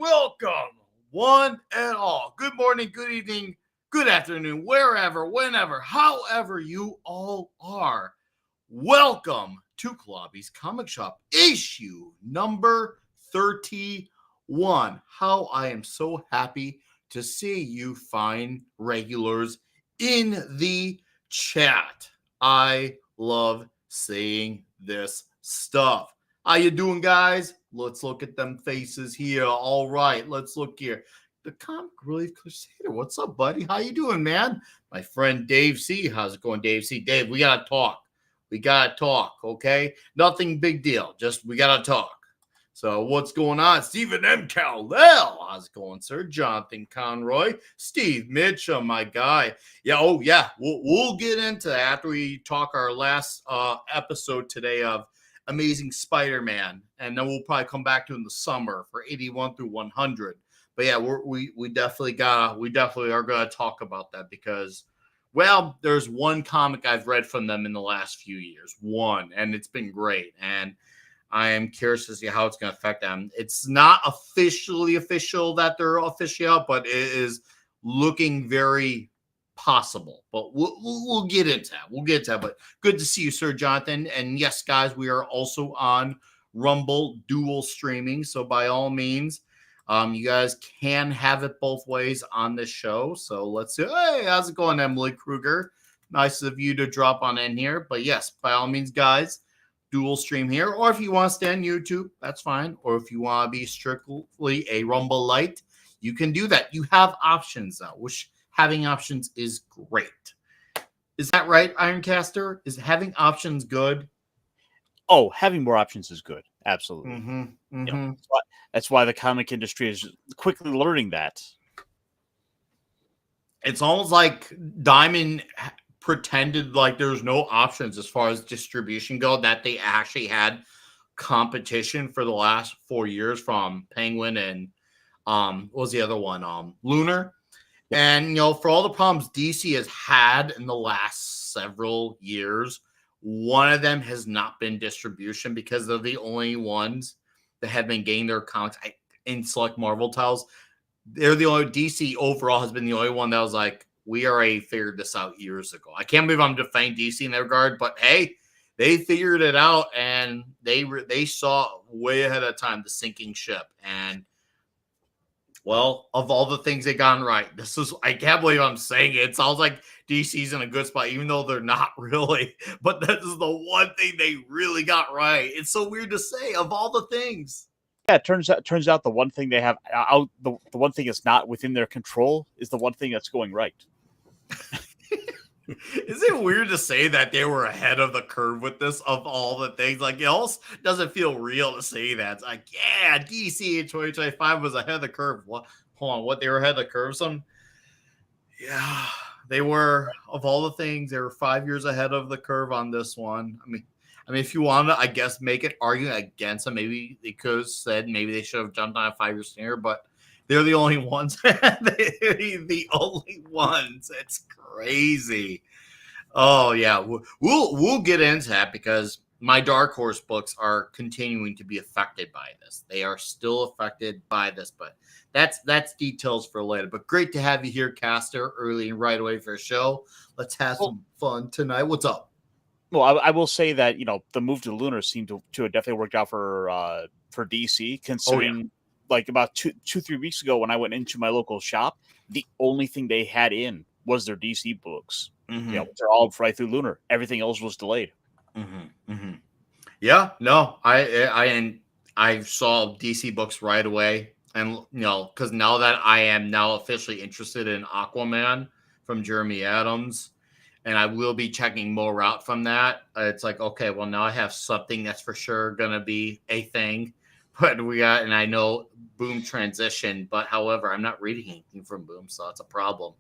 welcome, one and all. Good morning, good evening, good afternoon, wherever, whenever, however you all are. Welcome to Clobby's Comic Shop, issue number 31. How I am so happy to see you fine regulars in the chat. I love seeing this stuff. How you doing, guys? Let's look at them faces here. All right, let's look here. The Comic Relief Crusader. What's up, buddy? How you doing, man? My friend Dave C. How's it going, Dave C? Dave, we gotta talk. We gotta talk, okay? Nothing big deal. Just we gotta talk. So what's going on? Stephen M. Cowell. How's it going, sir? Jonathan Conroy. Steve Mitchell, my guy. Yeah, oh yeah. We'll get into that after we talk our last episode today of Amazing Spider-Man, and then we'll probably come back to in the summer for 81 through 100. But yeah, we definitely are gonna talk about that because, well, there's one comic I've read from them in the last few years, and it's been great, and I am curious to see how it's going to affect them. It's not officially official that they're officially out, but it is looking very possible. But we'll get into that. We'll get into that. But good to see you, Sir Jonathan. And yes, guys, we are also on Rumble dual streaming. So by all means, you guys can have it both ways on this show. So let's see. Hey, how's it going, Emily Kruger? Nice of you to drop on in here. But yes, by all means, guys, dual stream here. Or if you want to stay on YouTube, that's fine. Or if you want to be strictly a Rumble Lite, you can do that. You have options now, which having options is great. Is that right, Ironcaster? Is having options good? Oh, having more options is good. Absolutely. You know, that's why the comic industry is quickly learning that. It's almost like Diamond pretended like there's no options as far as distribution go, that they actually had competition for the last 4 years from Penguin and what was the other one? Lunar. And you know, for all the problems DC has had in the last several years, one of them has not been distribution because they're the only ones that have been getting their comics in select Marvel titles. They're the only DC overall has been the only one that was like, we already figured this out years ago. I can't believe I'm defending DC in that regard, but hey, they figured it out and they saw way ahead of time the sinking ship. And well, of all the things they got right, I can't believe I'm saying it. It sounds like DC's in a good spot, even though they're not really. But this is the one thing they really got right. It's so weird to say of all the things. Yeah, it turns out the one thing they have out, the one thing that's not within their control is the one thing that's going right. Is it weird to say that they were ahead of the curve with this of all the things? Like, it almost doesn't feel real to say that. It's like, yeah, DC in 2025 was ahead of the curve. What? Hold on, what? They were ahead of the curve? Yeah, they were. Of all the things, they were 5 years ahead of the curve on this one. I mean, if you want to, I guess, make it argument against them, maybe they could have said maybe they should have jumped on a 5 year sooner, but they're the only ones. They're the only ones. It's crazy. Oh yeah, we'll get into that because my Dark Horse books are continuing to be affected by this. They are still affected by this, but that's details for later. But great to have you here, Caster, early and right away for a show. Let's have some fun tonight. What's up? Well, I will say that, you know, the move to Lunar seemed to have definitely worked out for DC, considering like about 2-3 weeks ago when I went into my local shop, the only thing they had in was their DC books. You know, they're all right through Lunar. Everything else was delayed. Yeah, no, I saw DC books right away, and you know, because now that I am now officially interested in Aquaman from Jeremy Adams, and I will be checking more out from that. It's like, okay, well now I have something that's for sure gonna be a thing. But and I know Boom transition, but however, I'm not reading anything from Boom, so that's a problem.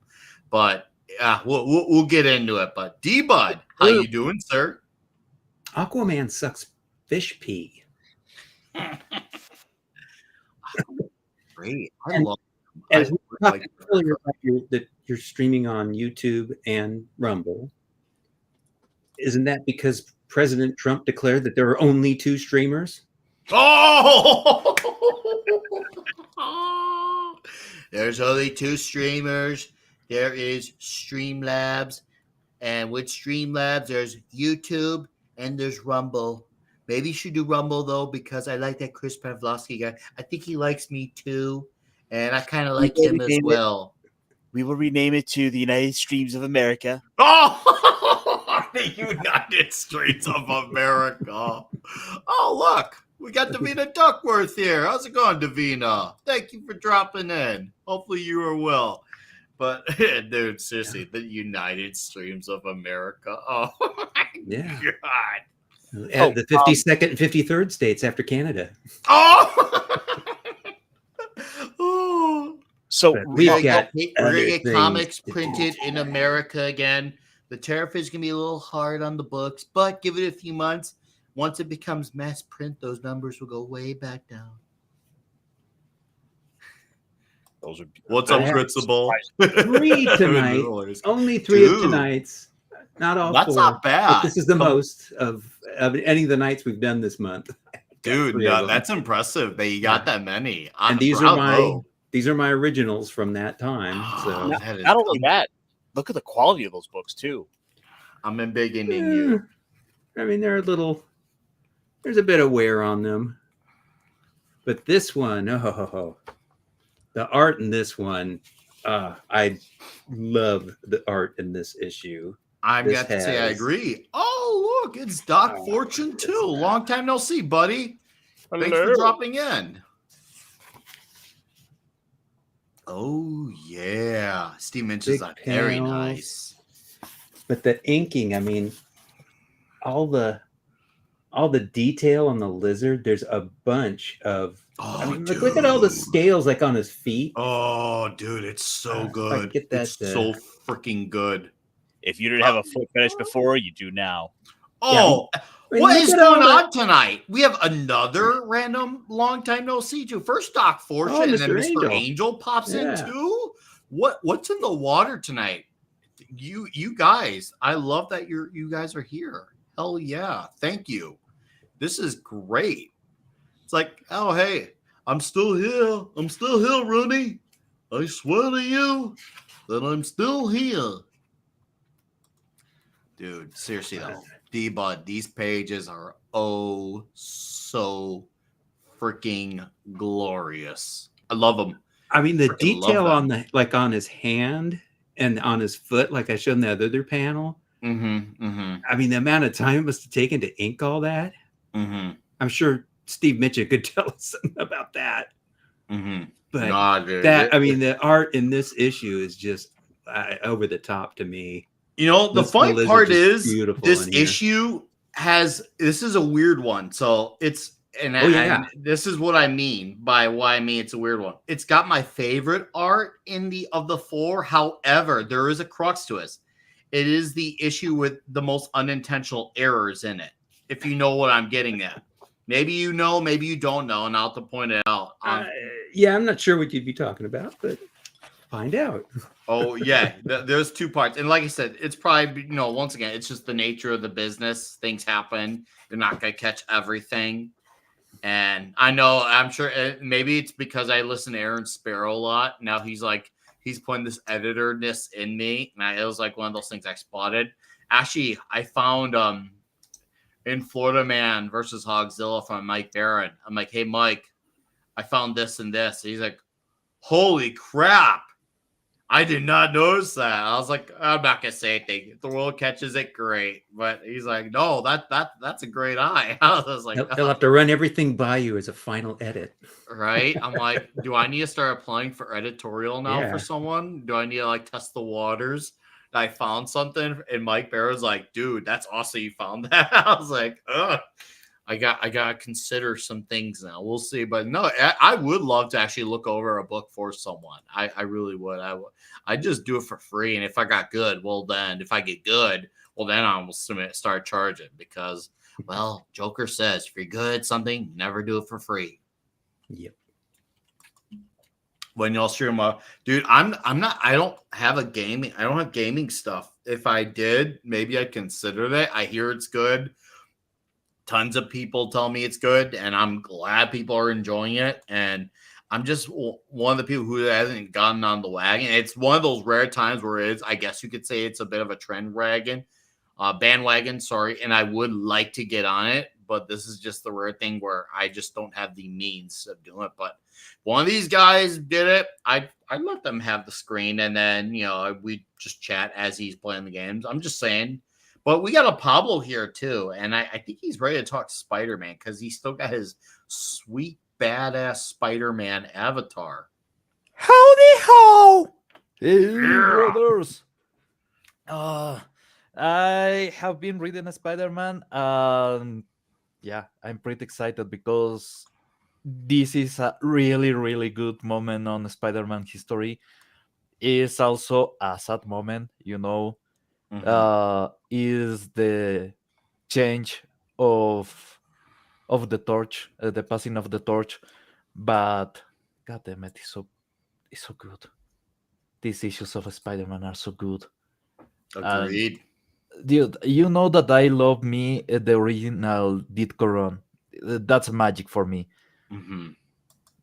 But yeah, we'll get into it. But D-Bud, how you doing, sir? Aquaman sucks fish pee. Great. I love as we talked earlier about that you're streaming on YouTube and Rumble. Isn't that because President Trump declared that there are only 2 streamers? Oh! There's only 2 streamers. There is Streamlabs, and with Streamlabs, there's YouTube and there's Rumble. Maybe you should do Rumble though, because I like that Chris Pavlovsky guy. I think he likes me too, and I kind of like him as well. We will rename it to the United Streams of America. Oh, the United States of America. Oh, look. We got Davina Duckworth here. How's it going, Davina? Thank you for dropping in. Hopefully you are well. But, dude, seriously, the United Streams of America. Oh, my God. At the 52nd and 53rd states after Canada. Oh! Oh. So we're going got to get comics printed in America again. The tariff is going to be a little hard on the books, but give it a few months. Once it becomes mass print, those numbers will go way back down. What's up, Principal? 3 tonight. Only 3 of tonight's. Not all That's 4. not bad. But this is the most of any of the nights we've done this month. Dude, no, that's impressive that you got that many. And these are my originals from that time. So not only that, look at the quality of those books too. I'm embiggening you. I mean, they're a little. There's a bit of wear on them, but this one, the art in this one, I love the art in this issue. I've got to say I agree. Oh, look, it's Doc Fortune too. Long time no see, buddy. Hello. Thanks for dropping in. Oh yeah, Steve mentions that. Very nice. But the inking, I mean, all the detail on the lizard. There's a bunch of. I mean, look at all the scales like on his feet. Oh, dude, it's so good. It's so freaking good. If you didn't have a foot fetish before, you do now. Oh, yeah. What is going on tonight? We have another random long time no see too. First Doc Fortune, and then Mr. Angel pops in too. What's in the water tonight? You guys, I love that you guys are here. Hell yeah, thank you. This is great. It's like, oh hey, I'm still here. I'm still here, Rooney. I swear to you that I'm still here. Dude, seriously though, D-Bud, these pages are oh so freaking glorious. I love them. I mean, the detail on on his hand and on his foot, like I showed in that other panel. I mean, the amount of time it must have taken to ink all that. I'm sure Steve Mitchell could tell us something about that. But I mean, the art in this issue is just over the top to me. You know, the funny part is this issue this is a weird one. So it's, and this is what I mean by why I mean it's a weird one. It's got my favorite art of the 4. However, there is a crux to it. It is the issue with the most unintentional errors in it. If you know what I'm getting at. Maybe you know, maybe you don't know, and I'll have to point it out. Yeah, I'm not sure what you'd be talking about, but find out. Oh, yeah. There's 2 parts. And like I said, it's probably, once again, it's just the nature of the business. Things happen. You're not going to catch everything. And I know, I'm sure maybe it's because I listen to Aaron Sparrow a lot. Now he's putting this editor-ness in me. And it was like one of those things I spotted. Actually, I found in Florida Man versus Hogzilla from Mike Barron. I'm like, hey, Mike, I found this and this. And he's like, holy crap. I did not notice that. I was like, I'm not gonna say anything. If the world catches it, great. But he's like, no, that's a great eye. I was like, he'll have to run everything by you as a final edit, right? I'm like, do I need to start applying for editorial now for someone? Do I need to test the waters? I found something, and Mike Barrow's like, dude, that's awesome. You found that. I was like, ugh. I gotta consider some things now. We'll see, but no, I would love to actually look over a book for someone. I really would. I just do it for free, and if I got good, well then, if I get good, well then I will start charging because, well, Joker says if you're good at something, never do it for free. Yep. When y'all stream up, dude, I don't have gaming stuff. If I did, maybe I'd consider that. I hear it's good. Tons of people tell me it's good, and I'm glad people are enjoying it. And I'm just one of the people who hasn't gotten on the wagon. It's one of those rare times where it's, I guess you could say it's a bit of a trend bandwagon, sorry. And I would like to get on it, but this is just the rare thing where I just don't have the means of doing it. But one of these guys did it. I let them have the screen, and then, we just chat as he's playing the games. I'm just saying. But we got a Pablo here too, and I think he's ready to talk Spider-Man because he's still got his sweet badass Spider-Man avatar. Howdy ho! Hey, Yeah. brothers. I have been reading Spider-Man. Yeah, I'm pretty excited because this is a really, really good moment on Spider-Man history. It's also a sad moment, is the change of the torch, the passing of the torch. But god damn it, it's so good. These issues of Spider-Man are so good. Agreed. Dude, you know that I love me the original Ditko run. That's magic for me. Mm-hmm.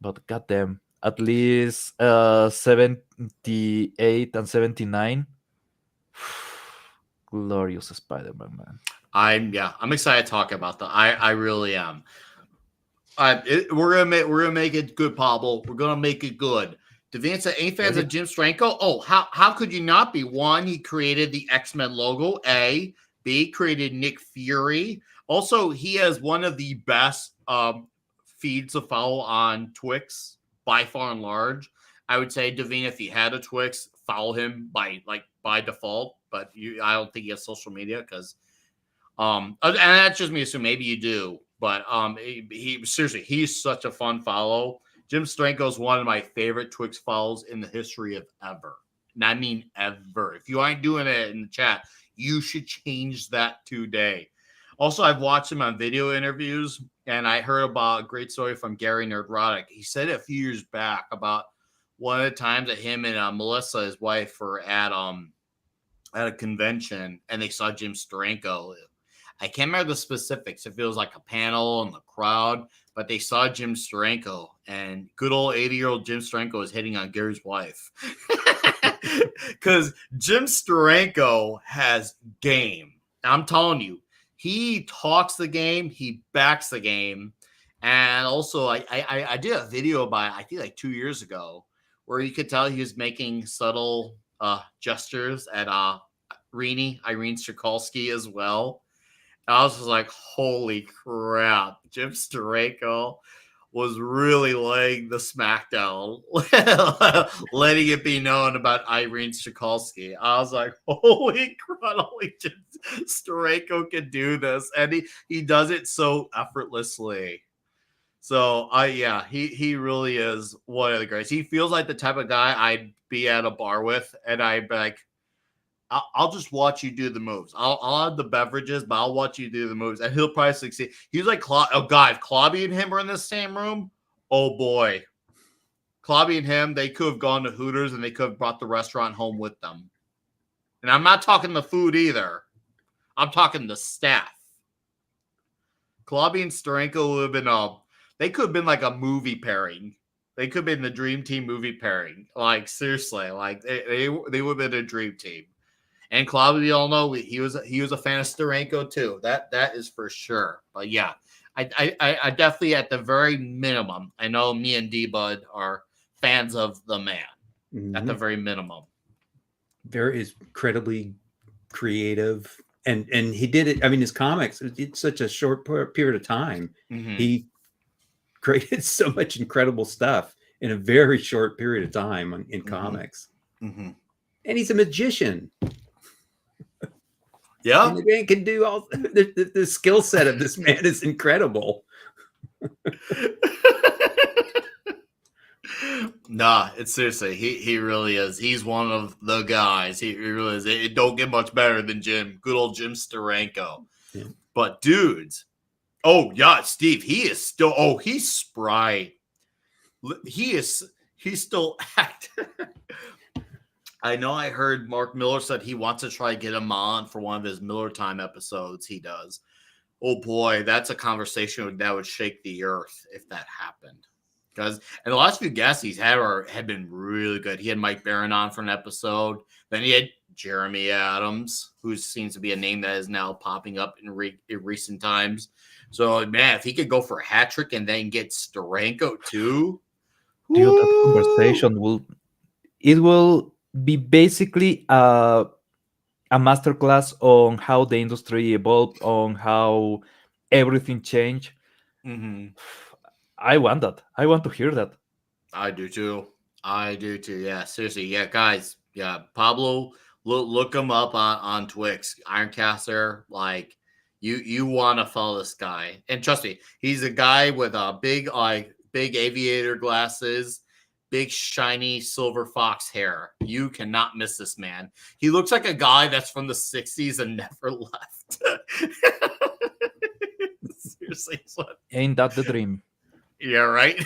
But goddamn, at least 78 and 79. Glorious Spider-Man, man. I'm excited to talk about that. I really am. We're gonna make it good, Pablo. We're gonna make it good. Devanza, any fans of Jim Stranko? Oh, how could you not be? One, he created the X-Men logo. A. B. Created Nick Fury. Also, he has one of the best feeds to follow on Twix by far and large. I would say, Davina, if you had a Twix, follow him by default. But I don't think he has social media because, and that's just me assuming maybe you do. But he seriously, he's such a fun follow. Jim Stranko is one of my favorite Twix follows in the history of ever. And I mean ever. If you aren't doing it in the chat, you should change that today. Also, I've watched him on video interviews, and I heard about a great story from Gary Nerdrotic. He said it a few years back about one of the times that him and Melissa, his wife, were at a convention, and they saw Jim Stranko. I can't remember the specifics, if it was like a panel in the crowd, but they saw Jim Stranko, and good old 80-year-old Jim Stranko is hitting on Gary's wife. Because Jim Stranko has game. I'm telling you, he talks the game, he backs the game. And also, I did a video about, I think like 2 years ago, where you could tell he was making subtle gestures at Irene Strakolsky as well. I was just like, holy crap. Jim Stranko was really laying the smackdown, letting it be known about Irene Strakolsky. I was like, holy crap, only Jim Stranko can do this. And he does it so effortlessly. So, he really is one of the greats. He feels like the type of guy I'd be at a bar with, and I'd be like, I'll just watch you do the moves. I'll have the beverages, but I'll watch you do the moves, and he'll probably succeed. He was like, if Clobby and him were in the same room, oh boy. Clobby and him, they could have gone to Hooters, and they could have brought the restaurant home with them. And I'm not talking the food either. I'm talking the staff. Clobby and Steranko would have been they could have been like a movie pairing. They could have been the dream team movie pairing. Like, seriously, like they would have been a dream team. And Clobby, we all know he was a fan of Steranko too. That is for sure. But yeah, I definitely, at the very minimum, I know me and D-Bud are fans of the man. Mm-hmm. At the very minimum. Very is incredibly creative, and he did it. I mean, his comics, it's such a short period of time. Mm-hmm. He created so much incredible stuff in a very short period of time in mm-hmm. comics. Mm-hmm. And he's a magician. Yeah, and the man can do all the skill set of this man is incredible. Nah, it's seriously, he really is. He's one of the guys. He really is. It don't get much better than Jim. Good old Jim Steranko. Yeah. But dudes, oh yeah, Steve, he is still. Oh, he's spry. He's still active. I know I heard Mark Miller said he wants to try to get him on for one of his Miller Time episodes he does. Oh boy, that's a conversation that would shake the earth if that happened. and the last few guests he's had have been really good. He had Mike Barron on for an episode. Then he had Jeremy Adams, who seems to be a name that is now popping up in recent times. So, man, if he could go for a hat trick and then get Steranko too, dude, that conversation will be basically a masterclass on how the industry evolved, on how everything changed. Mm-hmm. I want that. I want to hear that. I do too. Yeah, seriously. Yeah, guys. Yeah, Pablo, look him up on Twix. Ironcaster. Like, you want to follow this guy, and trust me, he's a guy with a big aviator glasses, big shiny silver fox hair. You cannot miss this man. He looks like a guy that's from the 60s and never left. Seriously, ain't that the dream? Yeah, right.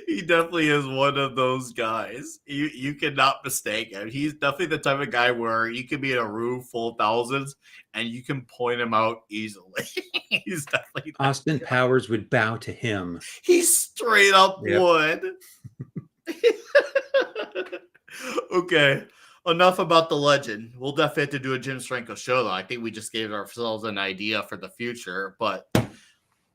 He definitely is one of those guys. You cannot mistake him. He's definitely the type of guy where you can be in a room full of thousands and you can point him out easily. He's definitely Austin Powers would bow to him. He straight up would. Okay. Enough about the legend. We'll definitely have to do a Jim Steranko show, though. I think we just gave ourselves an idea for the future, but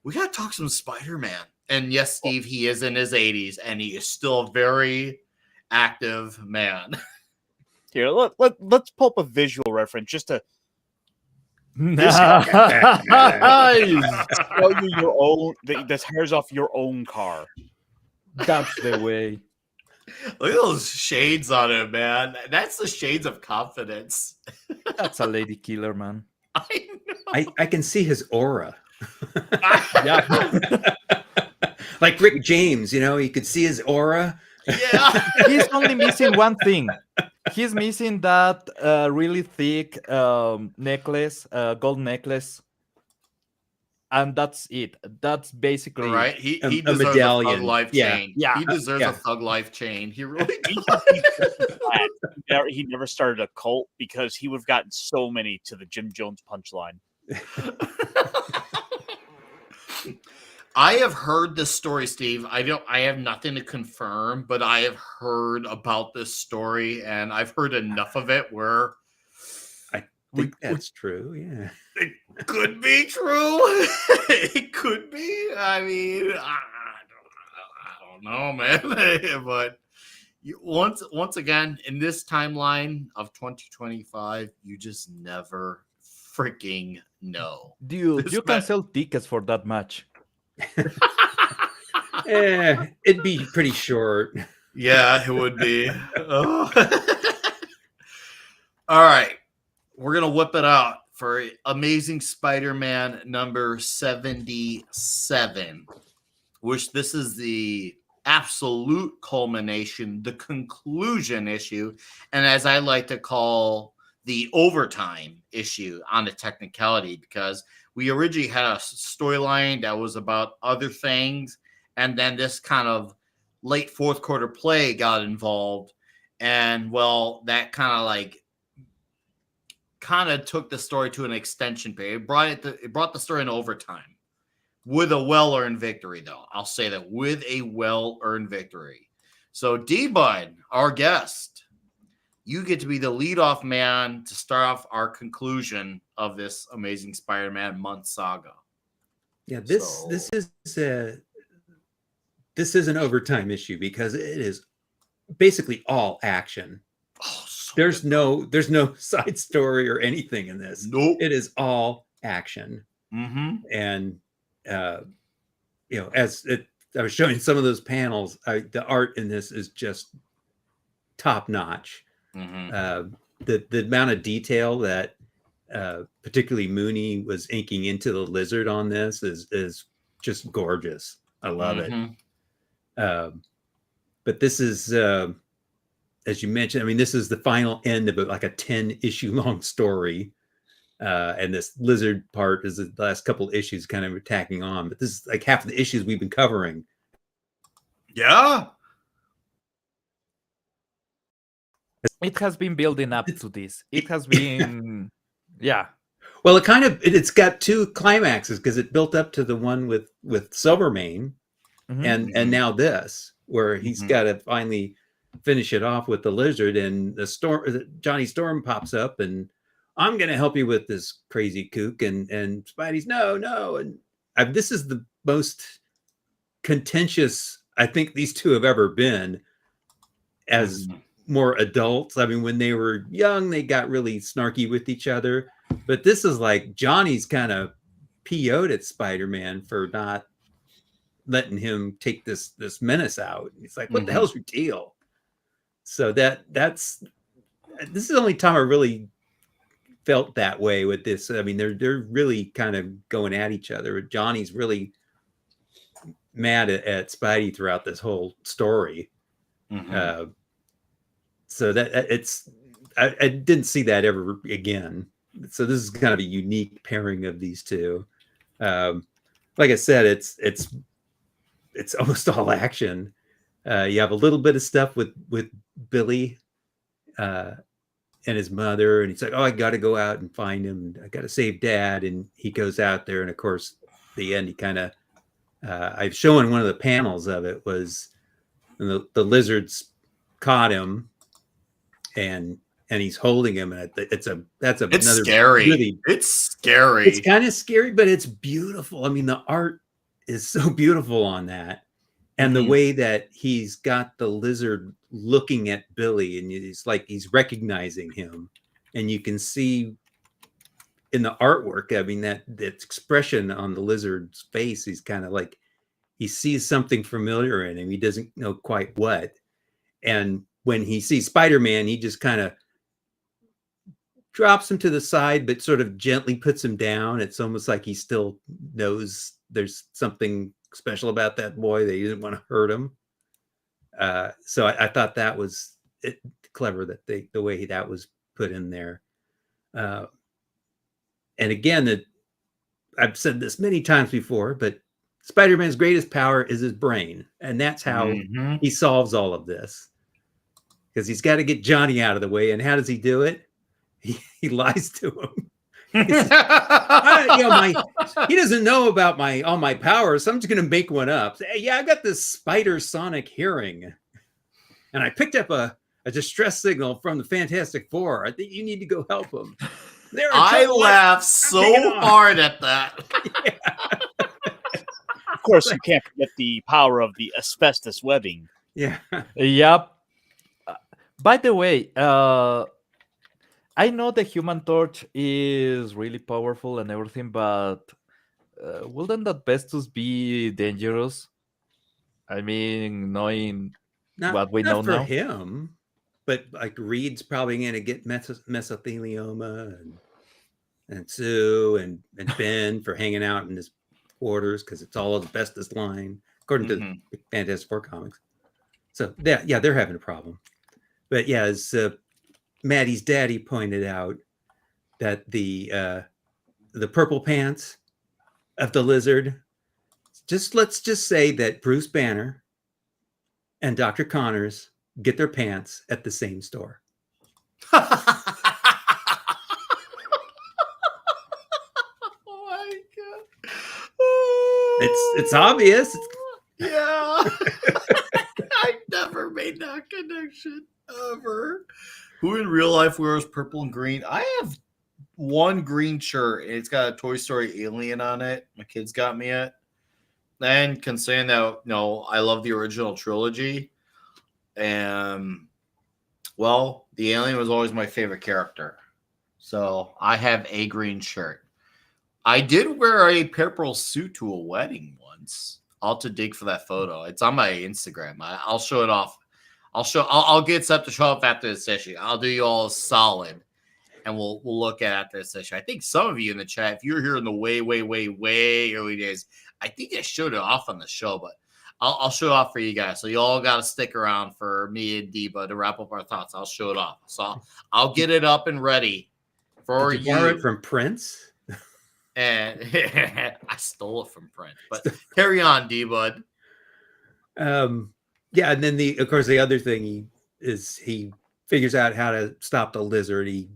we got to talk some Spider-Man. And yes, Steve, he is in his 80s, and he is still a very active man. Here, let's pull up a visual reference just to Nice. show you your own the tires off your own car. That's the way. Look at those shades on him, man. That's the shades of confidence. That's a lady killer, man. I know. I can see his aura. Yeah. Like Rick James, you could see his aura. Yeah. He's only missing one thing. He's missing that really thick necklace, gold necklace. And that's it. That's basically Right. He a deserves a medallion. Thug Life Yeah. chain. Yeah. He deserves Yeah. a Thug Life chain. He really He never started a cult because he would have gotten so many to the Jim Jones punchline. I have heard this story, Steve. I have nothing to confirm, but I have heard about this story, and I've heard enough of it where I think that's true. Yeah. it could be true. It could be. I mean, I don't know, man. But once again, in this timeline of 2025, you just never freaking know. dude. This You can sell tickets for that match. It'd be pretty short. Yeah, it would be. Oh. All right. We're going to whip it out for Amazing Spider-Man number 77, which this is the absolute culmination, the conclusion issue, and as I like to call the overtime issue on the technicality, because we originally had a storyline that was about other things, and then this kind of late fourth quarter play got involved, and well, that kind of took the story to an extension period. It brought the story in overtime with a well-earned victory, though. I'll say that, with a well-earned victory. So, D-Bud, our guest, you get to be the leadoff man to start off our conclusion of this Amazing Spider-Man month saga. Yeah, this is an overtime issue because it is basically all action. Oh, so There's good. no side story or anything in this. Nope. It is all action. Mm-hmm. And as I was showing some of those panels, the art in this is just top notch. Mm-hmm. The amount of detail that particularly Mooney was inking into the lizard on this is just gorgeous. I love it. But this is, as you mentioned, I mean, this is the final end of like a 10 issue long story. And this lizard part is the last couple of issues kind of tacking on, but this is like half of the issues we've been covering. Yeah. It has been building up to this. It has been, yeah. Well, it's got two climaxes because it built up to the one with Silvermane, and now this, where he's got to finally finish it off with the lizard, and Johnny Storm pops up, and I'm gonna help you with this crazy kook, and Spidey's no, and this is the most contentious I think these two have ever been as more adults. I mean, when they were young, they got really snarky with each other, but this is like Johnny's kind of PO'd at Spider-Man for not letting him take this menace out. It's like, what the hell's your deal? So this is the only time I really felt that way with this. I mean, they're really kind of going at each other. Johnny's really mad at Spidey throughout this whole story. So that I didn't see that ever again. So this is kind of a unique pairing of these two. Like I said, it's almost all action. You have a little bit of stuff with Billy and his mother, and he's like, "Oh, I got to go out and find him. I got to save Dad." And he goes out there, and of course, the end, he kind of I've shown one of the panels of it was the lizards caught him, and he's holding him, and it's another scary. Really, it's scary. It's kind of scary, but it's beautiful. I mean, the art is so beautiful on that, and the way that he's got the lizard looking at Billy, and he's recognizing him, and you can see in the artwork, I mean, that expression on the lizard's face, he's kind of like he sees something familiar in him. He doesn't know quite what. And when he sees Spider-Man, he just kind of drops him to the side, but sort of gently puts him down. It's almost like he still knows there's something special about that boy, that he didn't want to hurt him. So I thought that was clever, that the way that was put in there. And again, I've said this many times before, but Spider-Man's greatest power is his brain. And that's how he solves all of this. Because he's got to get Johnny out of the way. And how does he do it? He lies to him. He doesn't know about all my powers, so I'm just going to make one up. Say, yeah, I got this spider sonic hearing. And I picked up a distress signal from the Fantastic Four. I think you need to go help them. I laughed so hard at that. Of course, you can't forget the power of the asbestos webbing. Yeah. Yep. By the way, I know the Human Torch is really powerful and everything, but wouldn't that Bestus be dangerous? I mean, knowing what we know for now. Him, but like Reed's probably going to get mesothelioma, and Sue and Ben for hanging out in his quarters because it's all asbestos line, according to the Fantastic Four comics. So yeah, they're having a problem. But yeah, as Maddie's daddy pointed out, that the purple pants of the lizard, let's just say that Bruce Banner and Dr. Connors get their pants at the same store. Oh my god! It's obvious. Yeah. I never made that connection ever. Who in real life wears purple and green? I have one green shirt. It's got a Toy Story alien on it. My kids got me it. And considering that, I love the original trilogy. And, well, the alien was always my favorite character. So I have a green shirt. I did wear a purple suit to a wedding once. I'll have to dig for that photo. It's on my Instagram. I'll show it off. I'll get set to show up after the session. I'll do you all a solid, and we'll look at after the session. I think some of you in the chat, if you're here in the way early days, I think I showed it off on the show, but I'll show it off for you guys. So you all got to stick around for me and Deba to wrap up our thoughts. I'll show it off. So I'll get it up and ready for you. Borrow it from Prince? And I stole it from Prince. But carry on, D-Bud. Yeah, and then of course the other thing he figures out how to stop the lizard. He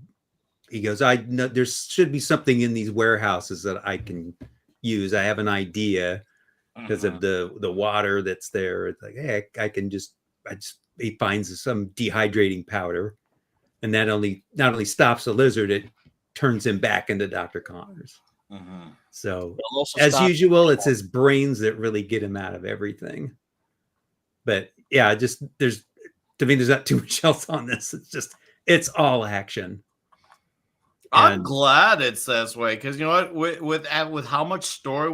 goes, I know there should be something in these warehouses that I can use. I have an idea. because of the water that's there. It's like, hey, he finds some dehydrating powder, and that not only stops the lizard, it turns him back into Dr. Connors. So as usual, it's his brains that really get him out of everything. But yeah, just there's not too much else on this. It's all action. I'm glad it's this way, because you know what, with how much story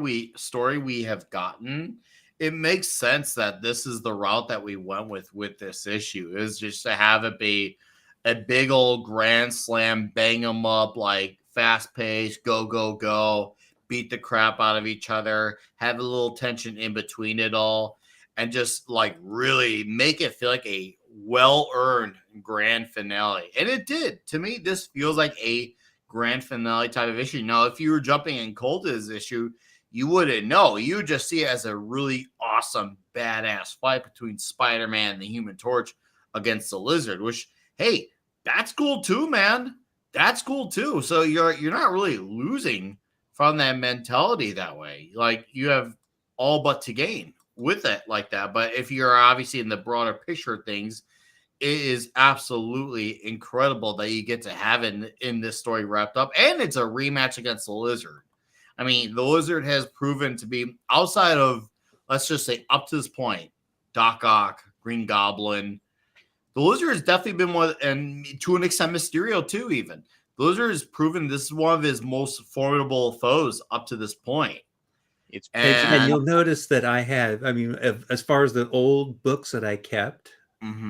we have gotten, it makes sense that this is the route that we went with this issue, is just to have it be a big old grand slam, bang them up, like fast pace, go, beat the crap out of each other, have a little tension in between it all, and just like really make it feel like a well-earned grand finale. And it did. To me, this feels like a grand finale type of issue. Now, if you were jumping in cold to this issue, you wouldn't know. You would just see it as a really awesome, badass fight between Spider-Man and the Human Torch against the Lizard, which, hey, that's cool too, man. That's cool too. So you're not really losing from that mentality that way. Like, you have all but to gain with it like that. But if you're obviously in the broader picture of things, it is absolutely incredible that you get to have it in this story wrapped up. And it's a rematch against the Lizard. I mean, the Lizard has proven to be, outside of, let's just say, up to this point, Doc Ock, Green Goblin, the Lizard has definitely been one, and to an extent, Mysterio too, even. The Lizard has proven this is one of his most formidable foes up to this point. And you'll notice that as far as the old books that I kept,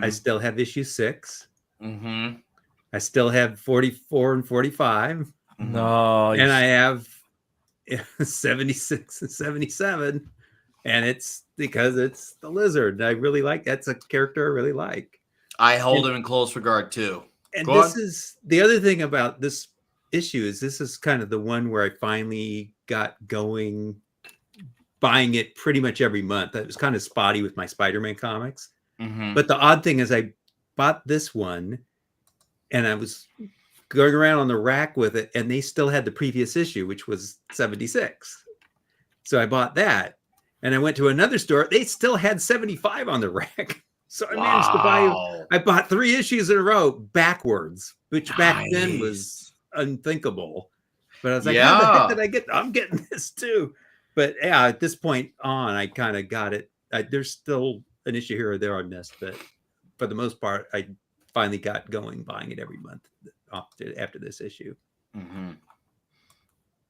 I still have issue 6. I still have 44 and 45. No, and I have 76 and 77, and it's because it's the Lizard. I really like, that's a character I really like. I hold him in close regard too. And this is the other thing about this issue, is this is kind of the one where I finally got going, buying it pretty much every month. It was kind of spotty with my Spider-Man comics. But the odd thing is, I bought this one and I was going around on the rack with it, and they still had the previous issue, which was 76. So I bought that, and I went to another store. They still had 75 on the rack. So I managed to I bought 3 issues in a row backwards, which back then was unthinkable. But I was like, how the heck did I get? I'm getting this too. But yeah, at this point on, I kind of got it. There's still an issue here or there I missed, but for the most part, I finally got going buying it every month after this issue.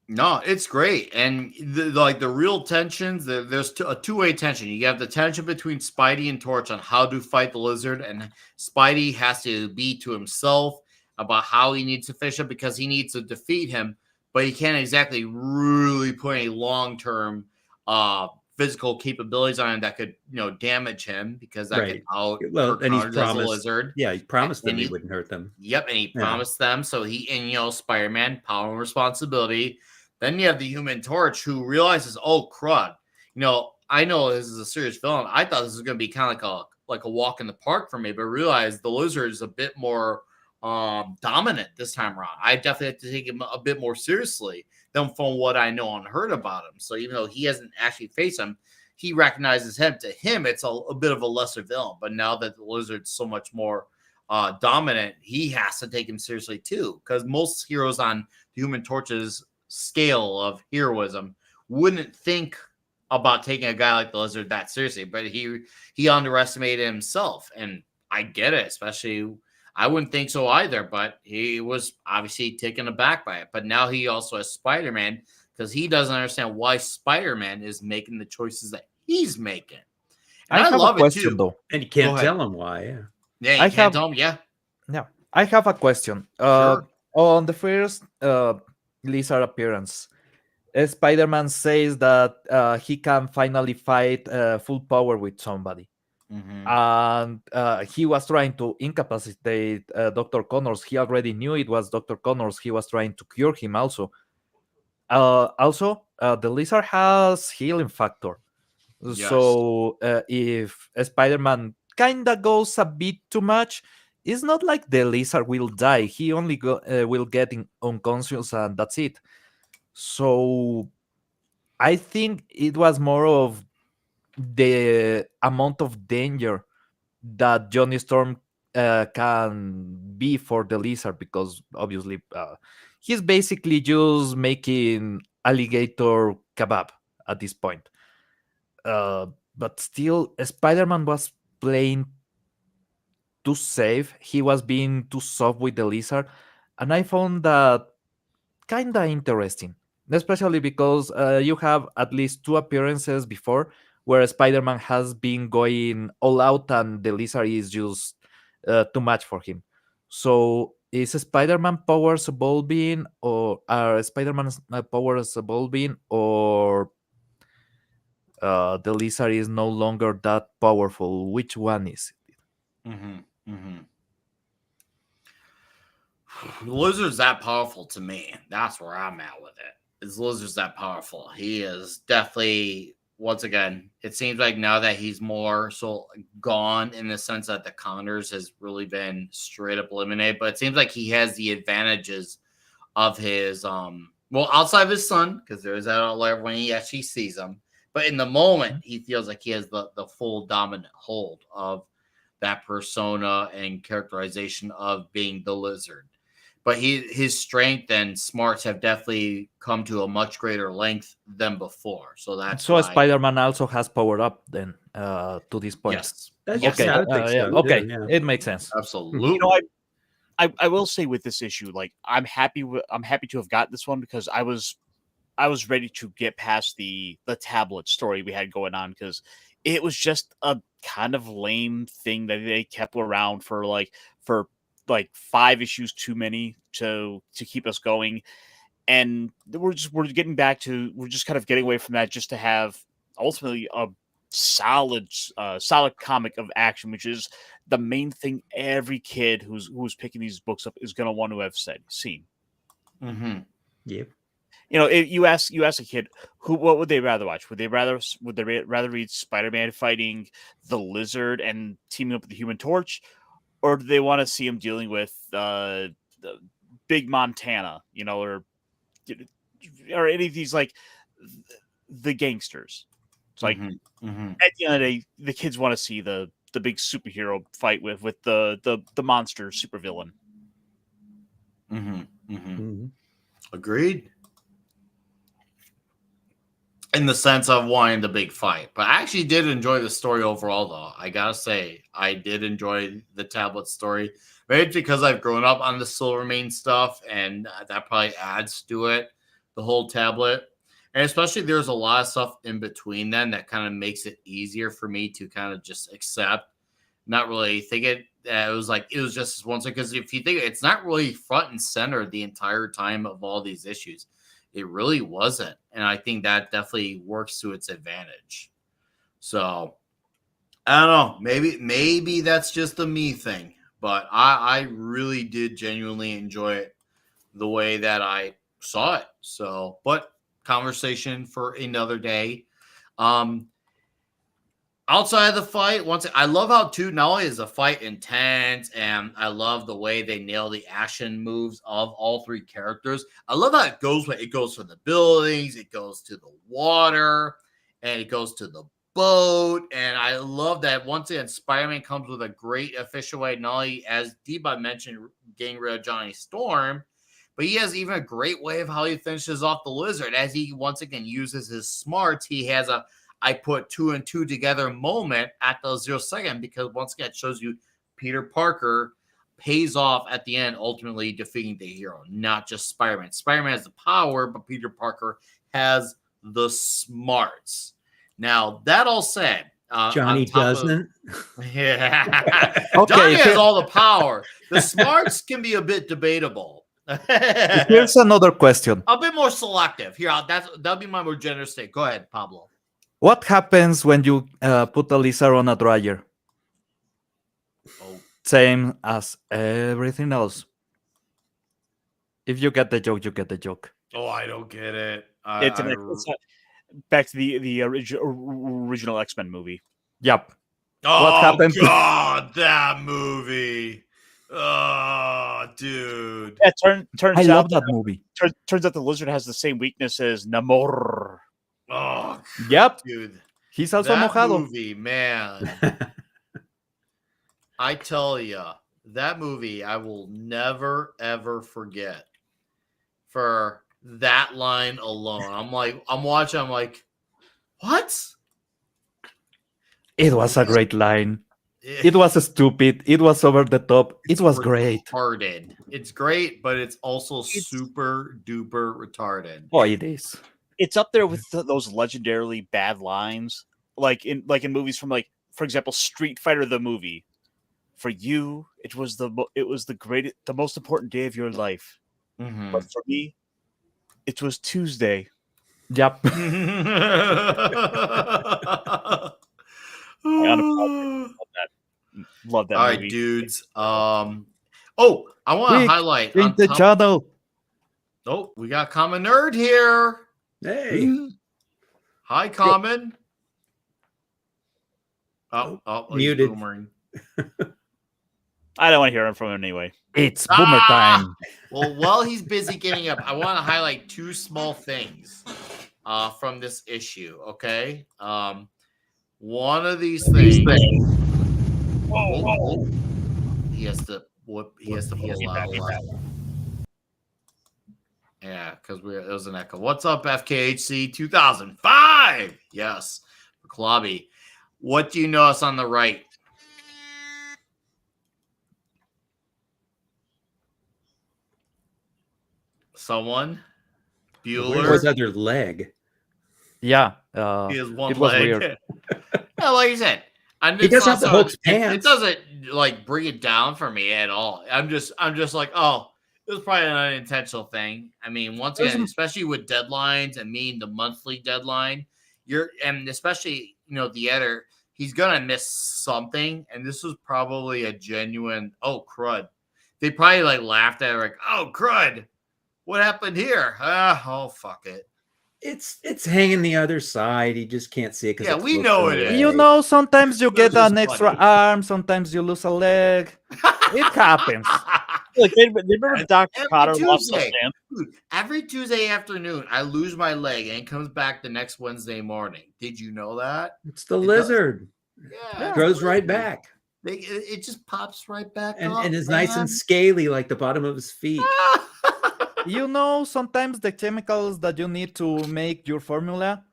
No, it's great. And the real tensions, there's a two-way tension. You have the tension between Spidey and Torch on how to fight the Lizard, and Spidey has to be to himself about how he needs to fish him, because he needs to defeat him, but he can't exactly really put any long-term physical capabilities on him that could, damage him, because that could and he's promised the Lizard. Yeah, he promised them he wouldn't hurt them. Yep, and he promised them. So Spider-Man, power and responsibility. Then you have the Human Torch, who realizes, oh crud, I know this is a serious villain. I thought this was going to be kind of like a walk in the park for me, but realized the Lizard is a bit more dominant this time around. I definitely have to take him a bit more seriously than from what I know and heard about him. So even though he hasn't actually faced him, he recognizes him. To him, it's a bit of a lesser villain. But now that the Lizard's so much more dominant, he has to take him seriously too. Because most heroes on the Human Torch's scale of heroism wouldn't think about taking a guy like the Lizard that seriously. But he underestimated himself. And I get it, especially... I wouldn't think so either, but he was obviously taken aback by it. But now he also has Spider-Man, because he doesn't understand why Spider-Man is making the choices that he's making. And I love it too. Though. And you can't tell him why. Yeah, you can't tell him. Yeah. Yeah, I have a question. Sure. On the first Lizard appearance, Spider-Man says that he can finally fight full power with somebody. And he was trying to incapacitate Dr. Connors. He already knew it was Dr. Connors. He was trying to cure him also. The Lizard has healing factor. Yes. So if Spider-Man kind of goes a bit too much, it's not like the Lizard will die. He only will get unconscious, and that's it. So I think it was more of the amount of danger that Johnny Storm can be for the lizard, because obviously he's basically just making alligator kebab at this point. But still, Spider-Man was playing too safe. He was being too soft with the lizard, and I found that kind of interesting, especially because you have at least two appearances before where Spider-Man has been going all out and the lizard is just too much for him. So is Spider-Man powers evolving, or are Spider-Man's powers evolving, or the lizard is no longer that powerful? Which one is it? The Lizard's that powerful to me. That's where I'm at with it. Is Lizard's that powerful? He is definitely, once again, it seems like now that he's more so gone in the sense that the Connors has really been straight up eliminated, but it seems like he has the advantages of his well, outside of his son, because there's that outlier when he actually sees him. But in the moment, he feels like he has the full dominant hold of that persona and characterization of being the Lizard. But his strength and smarts have definitely come to a much greater length than before. So that's So why, Spider-Man also has power up then to this point. yes, Yes, Okay. I would think so, Okay. too, yeah. It makes sense. absolutely. You know, I will say with this issue, like I'm happy to have got this one because I was ready to get past the tablet story we had going on, because it was just a kind of lame thing that they kept around for 5 issues too many to keep us going. And we're just kind of getting away from that just to have ultimately a solid comic of action, which is the main thing every kid who's picking these books up is going to want to have seen. Yep. You know, if you ask a kid what would they rather watch? Would they rather read Spider-Man fighting the Lizard and teaming up with the Human Torch, or do they want to see him dealing with the Big Montana, or any of these, like, the gangsters? It's like, at the end of the day, the kids want to see the big superhero fight with the monster supervillain. Agreed. In the sense of wanting the big fight. But I actually did enjoy the story overall, though. I gotta say, I did enjoy the tablet story. Maybe it's because I've grown up on the Silvermane stuff, and that probably adds to it, the whole tablet. And especially there's a lot of stuff in between then that kind of makes it easier for me to kind of just accept. Not really think it. It was just once, because if you think, it's not really front and center the entire time of all these issues. It really wasn't. And I think that definitely works to its advantage. So I don't know. Maybe that's just a me thing. But I really did genuinely enjoy it the way that I saw it. So, but conversation for another day. Outside of the fight, I love how too, not only is the fight intense, and I love the way they nail the action moves of all three characters. I love how it goes from the buildings, it goes to the water, and it goes to the boat. And I love that once again, Spider-Man comes with a great efficient way, not only, as D-Bot mentioned, getting rid of Johnny Storm, but he has even a great way of how he finishes off the Lizard. As he once again uses his smarts, he has a I put 2 and 2 together moment at the 0 second, because once again, it shows you Peter Parker pays off at the end, ultimately defeating the hero, not just Spider-Man. Spider-Man has the power, but Peter Parker has the smarts. Now, that all said, Johnny doesn't. Yeah. Okay, Johnny has all the power. The smarts can be a bit debatable. Here's another question. A bit more selective. Here, that'll be my more generous take. Go ahead, Pablo. What happens when you put a lizard on a dryer? Oh. Same as everything else. If you get the joke, you get the joke. Oh, I don't get it. It's back to the original X-Men movie. Yep. Oh, what happened? God, that movie. Oh, dude. Yeah, turns I out love that movie. Turns out the Lizard has the same weakness as Namor. Oh, Yep. dude. He's also that mojado. movie, man. I tell you, that movie I will never ever forget. For that line alone, I'm watching. I'm like, what? It was a great line. It was stupid. It was over the top. It was great. Retarded. It's great, but it's also super duper retarded. Oh, it is. It's up there with those legendarily bad lines, like in movies from, like, for example, Street Fighter the movie. For you, it was the most important day of your life. Mm-hmm. But for me, it was Tuesday. Yep. Love that All movie. right, dudes. I want to highlight in the channel. Oh, we got Common Nerd here. Hey. Hi, Common. Oh, muted. He's boomering. I don't want to hear from him anyway. It's boomer time. Well, while he's busy getting up, I want to highlight two small things from this issue. Okay, one of these things. Whoa. He has to pull out a lot. Yeah, because it was an echo. What's up, FKHC 2005? Yes, Clobby. What do you notice on the right? Someone? Bueller? Where's his other leg? Yeah. He has one it was leg. weird. Yeah, like you said. He does have the Hulk's pants. It doesn't like bring it down for me at all. I'm just like, oh, it was probably an unintentional thing. I mean, once again, especially with deadlines and meaning the monthly deadline, and especially, the editor, he's gonna miss something. And this was probably a genuine, oh crud. They probably like laughed at it, like, oh crud, what happened here? Oh fuck it. It's hanging the other side. He just can't see it. Yeah, we know it is. Sometimes you get an extra arm. Sometimes you lose a leg. It happens. Like, they remember Dr. Cotter lost the stand? Dude, every Tuesday afternoon, I lose my leg and it comes back the next Wednesday morning. Did you know that? It's the lizard. Yeah, it grows right back. It just pops right back and, up. And is nice and scaly like the bottom of his feet. Sometimes the chemicals that you need to make your formula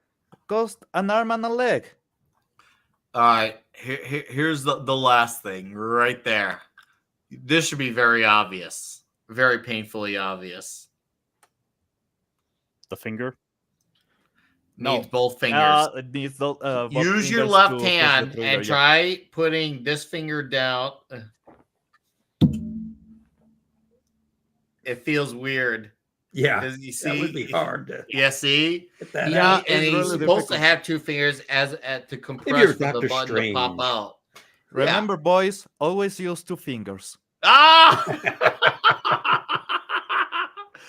cost an arm and a leg. All right, here's the last thing right there. This should be very obvious, very painfully obvious. The finger? Needs both fingers. It needs both Use your left hand and try putting this finger down. It feels weird. Yeah, you see, that would be hard. See? Yeah, and he's really supposed to have two fingers to compress for the button to pop out. Remember, boys, always use two fingers. Ah!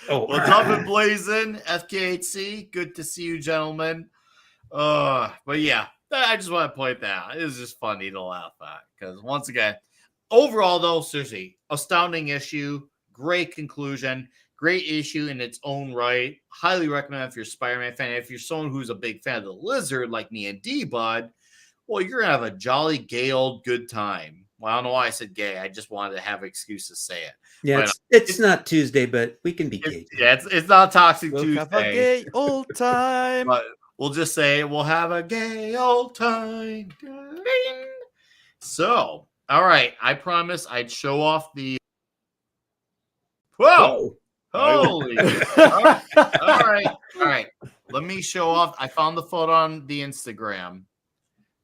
What's up and blazing, FKHC? Good to see you, gentlemen. But yeah, I just want to point that out. It was just funny to laugh at because once again, overall though, seriously, astounding issue, great conclusion, great issue in its own right. Highly recommend if you're a Spider-Man fan. If you're someone who's a big fan of the Lizard like me and D-Bud, well, you're gonna have a jolly gay old good time. Well, I don't know why I said gay. I just wanted to have an excuse to say it. Yeah, but, it's not Tuesday, but we can be gay. It's not Toxic Tuesday. Have a gay old time. But we'll just say we'll have a gay old time. So, all right. I promise I'd show off the. Whoa! Holy! All right. Let me show off. I found the photo on the Instagram.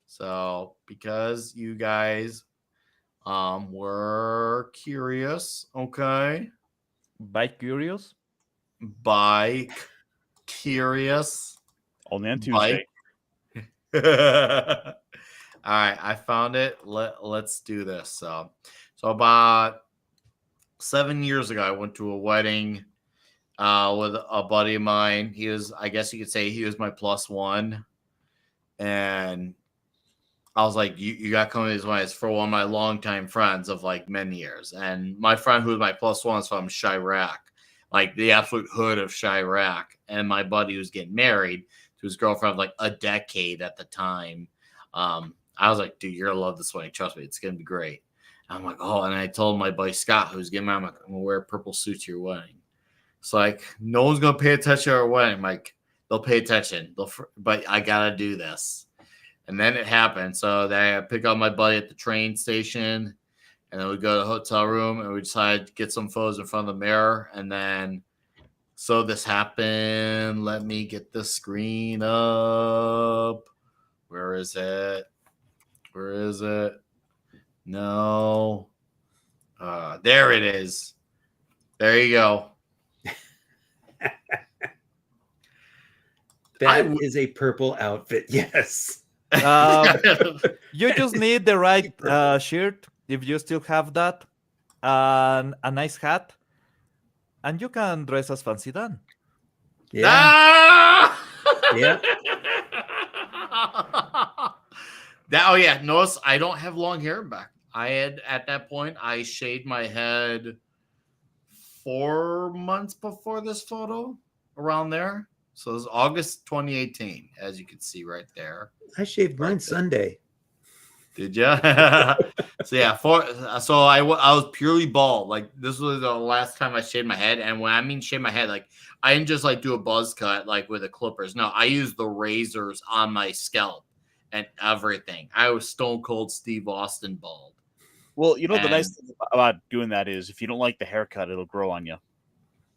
So, because you guys were curious, okay? Bike curious? Bike curious. Only on Tuesday. All right, I found it. Let's do this. So about 7 years ago, I went to a wedding with a buddy of mine. He was, I guess you could say, he was my plus one, and I was like, you got to come to these weddings for one of my longtime friends of like many years. And my friend who was my plus one is from Chirac, like the absolute hood of Chirac. And my buddy was getting married. his girlfriend like a decade at the time. I was like, dude, you're gonna love this wedding. Trust me, it's gonna be great. I'm like, oh, and I told my buddy Scott, who's getting married, I'm like, I'm gonna wear a purple suit to your wedding. It's like no one's gonna pay attention to our wedding. I'm like, they'll pay attention. But I gotta do this. And then it happened. So I pick up my buddy at the train station, and then we go to the hotel room, and we decide to get some photos in front of the mirror. And then, so this happened. Let me get the screen up. Where is it? Where is it? No. There it is. There you go. That is a purple outfit. Yes. You just need the right shirt if you still have that, and a nice hat, and you can dress as Fancy Dan. Yeah. Ah! Yeah. Oh yeah. Notice I don't have long hair back. I had at that point I shaved my head 4 months before this photo, around there. So it was August 2018, as you can see right there. I shaved mine Sunday. Did you? So yeah, I was purely bald. Like this was the last time I shaved my head, and when I mean shave my head, like I didn't just like do a buzz cut like with the clippers. No, I used the razors on my scalp and everything. I was stone cold Steve Austin bald. Well, the nice thing about doing that is if you don't like the haircut, it'll grow on you.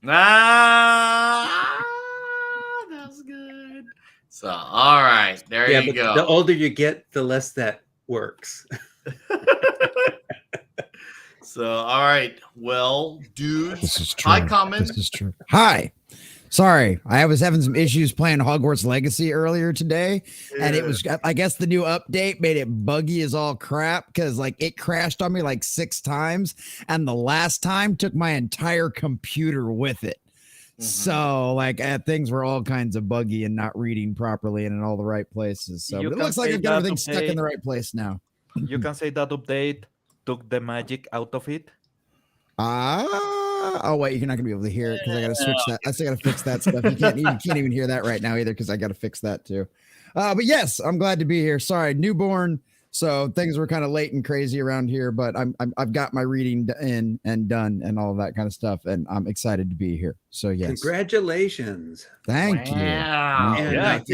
Ah, that's good. So, all right, there you go. The older you get, the less that works. So, all right. Well, dudes, this is true. hi, Common. This is true. Hi. Sorry, I was having some issues playing Hogwarts Legacy earlier today, and it was, I guess the new update made it buggy as all crap because like it crashed on me like 6 times, and the last time took my entire computer with it. So like things were all kinds of buggy and not reading properly and in all the right places. So but it looks like I've got everything stuck in the right place now. You can say that update took the magic out of it. Oh wait, you're not gonna be able to hear it because I gotta switch that. I still gotta fix that stuff. You can't even hear that right now either because I gotta fix that too. But yes, I'm glad to be here. Sorry, newborn. So things were kind of late and crazy around here, but I've got my reading in and done and all of that kind of stuff, and I'm excited to be here. So yes, congratulations. Thank you. And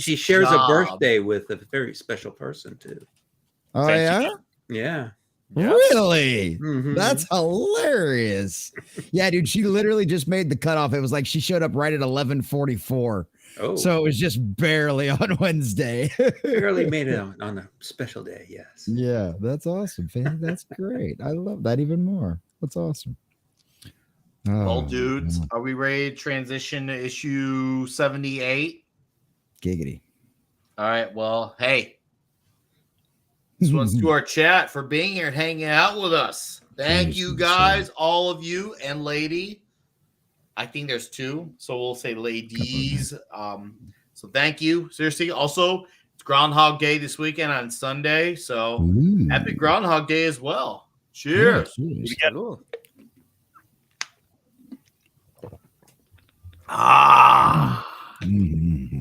she shares a birthday with a very special person too. Oh yeah. Yeah. Really? Mm-hmm. That's hilarious. Yeah, dude, she literally just made the cutoff. It was like she showed up right at 11:44. Oh, so it was just barely on Wednesday. Barely made it on a special day. Yes. Yeah, that's awesome. That's great. I love that even more. That's awesome. Well, dudes, are we ready to transition to issue 78? Giggity. All right. Well, hey. This one's to our chat for being here and hanging out with us. Thank you guys, all of you and lady. I think there's 2, so we'll say ladies. So thank you. Seriously. Also, it's Groundhog Day this weekend on Sunday. So happy Groundhog Day as well. Cheers. Yeah,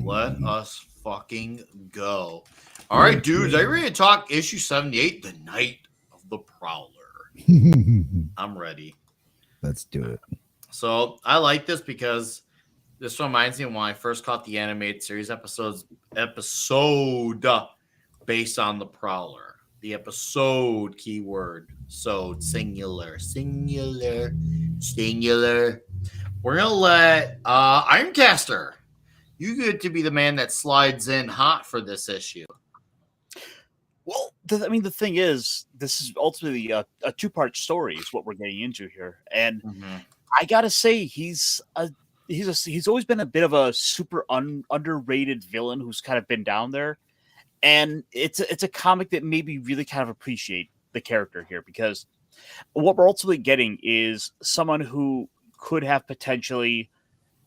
Let us fucking go. All right, dudes, are you ready to talk issue 78, The Night of the Prowler? I'm ready. Let's do it. So I like this because this reminds me of when I first caught the animated series episode based on the Prowler. The episode keyword, singular. We're gonna let Ironcaster. You get to be the man that slides in hot for this issue. Well, the thing is, this is ultimately a 2-part story is what we're getting into here, and I gotta say he's always been a bit of a super underrated villain who's kind of been down there, and it's a comic that made me really kind of appreciate the character here because what we're ultimately getting is someone who could have potentially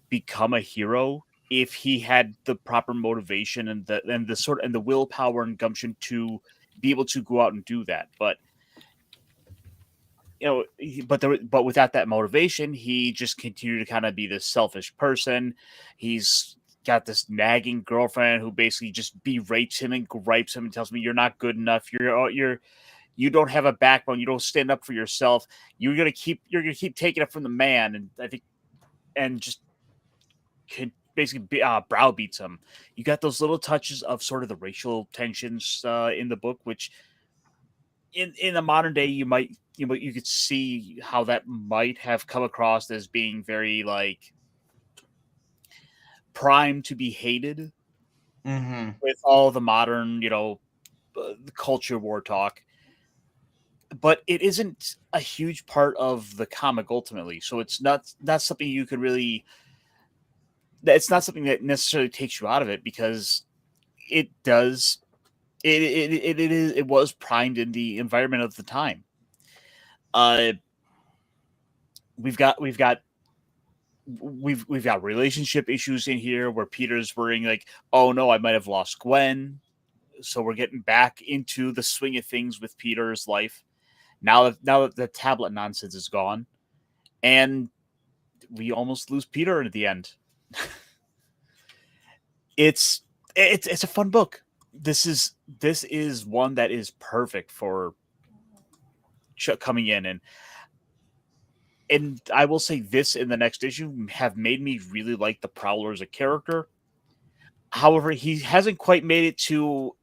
become a hero if he had the proper motivation and the willpower and gumption to be able to go out and do that. But without that motivation, he just continued to kind of be this selfish person. He's got this nagging girlfriend who basically just berates him and gripes him and tells me you're not good enough. You don't have a backbone. You don't stand up for yourself. You're gonna keep taking it from the man. And I think, and just basically browbeats him. You got those little touches of sort of the racial tensions in the book, which in the modern day you could see how that might have come across as being very like primed to be hated with all the modern, the culture war talk. But it isn't a huge part of the comic ultimately. So it's not something you could really, it's not something that necessarily takes you out of it, because it does, it was primed in the environment of the time. We've got relationship issues in here where Peter's worrying like, oh no, I might have lost Gwen. So we're getting back into the swing of things with Peter's life. Now that the tablet nonsense is gone, and we almost lose Peter at the end. It's a fun book. This is one that is perfect for coming in, and I will say this in the next issue have made me really like the Prowler as a character. However, he hasn't quite made it to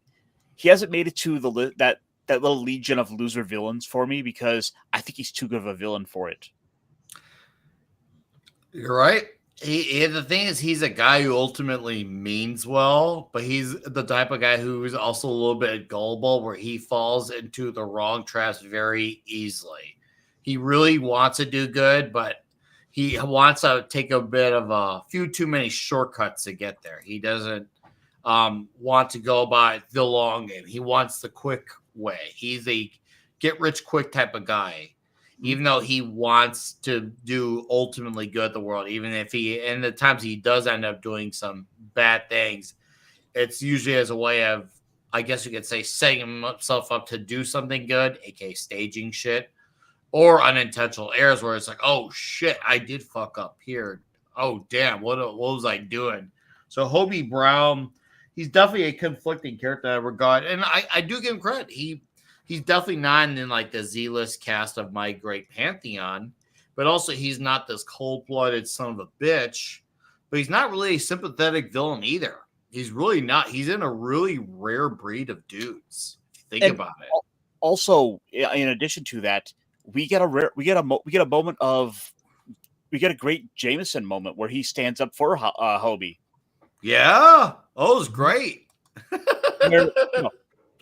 that little legion of loser villains for me, because I think he's too good of a villain for it. You're right. The thing is, he's a guy who ultimately means well, but he's the type of guy who is also a little bit gullible, where he falls into the wrong traps very easily. He really wants to do good, but he wants to take a bit of a few too many shortcuts to get there. He doesn't want to go by the long game. He wants the quick way. He's a get rich quick type of guy, even though he wants to do ultimately good the world. Even if and the times he does end up doing some bad things, it's usually as a way of, I guess you could say, setting himself up to do something good, aka staging shit, or unintentional errors where it's like, oh shit, I did fuck up here. Oh damn, what was I doing? So Hobie Brown, he's definitely a conflicting character in that regard, and I do give him credit. He's definitely not in like the Z-list cast of My Great Pantheon, but also he's not this cold-blooded son of a bitch, but he's not really a sympathetic villain either. He's really not. He's in a really rare breed of dudes. Think about it. Also, in addition to that, we get a great Jameson moment where he stands up for Hobie. Yeah. Oh, it was great.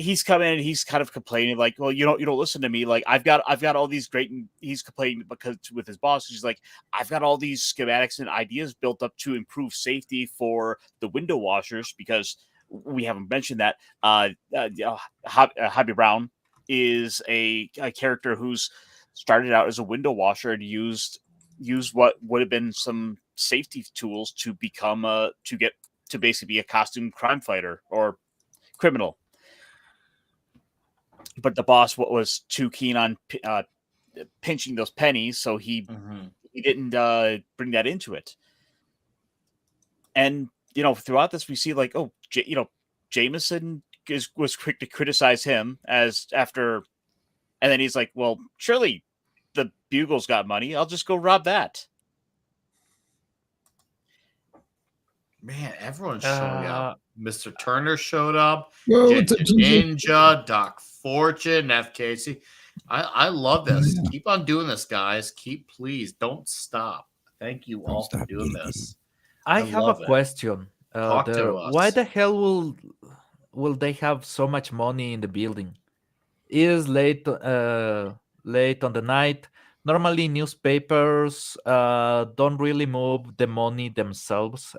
He's coming and he's kind of complaining like, well, you don't listen to me. Like I've got all these great, and he's complaining because with his boss, he's like, I've got all these schematics and ideas built up to improve safety for the window washers, because we haven't mentioned that Hobie Brown is a character who's started out as a window washer and used what would have been some safety tools to become to basically be a costume crime fighter or criminal. But the boss was too keen on pinching those pennies, so he didn't bring that into it. And throughout this, we see like, Jameson was quick to criticize him and then he's like, well, surely the Bugle's got money. I'll just go rob that. Man, everyone's showing up. Mr. Turner showed up. Whoa, Ninja, Doc Fortune, FKC. I love this. Yeah. Keep on doing this, guys. Please don't stop. Thank you all for doing this. I have a question. Talk to us. Why the hell will they have so much money in the building? It is late on the night. Normally, newspapers don't really move the money themselves.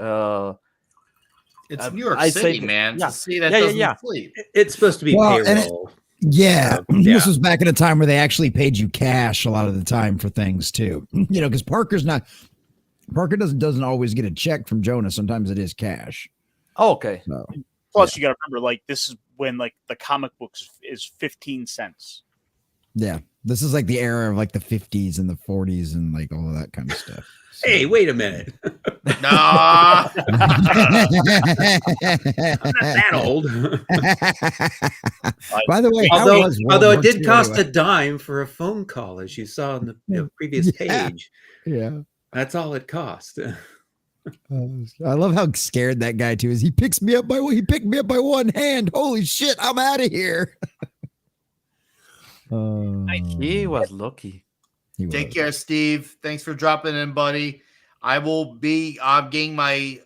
It's New York City, man. Yeah. To see that doesn't sleep. It's supposed to be payroll. This was back in a time where they actually paid you cash a lot of the time for things too. Because Parker doesn't always get a check from Jonah. Sometimes it is cash. Oh, okay. So, plus, you got to remember, like this is when like the comic books is 15 cents. Yeah. This is like the era of like the 50s and the 40s and like all of that kind of stuff. So. Hey, wait a minute. Nah. I'm not that old. By the way, although it did cost a dime for a phone call, as you saw in the previous page. Yeah. That's all it cost. I love how scared that guy too is. He picked me up by one hand. Holy shit, I'm out of here. He was lucky. Take care, Steve. Thanks for dropping in, buddy. I'm getting my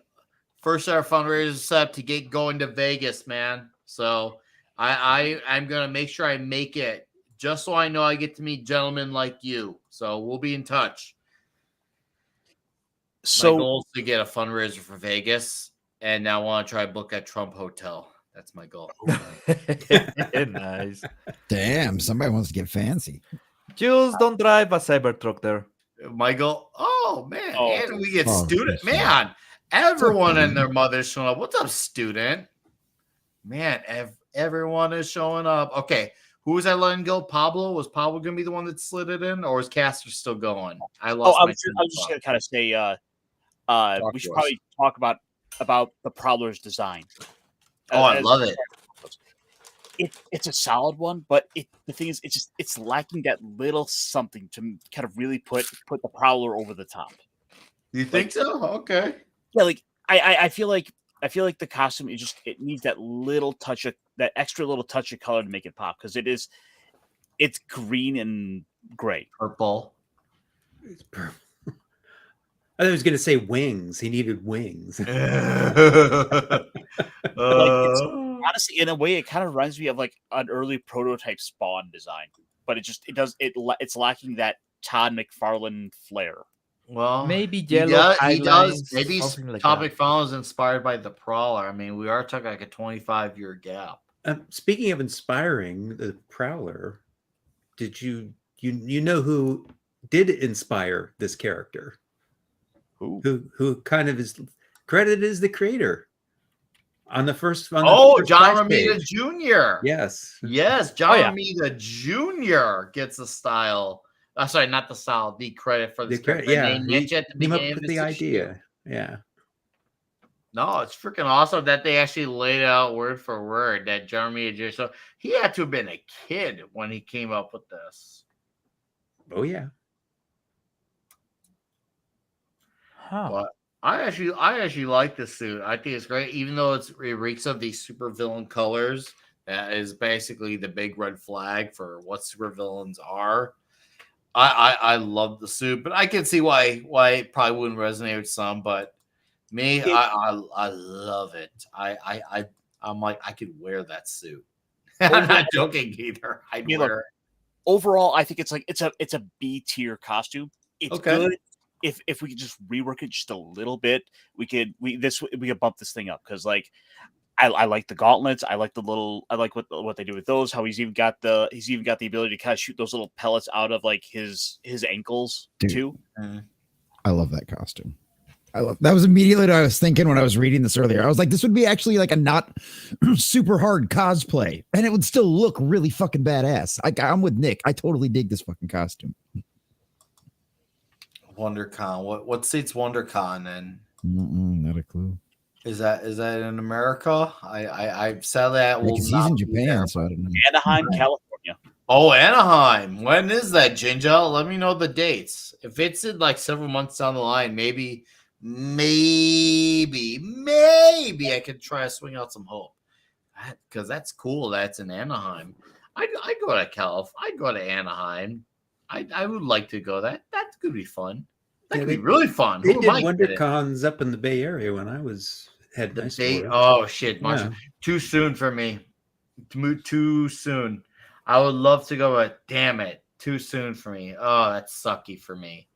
first ever fundraiser set up to get going to Vegas, man. So I'm gonna make sure I make it, just so I know I get to meet gentlemen like you. So we'll be in touch. So my goal is to get a fundraiser for Vegas, and now I want to try to book at Trump Hotel. That's my goal. Nice. Damn, somebody wants to get fancy. Just don't drive a Cybertruck there. My goal. Oh man, and we get student. Man, everyone and their mother's showing up. What's up, student? Man, everyone is showing up. Okay, who was I letting go? Pablo? Was Pablo gonna be the one that slid it in, or is Caster still going? I lost. I was just gonna kind of say, we should probably talk about the Prowler's design. I love it. It's a solid one, but the thing is, it's lacking that little something to kind of really put the Prowler over the top. You think so? Okay. Yeah, like I feel like the costume it needs that little touch of that extra little touch of color to make it pop, because it's green and gray, purple. It's purple. I was going to say wings. He needed wings. Honestly, in a way, it kind of reminds me of like an early prototype Spawn design, but it's lacking that Todd McFarlane flair. Well, maybe yellow. He does. Maybe like Todd McFarlane is inspired by the Prowler. I mean, we are talking like a 25-year gap. Speaking of inspiring the Prowler, did you know who did inspire this character? Who kind of is credited as the creator on the first one? John Romita Jr. Yes, John Romita Jr. gets the style. Sorry, not the style. The credit for the script. Yeah, he came up with the idea. Yeah. No, it's freaking awesome that they actually laid it out word for word that John Romita Jr. So he had to have been a kid when he came up with this. Oh yeah. But I actually like the suit. I think it's great, even though it reeks of these supervillain colors. That is basically the big red flag for what supervillains are. I love the suit, but I can see why it probably wouldn't resonate with some. But me, I love it. I'm like, I could wear that suit. I'm not joking either. I'd wear it. Overall, I think it's a B tier costume. It's good. If we could just rework it just a little bit, we could bump this thing up, because like I like the gauntlets. I like what they do with those. How he's even got the ability to kind of shoot those little pellets out of like his ankles too. I love that costume. That was immediately what I was thinking when I was reading this earlier. I was like, this would be actually like a not super hard cosplay, and it would still look really fucking badass. I'm with Nick. I totally dig this fucking costume. WonderCon. What state's WonderCon in? Not a clue. Is that in America? I sadly I will he's not in Japan, so I don't know. Anaheim, California. Oh, Anaheim. When is that, Ginger? Let me know the dates. If it's in like several months down the line, maybe I could try to swing out some hope. Because that's cool. That's in Anaheim. I'd go to I'd go to Anaheim. I would like to go. That could be fun. That could be really fun. They did WonderCons up in the Bay Area when I had nice. Oh shit, Marshall. Yeah. Too soon for me. Too soon. I would love to go, but damn it, too soon for me. Oh, that's sucky for me.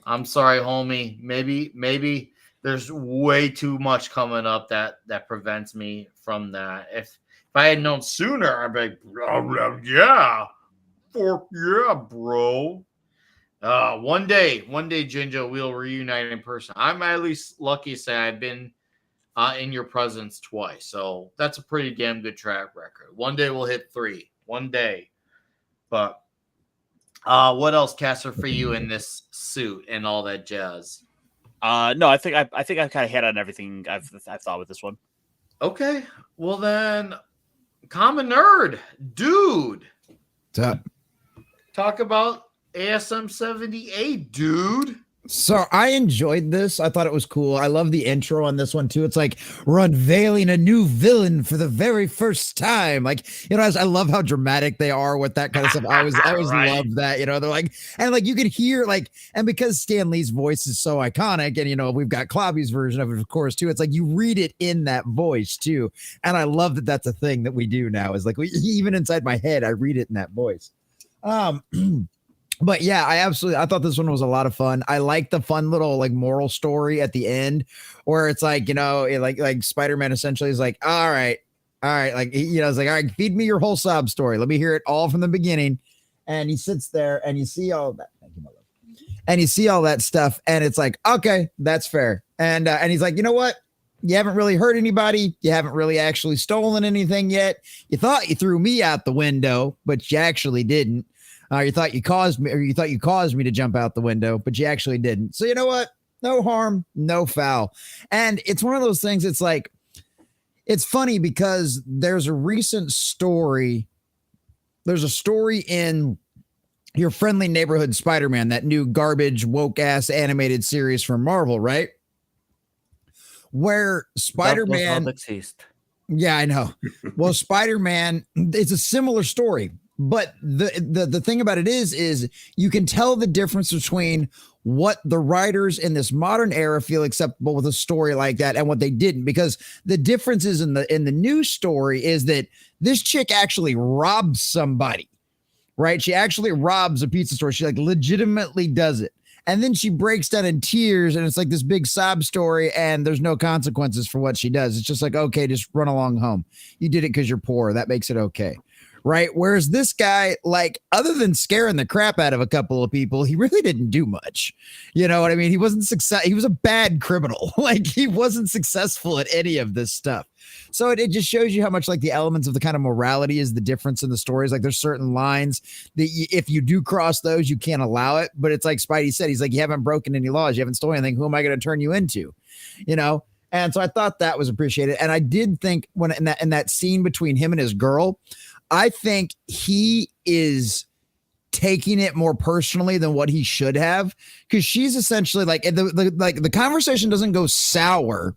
I'm sorry, homie. Maybe there's way too much coming up that prevents me from that. If I had known sooner, I'd be like, oh, yeah. Fork yeah, bro. One day, Ginger, we'll reunite in person. I'm at least lucky to say I've been in your presence twice, so that's a pretty damn good track record. One day we'll hit 3. One day, but What else, Caster, for you in this suit and all that jazz? No, I think I kind of hit on everything I've thought with this one. Okay, well then, Common Nerd, dude, What's up? talk about ASM 78, dude. So I enjoyed this. I thought it was cool. I love the intro on this one too. It's like we're unveiling a new villain for the very first time. Like, you know, I love how dramatic they are with that kind of stuff. I always Right. love that. You know, they're like, and like you can hear like, and because Stan Lee's voice is so iconic, and you know, we've got Clobby's version of it, of course, too. It's like you read it in that voice too. And I love that that's a thing that we do now. Is like even inside my head, I read it in that voice. But yeah, I thought this one was a lot of fun. I like the fun little like moral story at the end where it's like, you know, like Spider-Man essentially is like, all right, like you know, it's like, all right, feed me your whole sob story. Let me hear it all from the beginning. And he sits there and you see all that. Thank you, my love. And you see all that stuff, and it's like, okay, that's fair. And he's like, you know what? You haven't really hurt anybody. You haven't really actually stolen anything yet. You thought you threw me out the window, but you actually didn't. You thought you caused me to jump out the window, but you actually didn't. So you know what? No harm, no foul. And it's one of those things. It's like, it's funny because there's a recent story. There's a story in Your Friendly Neighborhood Spider-Man, that new garbage woke ass animated series from Marvel, right? Where Spider-Man exist. Yeah, I know. Well, Spider-Man, it's a similar story. But the thing about it is you can tell the difference between what the writers in this modern era feel acceptable with a story like that and what they didn't, because the difference is in the new story is that this chick actually robs somebody, right? She actually robs a pizza store. She like legitimately does it. And then she breaks down in tears, and it's like this big sob story, and there's no consequences for what she does. It's just like, okay, just run along home. You did it because you're poor. That makes it okay. Right. Whereas this guy, like, other than scaring the crap out of a couple of people, he really didn't do much. You know what I mean? He wasn't he was a bad criminal. Like, he wasn't successful at any of this stuff. So it just shows you how much like the elements of the kind of morality is the difference in the stories. Like, there's certain lines that if you do cross those, you can't allow it. But it's like Spidey said, he's like, you haven't broken any laws. You haven't stolen anything. Who am I going to turn you into? You know? And so I thought that was appreciated. And I did think when in that scene between him and his girl, I think he is taking it more personally than what he should have, because she's essentially like the conversation doesn't go sour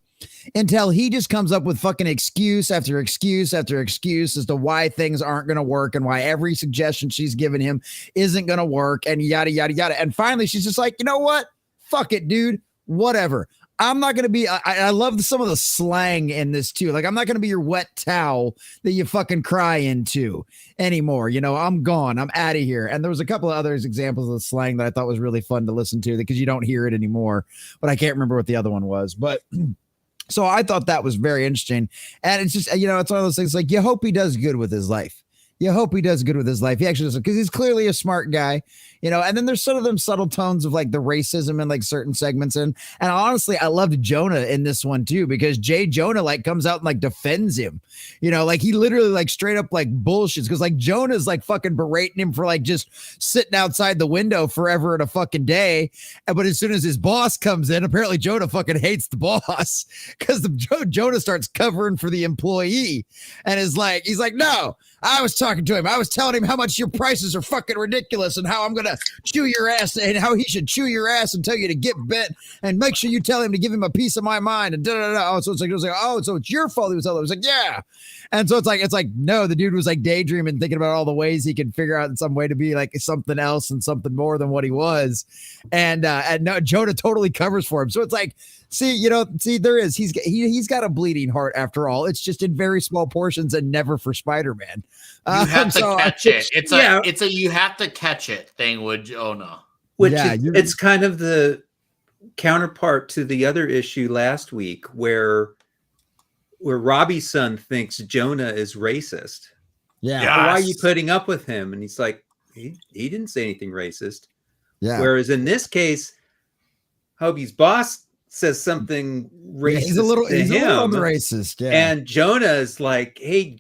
until he just comes up with fucking excuse after excuse after excuse as to why things aren't going to work and why every suggestion she's given him isn't going to work and yada, yada, yada. And finally, she's just like, you know what? Fuck it, dude. Whatever. I'm not going to be, I love some of the slang in this too. Like, I'm not going to be your wet towel that you fucking cry into anymore. You know, I'm gone. I'm out of here. And there was a couple of other examples of the slang that I thought was really fun to listen to because you don't hear it anymore, but I can't remember what the other one was. But so I thought that was very interesting. And it's just, you know, it's one of those things like you hope he does good with his life. You hope he does good with his life. He actually does, because he's clearly a smart guy, you know. And then there's sort of them subtle tones of like the racism in like certain segments, and honestly, I loved Jonah in this one too, because Jay Jonah like comes out and like defends him, you know, like he literally like straight up like bullshits, because like Jonah's like fucking berating him for like just sitting outside the window forever in a fucking day, but as soon as his boss comes in, apparently Jonah fucking hates the boss because Jonah starts covering for the employee, and he's like, no. I was talking to him. I was telling him how much your prices are fucking ridiculous and how I'm going to chew your ass and how he should chew your ass and tell you to get bent and make sure you tell him to give him a piece of my mind and da-da-da. Oh, so it was like, oh, so it's your fault he was telling him. I was like, yeah. And so it's like, no, the dude was like daydreaming, thinking about all the ways he could figure out in some way to be like something else and something more than what he was. And no, Jonah totally covers for him. So it's like, there is, he's got a bleeding heart after all. It's just in very small portions and never for Spider-Man. You have to catch it. It's a you have to catch it thing with Jonah. Which it's kind of the counterpart to the other issue last week where Robbie's son thinks Jonah is racist. Yeah. Yes. Why are you putting up with him? And he's like, he didn't say anything racist. Yeah. Whereas in this case, Hobie's boss says something racist. Yeah, he's a little racist. Yeah. And Jonah is like, hey,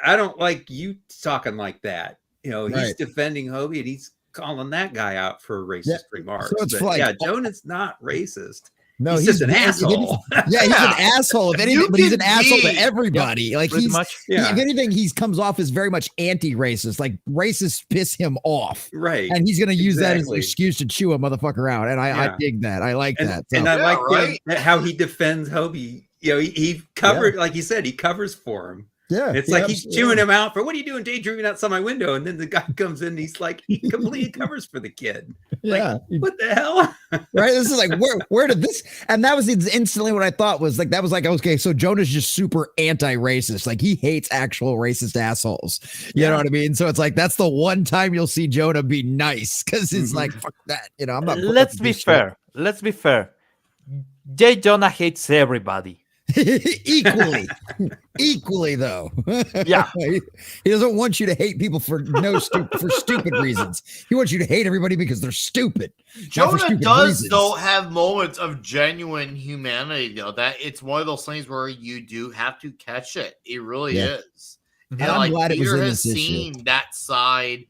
I don't like you talking like that. You know, he's defending Hobie, and calling that guy out for racist remarks. So it's But like, yeah, Jonah's not racist. No, he's just an asshole. Yeah, he's an asshole. If anything, but he's an asshole to Yeah, everybody. Like pretty he's, much. Yeah. if anything, he comes off as very much anti-racist. Like racists piss him off, Right. and he's gonna use that as an Exactly. excuse to chew a motherfucker out. And I Yeah. dig that. I like that. So, And I Yeah, like right? how he defends Hobie. You know, he covered, like you said, he covers for him. yeah, It's yeah, like he's absolutely. chewing him out for, what are you doing daydreaming outside my window? And then the guy comes in and he's like, he completely covers for the kid. Yeah, What the hell? right. This is like where did this? And that was instantly what I thought was like that was like, okay, so Jonah's just super anti-racist. Like he hates actual racist assholes. You know what I mean? So it's like that's the one time you'll see Jonah be nice because it's like fuck that. You know, I'm not. Let's be fair. Let's be fair. J. Jonah hates everybody. equally though. Yeah. he doesn't want you to hate people for stupid reasons. He wants you to hate everybody because they're stupid. Not for Jonah stupid does reasons. though have moments of genuine humanity though. That it's one of those things where you do have to catch it. It really Yeah. is. And And I'm like glad it was Peter in has this issue. seen that side.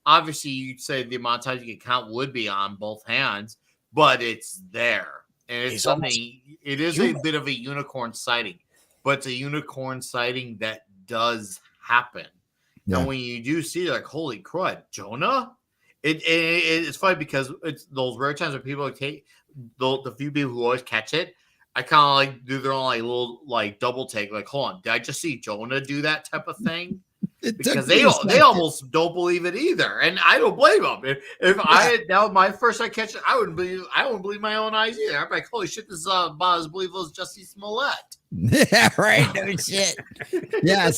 Obviously, you'd say the amount of times you can count would be on both hands, but it's there. And it's He's something, it is a human. bit of a unicorn sighting, but it's a unicorn sighting that does happen. Yeah. And when you do see it, like, holy crud, Jonah? It's funny because it's those rare times where people take the few people who always catch it. I kind of like do their own like little like double take, like, hold on, did I just see Jonah do that type of thing? It took Because me they a second. almost don't believe it either, and I don't blame them. If that was my first time catching, I wouldn't believe my own eyes either. I'm like, holy shit, this is about as believable as Jussie Smollett. Yeah, right. No shit. Yeah, I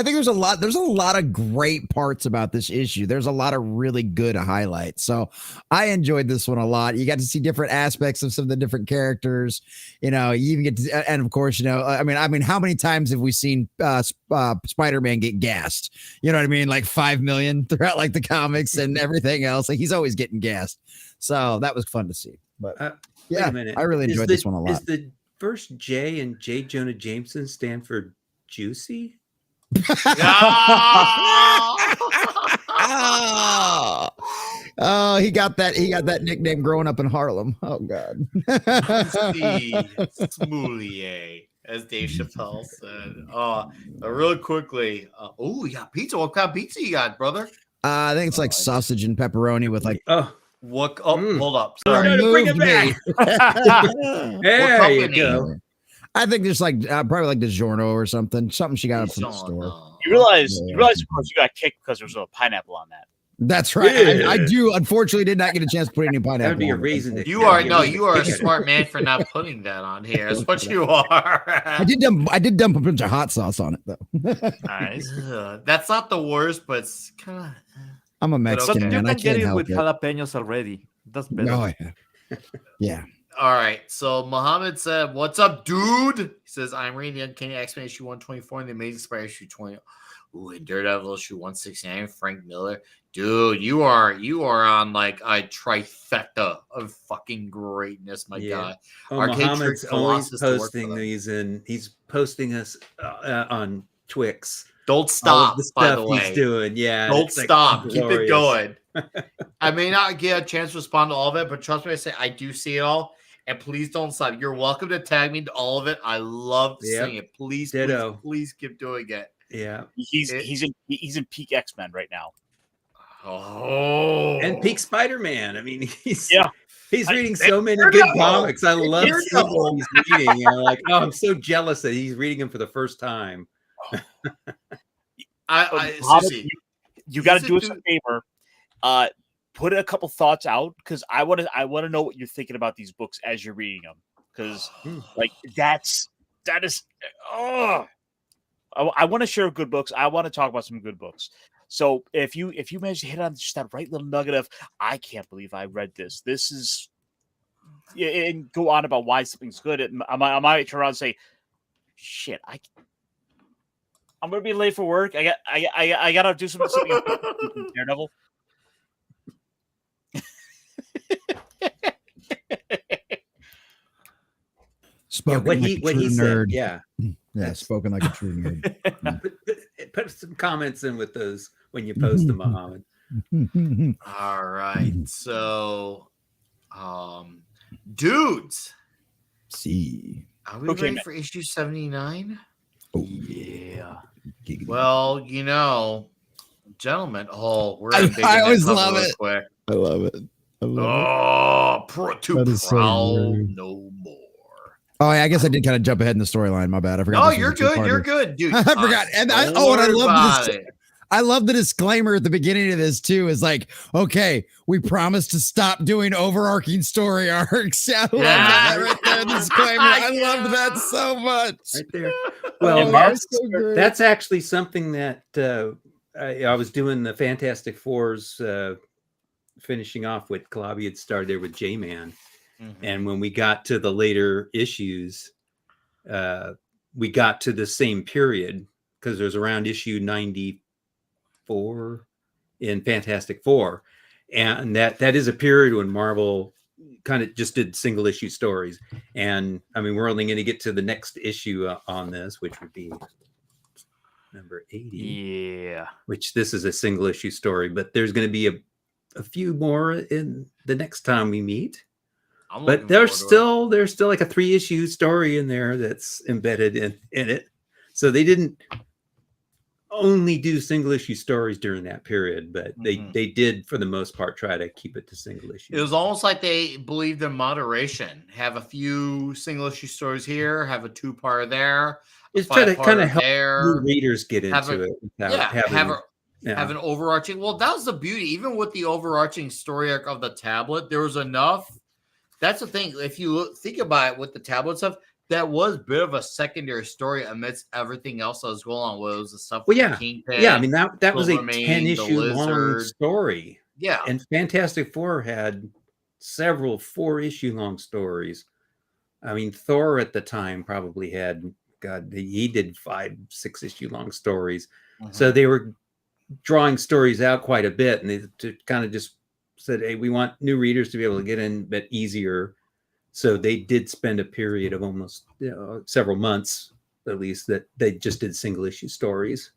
think there's a lot of great parts about this issue. There's a lot of really good highlights. So I enjoyed this one a lot. You got to see different aspects of some of the different characters. You know, you even get to, and of course, you know, I mean, how many times have we seen Spider-Man get gassed? You know what I mean? Like 5 million throughout like the comics and everything else. Like he's always getting gassed. So that was fun to see. But Wait yeah, a minute. I really enjoyed this one a lot. Is the first J in J. Jonah Jameson stand for juicy? Oh, he got that nickname growing up in Harlem. Oh God. Smoulier, as Dave Chappelle said. Really quickly. Oh, you got pizza. What kind of pizza you got, brother? I think it's like sausage and pepperoni with like. What? Oh, hold up. No, Sorry. no, bring it Moved back. me. There you company? go. I think there's like probably like DiGiorno or something she got up from the store. You realize, Yeah. of course, you got kicked because there was a pineapple on that. That's right. Yeah. I do unfortunately did not get a chance to put any pineapple. That would be a on it. reason to You are a Pick it. smart man for not putting that on here. Is what you are. I did dump a bunch of hot sauce on it though. Nice. That's not the worst, but it's kind of. I'm a But Mexican okay. You man. I can get can't it help with it. jalapenos already. That's better. No, yeah. All right. So Muhammad said, "What's up, dude?" He says, "I'm reading the Uncanny X-Men issue 124 and the Amazing Spider issue 20. Ooh, and Daredevil issue 169. Frank Miller, dude, you are on like a trifecta of fucking greatness, my guy. Oh, Arcade Muhammad's Trick always Colossus to work posting for them. these, and he's posting us on Twix. Don't All of stop. the By stuff the way, he's doing. Yeah, don't it's, like, stop. Keep it glorious. going. I may not get a chance to respond to all of it, but trust me, I say I do see it all. And please don't stop. You're welcome to tag me to all of it. I love seeing it. Please, Ditto. please keep doing it. Yeah, He's in peak X-Men right now. Oh, and Peak Spider-Man. I mean, he's Yeah. reading so many Daredevil. good comics. I love seeing Daredevil. what he's reading. You know, like, oh, I'm so jealous that he's reading them for the first time. Susie, You got to He's do a us a dude- favor. Put a couple thoughts out because I want to know what you're thinking about these books as you're reading them because like that is I want to share good books. I want to talk about some good books. So if you manage to hit on just that right little nugget of I can't believe I read this. This is and go on about why something's good. I might turn around and say, shit, I'm gonna be late for work. I gotta do something Daredevil. Spoken what like he a what he true said. nerd. Yeah, Spoken like a true nerd. put some comments in with those when you post them, Muhammad. All right. So, dudes, See. are we Okay, ready man. for issue 79? Oh Yeah. giggity. Well, gentlemen. Oh, we're I undigging that always cover love real it. quick. I love it. I love it. Oh, too That is so proud, weird. no more. Oh, I guess I did kind of jump ahead in the storyline. My bad. I forgot. No, this was you're a good. You're two-parter. good, dude. I forgot. And I don't worry love about this. it. I love the disclaimer at the beginning of this too. Is like, okay, we promise to stop doing overarching story arcs. I love that right there. Disclaimer. I loved that so much. Right there. Oh, Well, Mark, so great. that's actually something that I was doing the Fantastic Fours, finishing off what Clobby had started there with J-Man. And when we got to the later issues, we got to the same period because there's around issue 94 in Fantastic Four. And that is a period when Marvel kind of just did single issue stories. And I mean, we're only going to get to the next issue on this, which would be number 80. Yeah. Which this is a single issue story, but there's going to be a few more in the next time we meet. But there's still like a 3-issue story in there that's embedded in it. So they didn't only do single issue stories during that period, but they did for the most part try to keep it to single issue. It was almost like they believed in moderation. Have a few single issue stories here, have a 2-part there. It's try to kind of help new readers get into it without have an overarching. Well, that was the beauty. Even with the overarching story arc of the tablet, there was enough. That's the thing. If you think about it with the tablet stuff, that was a bit of a secondary story amidst everything else that was going on. What was the stuff with the Kingpin? Yeah, I mean that was a 10-issue long story. Yeah. And Fantastic Four had several 4-issue long stories. I mean, Thor at the time probably had, he did 5-6 issue long stories. So they were drawing stories out quite a bit, and they kind of just said, hey, we want new readers to be able to get in a bit easier. So they did spend a period of almost several months, at least, that they just did single issue stories.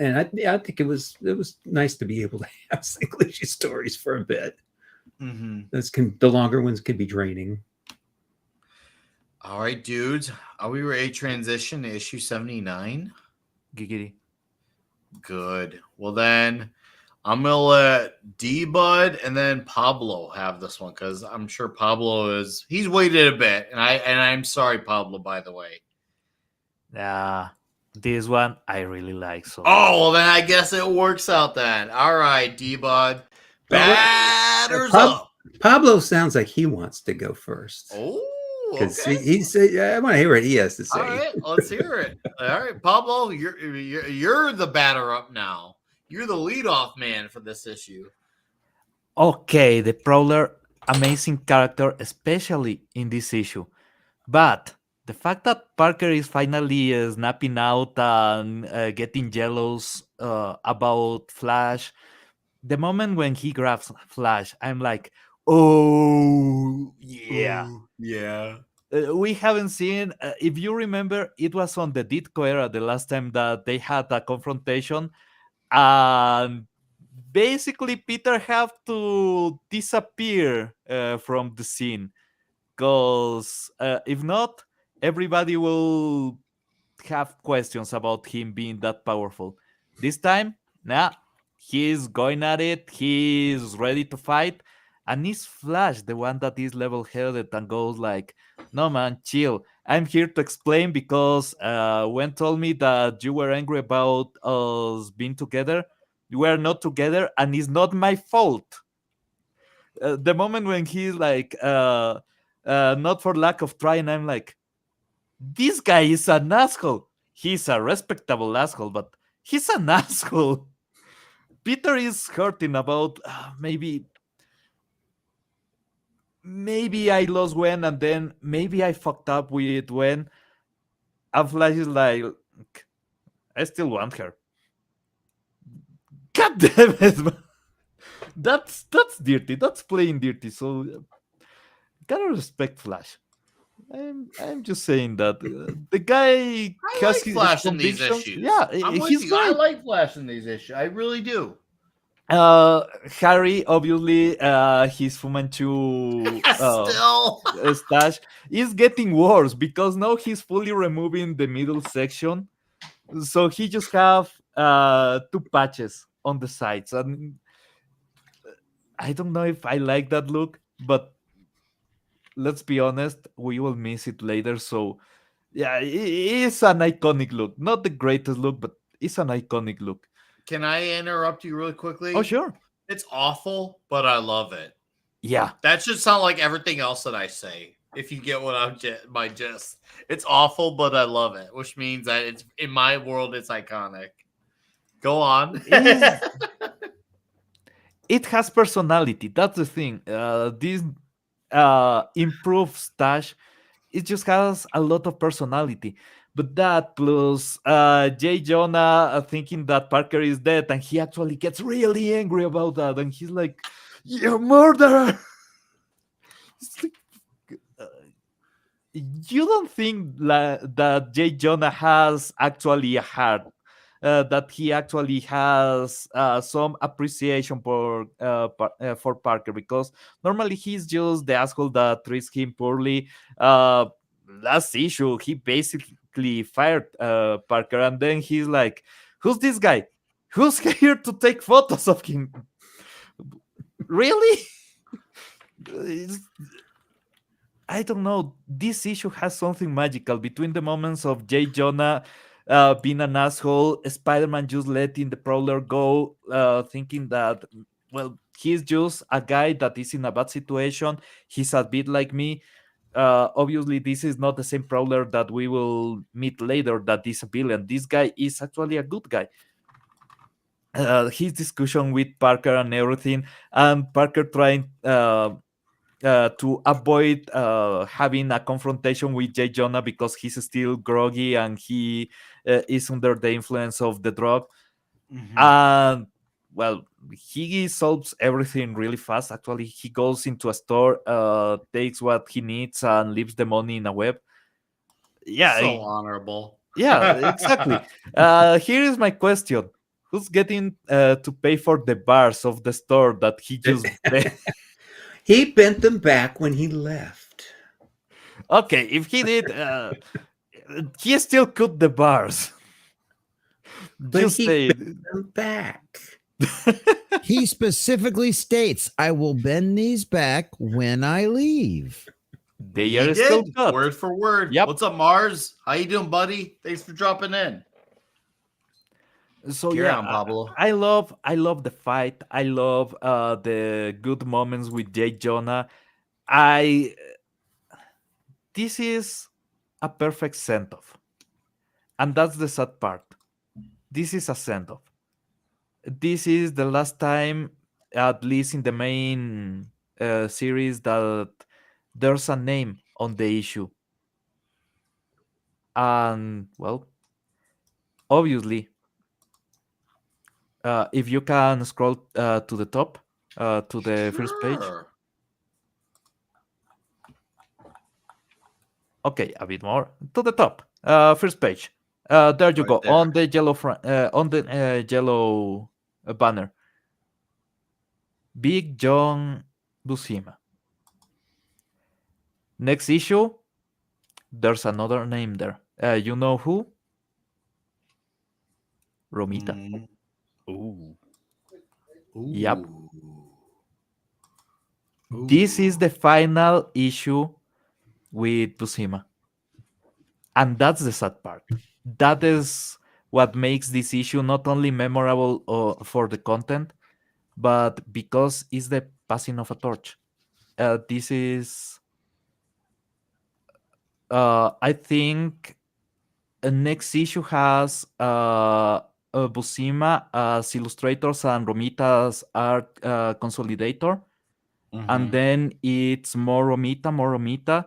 And I think it was nice to be able to have single issue stories for a bit. The longer ones could be draining. All right, dudes, are we ready to transition to issue 79? Giggity. Good. Well, then I'm gonna let D-Bud and then Pablo have this one because I'm sure Pablo he's waited a bit, and I'm sorry, Pablo, by the way. This one I really like. So well, then I guess it works out then. All right, D-Bud, batters up. Pablo sounds like he wants to go first. Oh, because okay. he said, I want to hear what he has to say. All right, let's hear it. All right, Pablo, you're the batter up now. You're the leadoff man for this issue. Okay, the Prowler, amazing character, especially in this issue. But the fact that Parker is finally snapping out and getting jealous about Flash, the moment when he grabs Flash, I'm like, oh, yeah. Ooh, yeah. We haven't seen, if you remember, it was on the Ditko era the last time that they had a confrontation. And basically, Peter have to disappear from the scene. Because if not, everybody will have questions about him being that powerful. This time, he's going at it. He's ready to fight. And it's Flash, the one that is level-headed and goes like, no, man, chill. I'm here to explain because Gwen told me that you were angry about us being together. We are not together, and it's not my fault. The moment when he's like, not for lack of trying, I'm like, this guy is an asshole. He's a respectable asshole, but he's an asshole. Peter is hurting about maybe I lost Gwen, and then maybe I fucked up with Gwen. And Flash is like, I still want her. God damn it, man. That's dirty. That's playing dirty. So gotta respect Flash. I'm just saying that the guy I like Flash in these issues. Yeah, I'm with he's you. great. I like Flash in these issues. I really do. Harry, obviously, his Fu Manchu Still. stash is getting worse because now he's fully removing the middle section, so he just have two patches on the sides, and I don't know if I like that look, but let's be honest, we will miss it later. So yeah, it's an iconic look, not the greatest look, but it's an iconic look. Can I interrupt you really quickly? Oh sure. It's awful, but I love it. Yeah, That should sound like everything else that I say. If you get what I'm my gist, it's awful, but I love it, which means that it's in my world, it's iconic. Go on. it has personality. That's the thing. This improved stash, it just has a lot of personality. But that plus Jay Jonah thinking that Parker is dead, and he actually gets really angry about that, and he's like, "You murderer!" It's like, you don't think that Jay Jonah has actually a heart, that he actually has some appreciation for Parker, because normally he's just the asshole that treats him poorly. Last issue, he basically fired Parker, and then he's like, "Who's this guy? Who's here to take photos of him?" Really? I don't know. This issue has something magical between the moments of Jay Jonah being an asshole, Spider-Man just letting the Prowler go, thinking that, well, he's just a guy that is in a bad situation. He's a bit like me. Obviously, this is not the same Prowler that we will meet later, that is a villain. This guy is actually a good guy. His discussion with Parker and everything, and Parker trying to avoid having a confrontation with Jay Jonah because he's still groggy and he is under the influence of the drug. And well, he solves everything really fast. Actually, he goes into a store, takes what he needs, and leaves the money in a web. Yeah, so honorable. Yeah, exactly. Here is my question: who's getting to pay for the bars of the store that he just bent? He bent them back when he left. Okay, if he did, he still cut the bars. But Just he say, bent them back. He specifically states, "I will bend these back when I leave." they He are still did, cut. word for word. Yep. What's up, Mars? How you doing, buddy? Thanks for dropping in. So Carry yeah, on, Pablo. I love the fight. I love the good moments with Jay Jonah. This is a perfect send off, and that's the sad part. This is a send off. This is the last time, at least in the main series, that there's a name on the issue. And well, obviously, if you can scroll to the top, to the first page. Okay, a bit more to the top. First page. There you Right go, there. on the yellow on the yellow banner. Big John Buscema. Next issue, there's another name there. You know who? Romita. Ooh. Yep. This is the final issue with Buscema. And that's the sad part. That is what makes this issue not only memorable for the content, but because it's the passing of a torch. This is, I think, next issue has Buscema as illustrators and Romita's art consolidator. And then it's more Romita,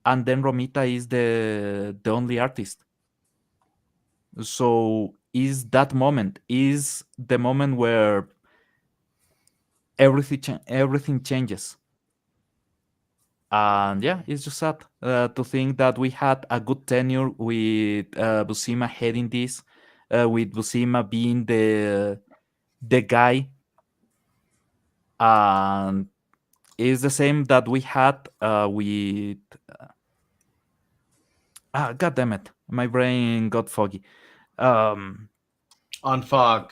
and then Romita is the only artist. So is that moment, is the moment where everything changes. And yeah, it's just sad to think that we had a good tenure with Buscema heading this, with Buscema being the guy and it's the same that we had with. God damn it! My brain got foggy. Um, On Fog.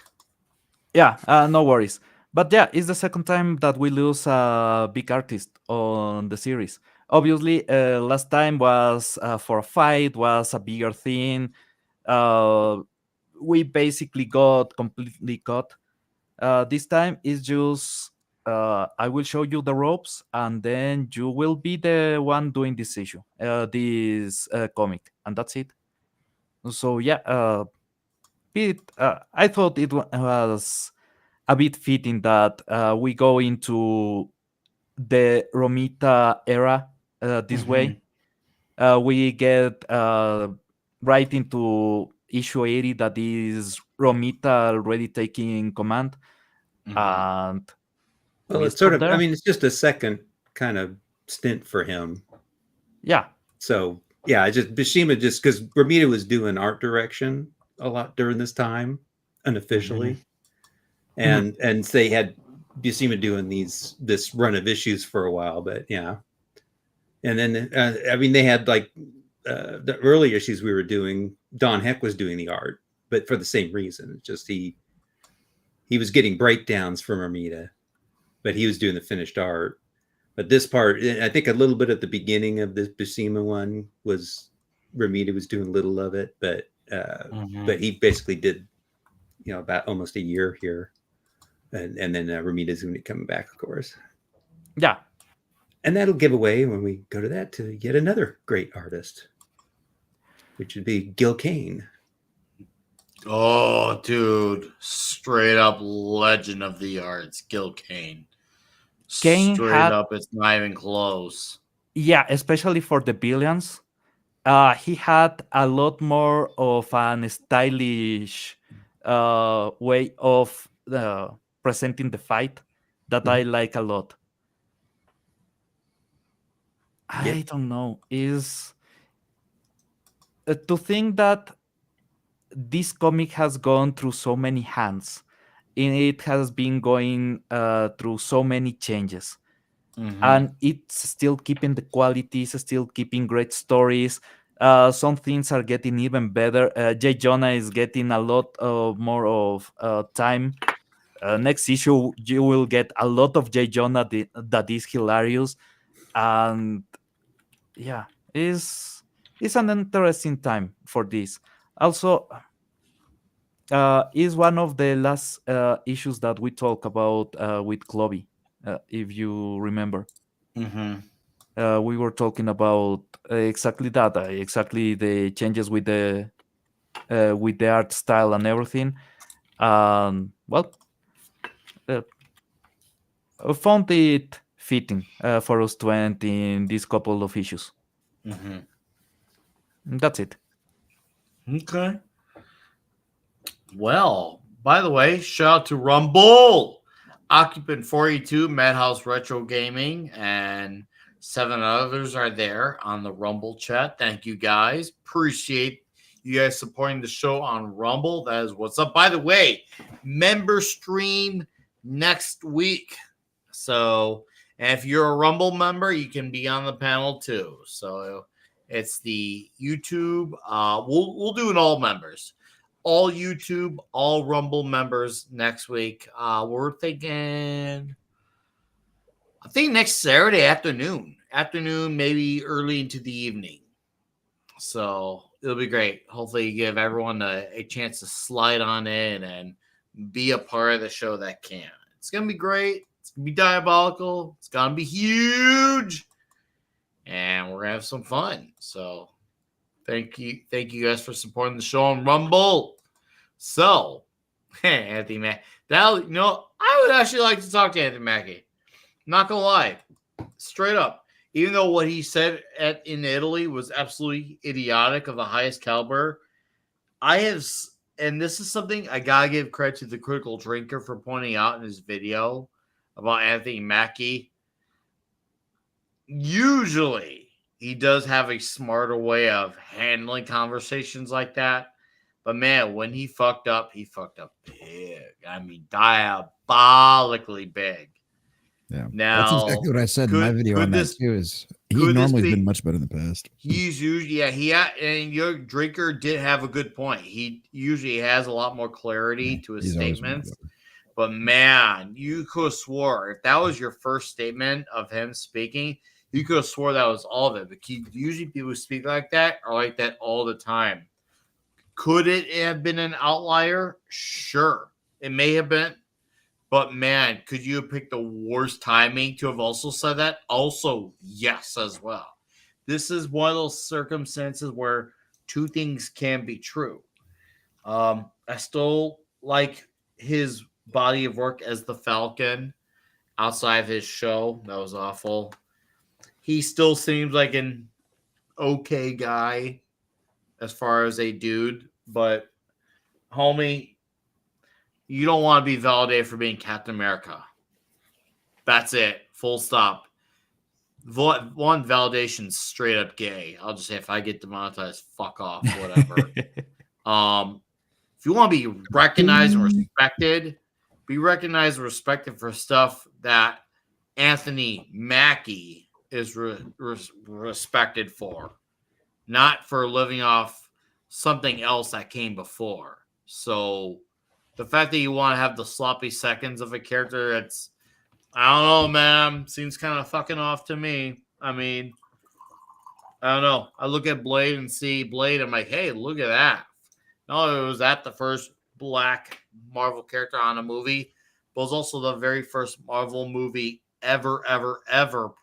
yeah, no worries. But yeah, it's the second time that we lose a big artist on the series. Obviously, last time was for a fight, was a bigger thing. Uh, we basically got completely caught. This time is just I will show you the ropes, and then you will be the one doing this issue, this comic, and that's it. So yeah, I thought it was a bit fitting that we go into the Romita era this way. We get right into issue 80, that is Romita already taking command, and Well, we it's sort stop of, I there. mean, it's just a second kind of stint for him. Yeah. So, yeah, I just, Bishima, just because Ramita was doing art direction a lot during this time, unofficially. And they had Bishima doing this run of issues for a while, but yeah. And then, I mean, they had like the early issues we were doing, Don Heck was doing the art, but for the same reason. It's just he was getting breakdowns from Ramita, but he was doing the finished art. But this part, I think a little bit at the beginning of this Buscema one was Ramita was doing little of it, but he basically did, about almost a year here, and then Ramita's going to be coming back, of course. Yeah. And that'll give away when we go to that to yet another great artist, which would be Gil Kane. Oh, dude, straight up legend of the arts, Gil Kane. Straight up, it's not even close. Yeah, especially for the villains. He had a lot more of an stylish way of presenting the fight that I like a lot. I don't know. Is to think that this comic has gone through so many hands, and it has been going through so many changes. And it's still keeping the quality, it's still keeping great stories. Some things are getting even better. J. Jonah is getting a lot more of time. Next issue, you will get a lot of J. Jonah that is hilarious. And yeah, it's an interesting time for this. Also, is one of the last issues that we talk about with Clobby, if you remember. We were talking about exactly that, exactly the changes with the art style and everything. Well, I found it fitting for us to end in this couple of issues. That's it. Okay. Well, by the way, shout out to Rumble, Occupant 42, Madhouse Retro Gaming, and 7 others are there on the Rumble chat. Thank you guys. Appreciate you guys supporting the show on Rumble. That is what's up. By the way, member stream next week. So, and if you're a Rumble member, you can be on the panel too. So it's the YouTube. We'll do an all members. All YouTube, all Rumble members next week. We're thinking, I think next Saturday afternoon, maybe early into the evening. So it'll be great. Hopefully, give everyone a chance to slide on in and be a part of the show that can. It's gonna be great. It's gonna be diabolical. It's gonna be huge, and we're gonna have some fun. So thank you guys for supporting the show on Rumble. So, Anthony Mackie, I would actually like to talk to Anthony Mackie. Not gonna lie, straight up. Even though what he said in Italy was absolutely idiotic of the highest caliber, and this is something I gotta give credit to the Critical Drinker for pointing out in his video about Anthony Mackie. Usually, he does have a smarter way of handling conversations like that. But man, when he fucked up big. I mean, diabolically big. Yeah. Now, that's exactly what I said in my video on that too. Is he normally been much better in the past? He's usually and your drinker did have a good point. He usually has a lot more clarity to his statements. But man, you could have swore if that was your first statement of him speaking, you could have swore that was all of it. But usually people who speak like that are like that all the time. Could it have been an outlier? Sure. It may have been. But man, could you have picked the worst timing to have also said that? Also, yes, as well. This is one of those circumstances where two things can be true. I still like his body of work as the Falcon outside of his show. That was awful. He still seems like an okay guy as far as a dude, but homie, you don't want to be validated for being Captain America. That's it. Full stop. One validation straight up gay. I'll just say if I get demonetized, fuck off, whatever. If you want to be recognized and respected, be recognized and respected for stuff that Anthony Mackie is respected for, not for living off something else that came before. So the fact that you want to have the sloppy seconds of a character, it's, I don't know, man, seems kind of fucking off to me. I mean, I don't know. I look at Blade and see Blade. I'm like, hey, look at that. No, it was that the first black Marvel character on a movie, but it was also the very first Marvel movie ever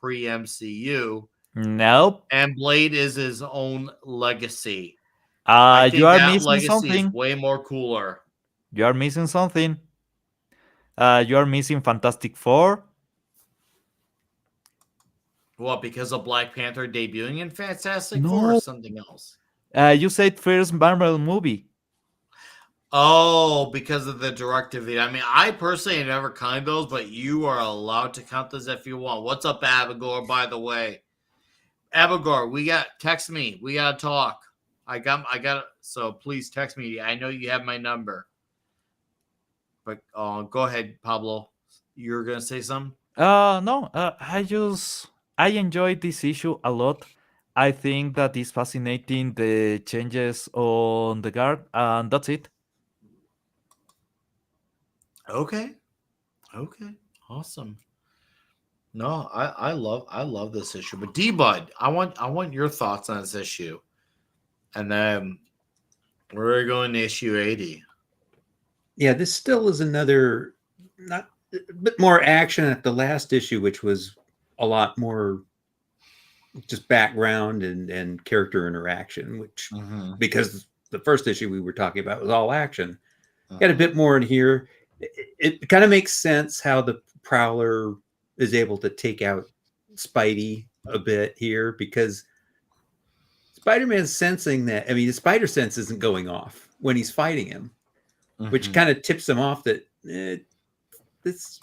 pre-MCU. Nope. And Blade is his own legacy. You are missing legacy something. Is way more cooler. You are missing something. You are missing Fantastic Four. What, because of Black Panther debuting in Fantastic Four or something else? You said first Marvel movie. Oh, because of the directive. I mean, I personally have never counted those, but you are allowed to count those if you want. What's up, Abigor, by the way? Abigor, text me. We got to talk. I got so please text me. I know you have my number. But go ahead, Pablo. You're going to say something? No, I enjoyed this issue a lot. I think that is fascinating, the changes on the guard, and that's it. Okay. Awesome. No, I love this issue. But D-Bud, I want your thoughts on this issue. And then we're going to issue 80. Yeah, this still is another a bit more action at the last issue, which was a lot more just background and character interaction, which because the first issue we were talking about was all action. Got a bit more in here. It kind of makes sense how the Prowler is able to take out Spidey a bit here, because Spider-Man's sensing that, I mean, the spider sense isn't going off when he's fighting him, which kind of tips him off that this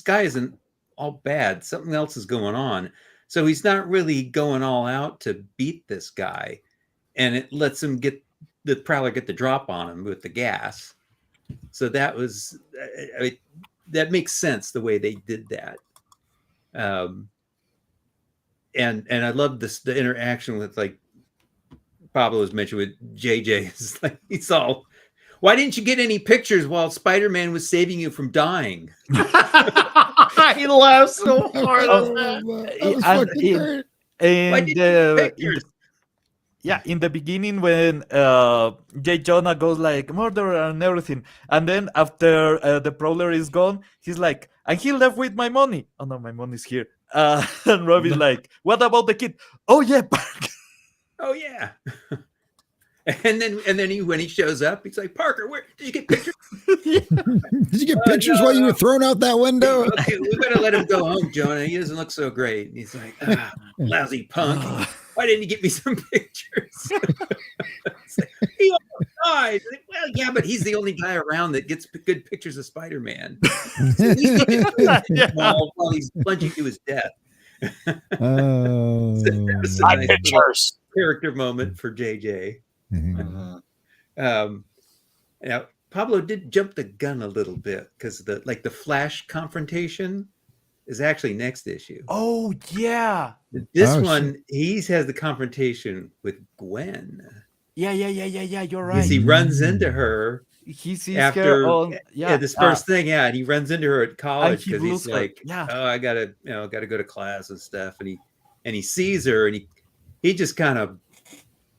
guy isn't all bad. Something else is going on. So he's not really going all out to beat this guy, and it lets him get the Prowler get the drop on him with the gas. So that was, that makes sense the way they did that. And I love the interaction with, like Pablo was mentioned, with JJ. It's like, he's all, why didn't you get any pictures while Spider-Man was saving you from dying? He laughed so hard. In the beginning, when J. Jonah goes like murderer and everything, and then after the Prowler is gone, he's like, and he left with my money. Oh no, my money's here. And Robbie's like, what about the kid? Oh yeah, Parker. Oh yeah. And then when he shows up, he's like, Parker, where did you get pictures? Did you get pictures while you were thrown out that window? Okay, we better let him go home, Jonah. He doesn't look so great. And he's like, lousy punk. Why didn't you get me some pictures? Like, he almost died. Like, well, yeah, but he's the only guy around that gets good pictures of Spider-Man. So he's while he's plunging to his death. Oh, so that was a nice pictures. Character moment for JJ. Now Pablo did jump the gun a little bit, because the Flash confrontation is actually next issue. Oh yeah. This Oh, one, he has the confrontation with Gwen. Yeah. You're Because right. he runs into her He sees her after on this first thing, and he runs into her at college he because he's blues her. like, Yeah. "Oh, I gotta go to class and stuff," and he sees her, and he just kind of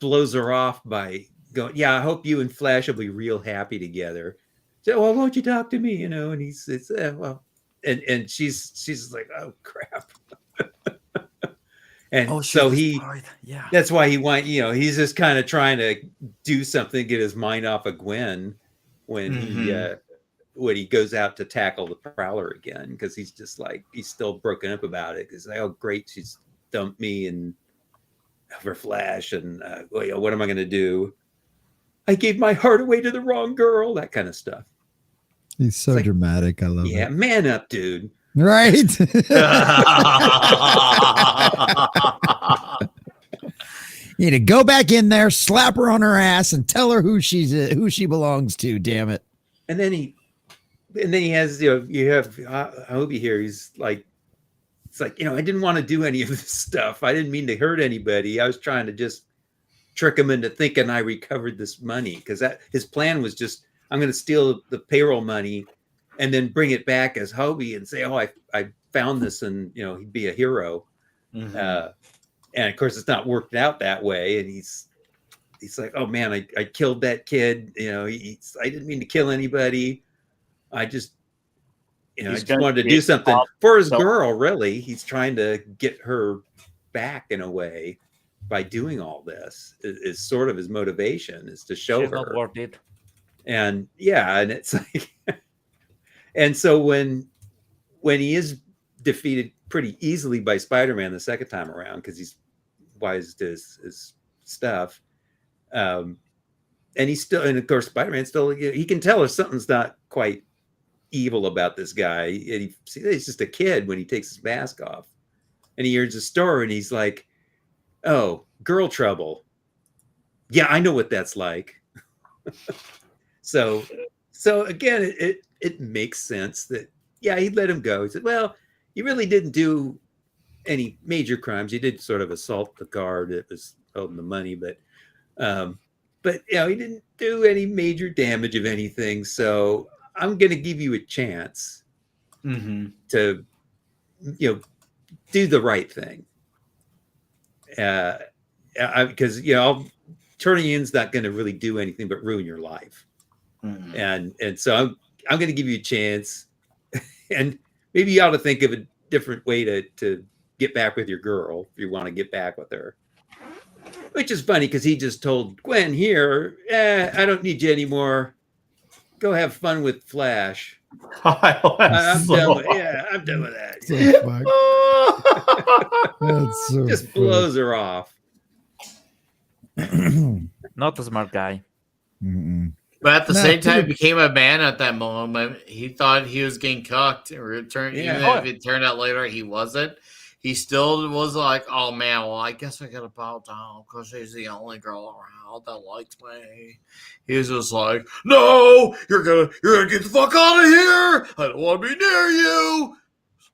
blows her off by going, "Yeah, I hope you and Flash will be real happy together." So, well, won't you talk to me? And it's well, and she's like, "Oh crap," and so yeah. that's why he's just kind of trying to do something, get his mind off of Gwen when he goes out to tackle the Prowler again, because he's just like, he's still broken up about it. He's like, oh great, she's dumped me and for Flash, and what am I going to do? I gave my heart away to the wrong girl, that kind of stuff. He's so like, dramatic. I love it. Yeah, man up, dude. Right. You need to go back in there, slap her on her ass, and tell her who she belongs to. Damn it! And then he has you have Hobie here. He's like, it's like, I didn't want to do any of this stuff. I didn't mean to hurt anybody. I was trying to just trick him into thinking I recovered this money, because his plan was just, I'm going to steal the payroll money and then bring it back as Hobie and say, oh, I found this, and he'd be a hero. And of course, it's not worked out that way. And he's like, oh man, I killed that kid. I didn't mean to kill anybody. I just, I just wanted to do something for his girl. Really, he's trying to get her back in a way by doing all this. Is sort of his motivation, is to show her. Not worth it. And and it's like, and so when he is defeated pretty easily by Spider-Man the second time around, because he's wise to his stuff, and of course Spider-Man still, he can tell if something's not quite evil about this guy, and he's just a kid when he takes his mask off, and he hears a story, and he's like, oh, girl trouble, yeah, I know what that's like. so again, it makes sense that he'd let him go. He said, well, you really didn't do any major crimes. You did sort of assault the guard that was holding the money, but he didn't do any major damage of anything. So I'm going to give you a chance to, do the right thing. Because turning in's not going to really do anything but ruin your life. And so I'm going to give you a chance, and maybe you ought to think of a different way to get back with your girl if you want to get back with her. Which is funny, because he just told Gwen here, I don't need you anymore. Go have fun with Flash. I'm done with that. That's so just funny. blows her off. Not a smart guy. But at the same time, became a man at that moment. He thought he was getting cucked. Even if it turned out later he wasn't, he still was like, oh man, well, I guess I gotta bow down because she's the only girl around that likes me. He was just like, no, you're gonna get the fuck out of here. I don't want to be near you.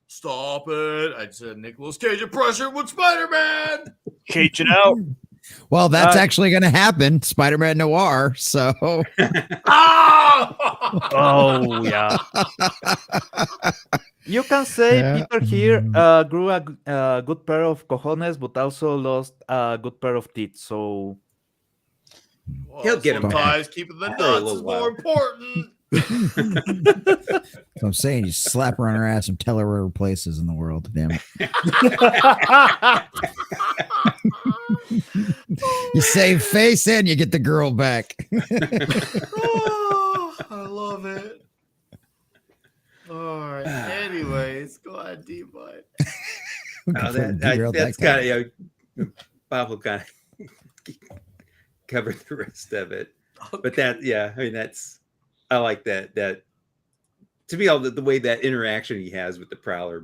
Stop it. I said Nicolas Cage impression with Spider-Man. Cage it out. Well, that's actually going to happen. Spider-Man Noir. So. Oh yeah. You can say Peter here grew a good pair of cojones, but also lost a good pair of teeth. So he'll get him back. Keeping the nuts is more important. So I'm saying, you slap her on her ass and tell her where her place is in the world. Damn it. You save face and you get the girl back. Oh, I love it. All right. Anyways, go ahead, D-Bud. That's kind of, Bob will kind of cover the rest of it. Okay. But I like that to me, all the way that interaction he has with the Prowler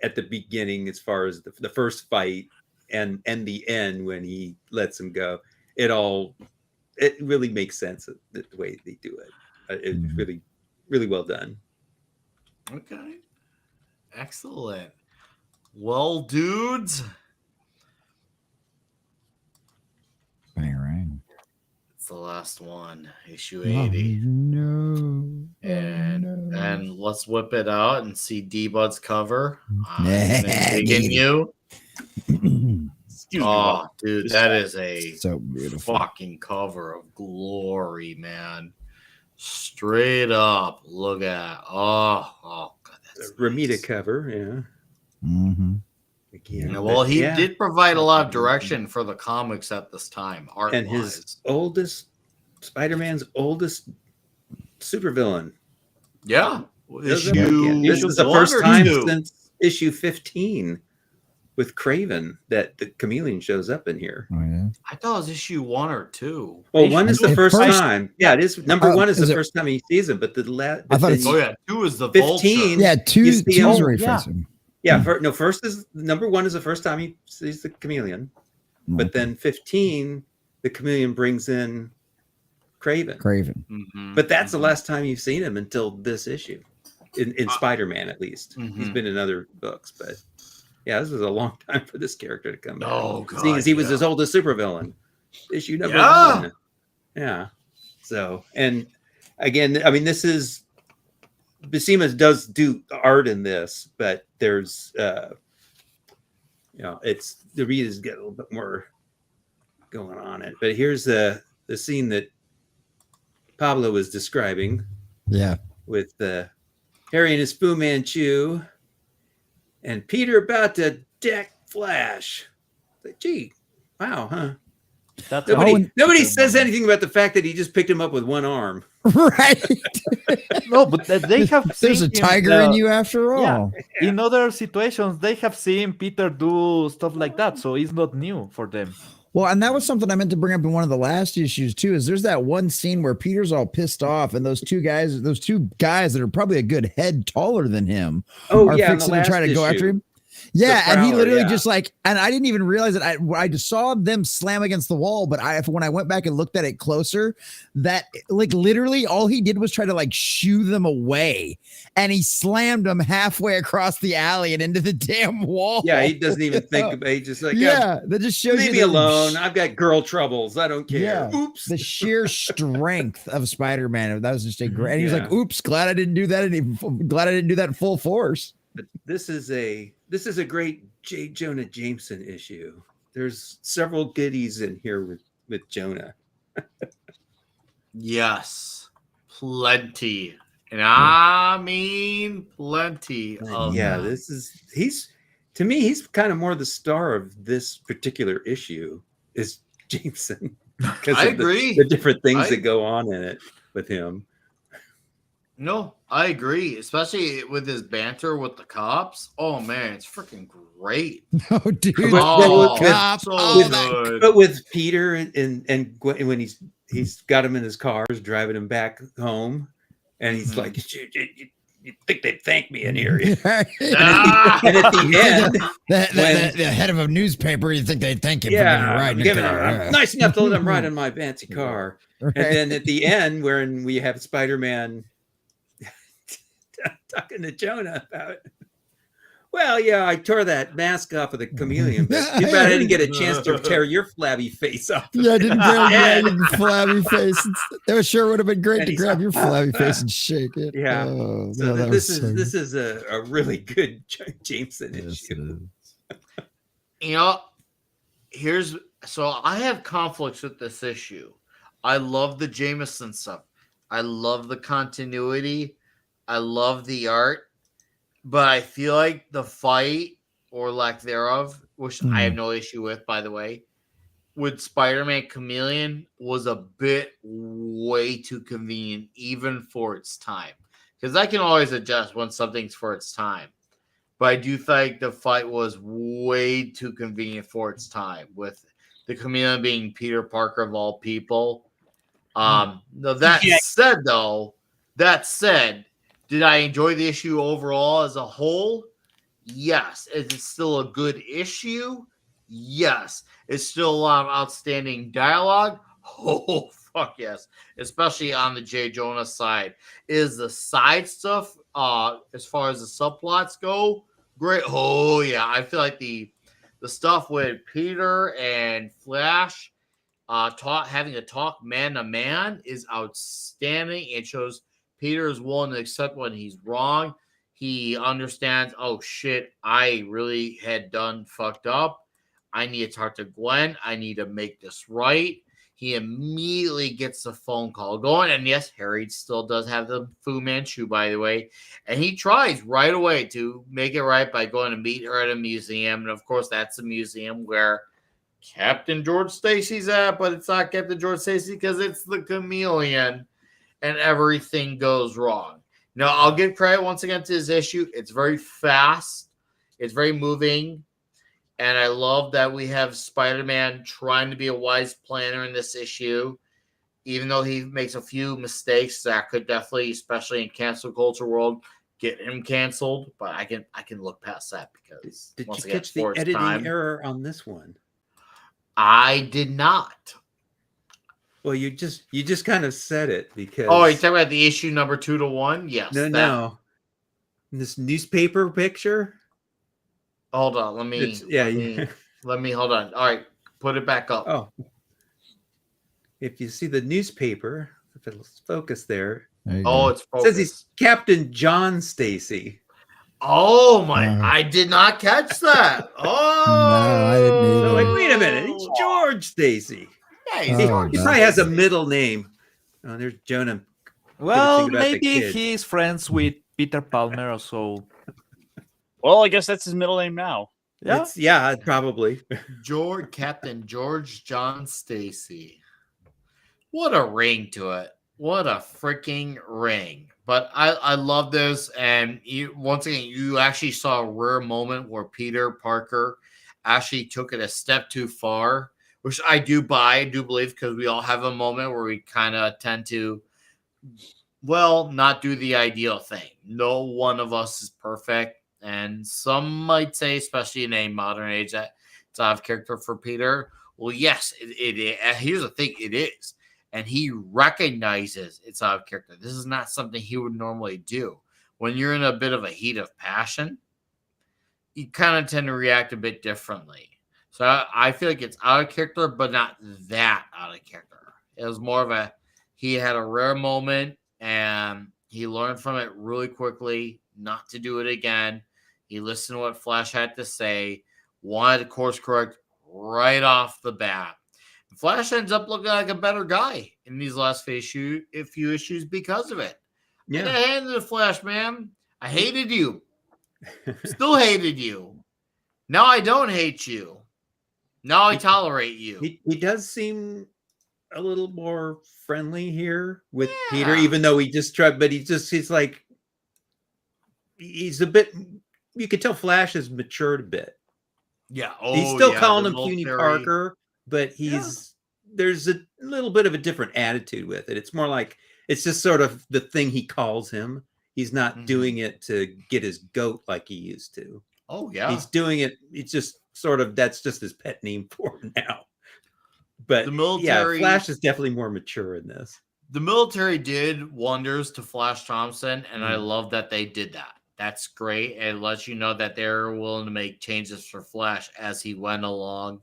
at the beginning, as far as the first fight and the end when he lets him go, it really makes sense the way they do it. It's really, really well done. Okay. Excellent. Well, dudes, Bang. it's the last one, issue Oh, 80. no. And let's whip it out and see D-Bud's cover. I'm digging Giggity. you. Excuse me. Oh, dude, This that is a So beautiful. fucking cover of glory, man. Straight up. Look at God, that's Ramita nice. cover, yeah. Mm-hmm. Again, Yeah, well, he yeah. did provide a lot of direction for the comics at this time, art And his oldest Spider-Man's oldest supervillain. Yeah. This Issue is the one first or time two? since issue 15 with Kraven that the Chameleon shows up in here. Oh, yeah. I thought it was issue 1 or 2. Well, one is the At first first- time. Yeah, it is. Number one is is the it- first time he sees him, but the I thought it's- Oh, yeah. 2 is the 15. Vulture. Yeah, You two's see him- refacing. Yeah, first is number one is the first time he sees the Chameleon, but then 15, the Chameleon brings in Kraven. Craven. Mhm, But that's the mhm. last time you've seen him until this issue, in Spider-Man at least. He's Mhm. been in other books, but yeah, this was a long time for this character to come back. Oh, God. Seeing as he was yeah. his oldest supervillain, issue number Yeah. 1. Yeah. So, and again, I mean, this is Buscema does do art in this, but there's it's the readers get a little bit more going on it. But here's the scene that Pablo was describing Yeah. with Harry and his Fu Manchu and Peter about to deck Flash. Like, gee, wow, huh? That's Nobody says anything about the fact that he just picked him up with one arm. Right. No, but they have There's seen a tiger him, in you after all. yeah. In other situations, they have seen Peter do stuff like that, so it's not new for them. Well, and that was something I meant to bring up in one of the last issues too. Is there's that one scene where Peter's all pissed off, and those two guys that are probably a good head taller than him, Oh, are yeah, in the fixing to last try to go after issue. him. Yeah, and he Prowler, literally yeah. just like, and I didn't even realize it. I just saw them slam against the wall, but when I went back and looked at it closer, that like literally all he did was try to like shoo them away, and he slammed them halfway across the alley and into the damn wall. Yeah, he doesn't even think about it. He just like, Yeah, that just shows leave you me the alone. I've got girl troubles. I don't care. Yeah. Oops. the sheer strength of Spider-Man. That was just a great. And he was Yeah. like, "Oops, glad I didn't do that. Glad I didn't do that in full force." But this is a great J. Jonah Jameson issue. There's several goodies in here with Jonah. Yes. Plenty. And I mean plenty of Yeah, them. he's to me, he's kind of more the star of this particular issue is Jameson. Because I of agree. the different things I- that go on in it with him. No, I agree. Especially with his banter with the cops. Oh man, it's freaking great. No, dude. Oh, Cop, so oh, that- good. But with Peter and Gwen, when he's got him in his cars, driving him back home, and he's Mhm. like, you think they'd thank me in here? Ah! And at the end, the head of a newspaper, you think they'd thank him for yeah, giving a ride in the giving him- car. I'm nice enough to let him ride in my fancy car. Right. And then at the end, when we have Spider-Man talking to Jonah about, well, yeah, I tore that mask off of the chameleon, but too bad I didn't get a chance to tear your flabby face off. Yeah, I didn't grab Yeah. your flabby face. It sure would have been great And to he's grab like, your flabby face and shake it. Yeah. Oh, So no, that this was is so this is a really good Jameson Yes, issue. it is. You know, so I have conflicts with this issue. I love the Jameson stuff. I love the continuity. I love the art. But I feel like the fight or lack thereof, which I have no issue with, by the way, with Spider-Man Chameleon was a bit way too convenient, even for its time. Because I can always adjust when something's for its time. But I do think the fight was way too convenient for its time, with the Chameleon being Peter Parker of all people. No, that said, did I enjoy the issue overall as a whole? Yes. Is it still a good issue? Yes. It's still a lot of outstanding dialogue? Oh, Fuck yes. Especially on the J. Jonah side. Is the side stuff, as far as the subplots go, great. Oh yeah. I feel like the stuff with Peter and Flash having to talk man to man is outstanding. It shows Peter is willing to accept when he's wrong. He understands, oh shit, I really had done fucked up. I need to talk to Gwen. I need to make this right. He immediately gets the phone call going. And yes, Harry still does have the Fu Manchu, by the way. And he tries right away to make it right by going to meet her at a museum. And of course, that's the museum where Captain George Stacy's at, but it's not Captain George Stacy because it's the chameleon, and everything goes wrong. Now, I'll give credit once again to his issue. It's very fast, it's very moving, and I love that we have Spider-Man trying to be a wise planner in this issue, even though he makes a few mistakes that could definitely, especially in cancel culture world, get him canceled. But I can look past that because did once you again, catch the editing error on this one? I did not. Well, you just kind of said it because. Oh, you're talking about the issue number 2 to 1? Yes. No. This newspaper picture. Hold on. Let me hold on. All right, put it back up. Oh, if you see the newspaper, if it'll focus there. It's focused. It says he's Captain John Stacy. Oh my! I did not catch that. Oh, no, I didn't either. So like, wait a minute, it's George Stacy. Yeah, he probably has a middle name. Oh, there's Jonah. Well, maybe he's friends with Peter Palmer or so. Well, I guess that's his middle name now. Yeah, probably. Captain George John Stacy. What a ring to it. What a freaking ring. But I love this. And once again, you actually saw a rare moment where Peter Parker actually took it a step too far, which I do believe, because we all have a moment where we kind of tend to, not do the ideal thing. No one of us is perfect. And some might say, especially in a modern age, that it's out of character for Peter. Well, yes, it here's the thing, it is. And he recognizes it's out of character. This is not something he would normally do. When you're in a bit of a heat of passion, you kind of tend to react a bit differently. So I feel like it's out of character, but not that out of character. It was more of he had a rare moment and he learned from it really quickly not to do it again. He listened to what Flash had to say, wanted to course correct right off the bat. Flash ends up looking like a better guy in these last few issues because of it. Yeah. I got handed to Flash, man. I hated you. Still hated you. Now I don't hate you. Now I tolerate you. He does seem a little more friendly here with Peter, even though he just tried, but he's like, he's a bit, you could tell Flash has matured a bit. Yeah. He's still calling him Puny Parker, but there's a little bit of a different attitude with it. It's more like it's just sort of the thing he calls him. He's not doing it to get his goat like he used to. Oh yeah. He's doing it. It's just sort of, that's just his pet name for him now. But the military, Flash is definitely more mature in this. The military did wonders to Flash Thompson, and I love that they did that. That's great. It lets you know that they're willing to make changes for Flash as he went along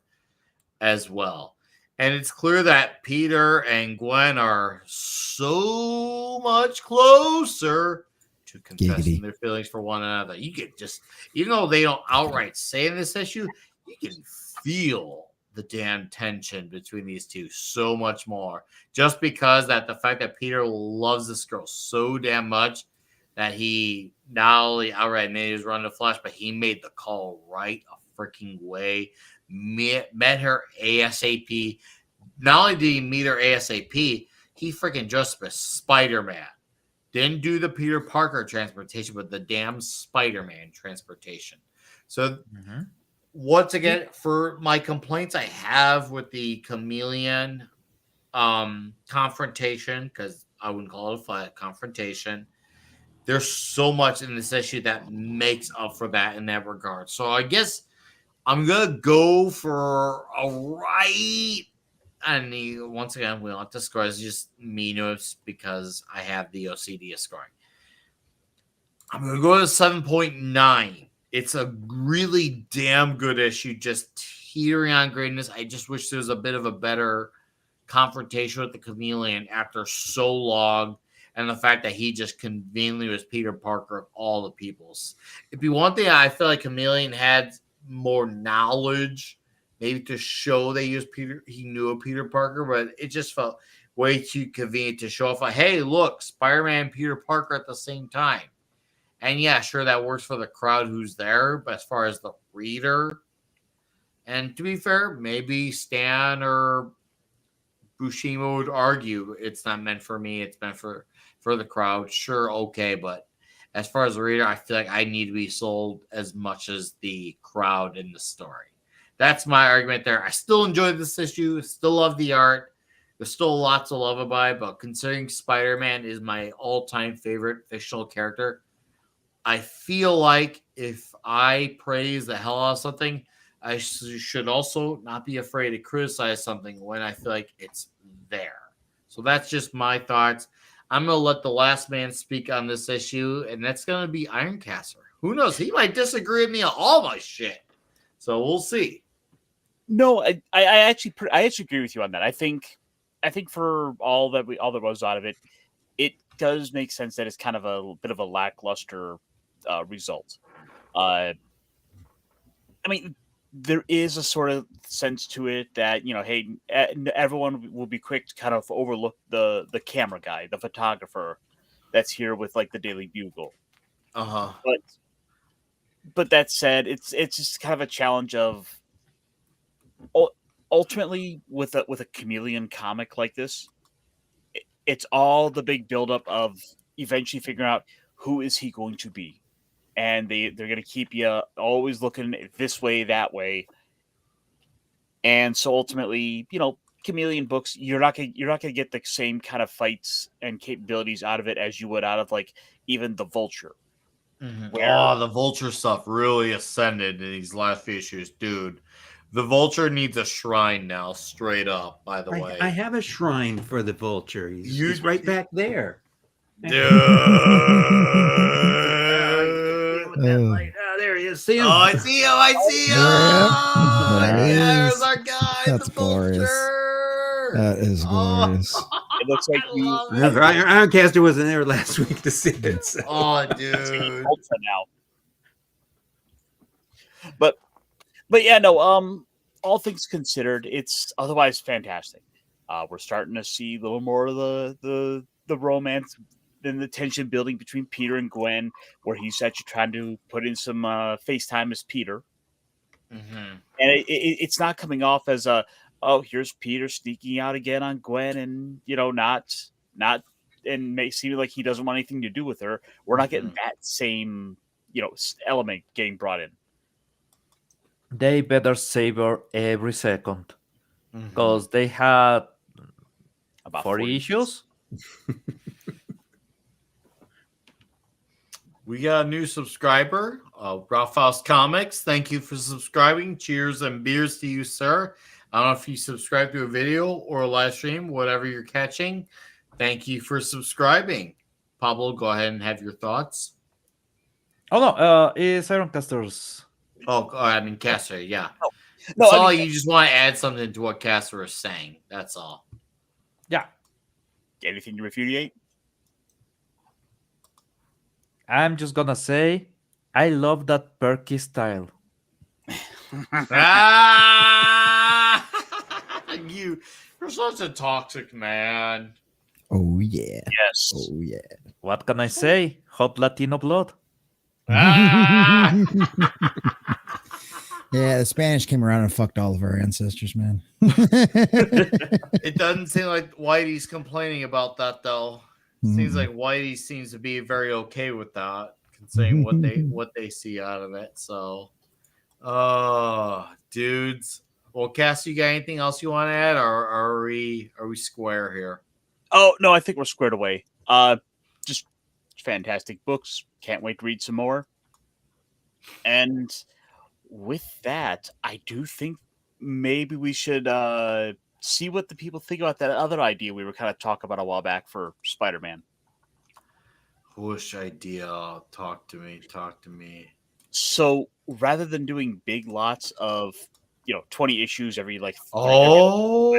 as well. And it's clear that Peter and Gwen are so much closer to confessing their feelings for one another. You can just, even though they don't outright say in this issue, you can feel the damn tension between these two so much more. Just because that the fact that Peter loves this girl so damn much that he not only outright made his run to Flash, but he made the call right a freaking way. Met her ASAP. Not only did he meet her ASAP, he freaking just was Spider-Man. Didn't do the Peter Parker transportation, but the damn Spider-Man transportation. So once again, for my complaints I have with the chameleon confrontation, because I wouldn't call it a fight, confrontation, there's so much in this issue that makes up for that in that regard. So I guess I'm going to go for a right once again, we don't have to score. It's just me notes because I have the OCD of scoring. I'm going to go to 7.9. It's a really damn good issue, just teetering on greatness. I just wish there was a bit of a better confrontation with the Chameleon after so long, and the fact that he just conveniently was Peter Parker of all the peoples. It'd be one thing I feel like Chameleon had more knowledge, maybe to show that he knew of Peter Parker, but it just felt way too convenient to show off like, hey, look, Spider-Man and Peter Parker at the same time. And yeah, sure, that works for the crowd who's there, but as far as the reader, and to be fair, maybe Stan or Buscema would argue it's not meant for me, it's meant for the crowd. Sure, okay, but as far as the reader, I feel like I need to be sold as much as the crowd in the story. That's my argument there. I still enjoyed this issue, still love the art. There's still lots to love about it, but considering Spider-Man is my all-time favorite fictional character, I feel like if I praise the hell out of something, I should also not be afraid to criticize something when I feel like it's there. So that's just my thoughts. I'm going to let the last man speak on this issue, and that's going to be Ironcaster. Who knows? He might disagree with me on all my shit. So we'll see. No, I actually agree with you on that. I think for all that was out of it, it does make sense that it's kind of a bit of a lackluster result. I mean, there is a sort of sense to it that, hey, everyone will be quick to kind of overlook the camera guy, the photographer that's here with like the Daily Bugle. But that said, it's just kind of a challenge of ultimately with a Chameleon comic like this, it's all the big buildup of eventually figuring out who is he going to be. And they're going to keep you always looking this way, that way. And so ultimately, Chameleon books, you're not gonna get the same kind of fights and capabilities out of it as you would out of like even the Vulture. Mm-hmm. The Vulture stuff really ascended in these last few issues, dude. The Vulture needs a shrine now, straight up. By the way, I have a shrine for the Vulture. He's right back there. Dude. There he is. See him? Oh, I see him. There's our guy. That's the glorious. Vulture. That is glorious. It looks like Ironcaster wasn't there last week to see it. So. Oh, dude. Now. But yeah, no. All things considered, it's otherwise fantastic. We're starting to see a little more of the romance and the tension building between Peter and Gwen, where he's actually trying to put in some FaceTime as Peter. Mm-hmm. And it's not coming off as here's Peter sneaking out again on Gwen and, not and seeming like he doesn't want anything to do with her. We're not getting that same, element getting brought in. They better savor every second because they had about 40 issues. We got a new subscriber, Ralph House Comics. Thank you for subscribing. Cheers and beers to you, sir. I don't know if you subscribe to a video or a live stream, whatever you're catching. Thank you for subscribing. Pablo, go ahead and have your thoughts. Oh, no. It's Ironcaster's. Oh, I mean, Caster, yeah. No, it's all you just want to add something to what Caster is saying. That's all. Yeah. Anything to refutate? I'm just gonna say, I love that perky style. You're such a toxic man. Oh yeah. Yes. Oh yeah. What can I say? Hot Latino blood. Yeah, the Spanish came around and fucked all of our ancestors, man. It doesn't seem like Whitey's complaining about that, though. Seems like Whitey seems to be very okay with that, considering what they see out of it. So, dudes. Well, Cass, you got anything else you want to add, or are we square here? Oh no, I think we're squared away. Just fantastic books. Can't wait to read some more. And with that, I do think maybe we should see what the people think about that other idea we were kind of talking about a while back for Spider-Man. Which idea? Talk to me. So rather than doing big lots of 20 issues every like Oh,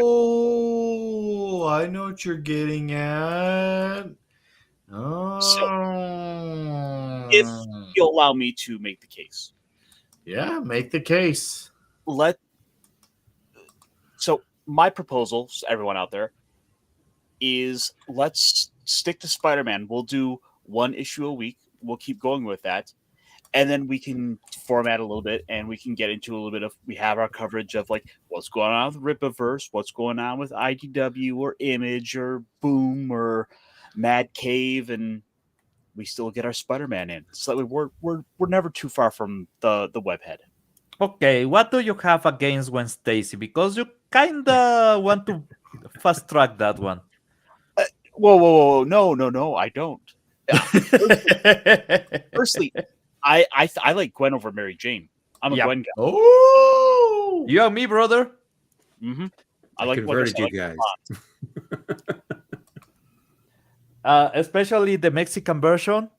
I know what you're getting at. Oh. So, if you'll allow me to make the case. Yeah, make the case. So my proposal, everyone out there, is let's stick to Spider-Man. We'll do one issue a week. We'll keep going with that. And then we can format a little bit and we can get into a little bit of, we have our coverage of like what's going on with Rippaverse, what's going on with IDW or Image or Boom or Mad Cave, and we still get our Spider-Man in. So that we're never too far from the webhead. Okay, what do you have against Gwen Stacy? Because you kinda want to fast track that one. Whoa! No, I don't. Firstly, I like Gwen over Mary Jane. I'm a Gwen guy. Oh, You and me, brother. Mm-hmm. I like converted you guys. Especially the Mexican version.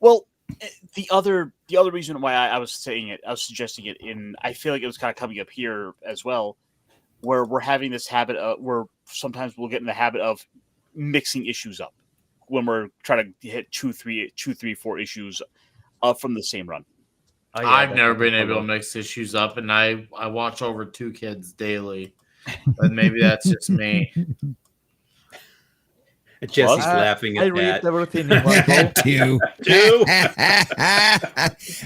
Well, the other reason why I was saying it, I was suggesting it I feel like it was kind of coming up here as well, where we're having this habit of where sometimes we'll get in the habit of mixing issues up when we're trying to hit 2, 3, 4 issues from the same run. Oh, yeah, I've never been able to mix issues up, and I watch over 2 kids daily, but maybe that's just me. Jesse's laughing at I read that. everything in one go. Two.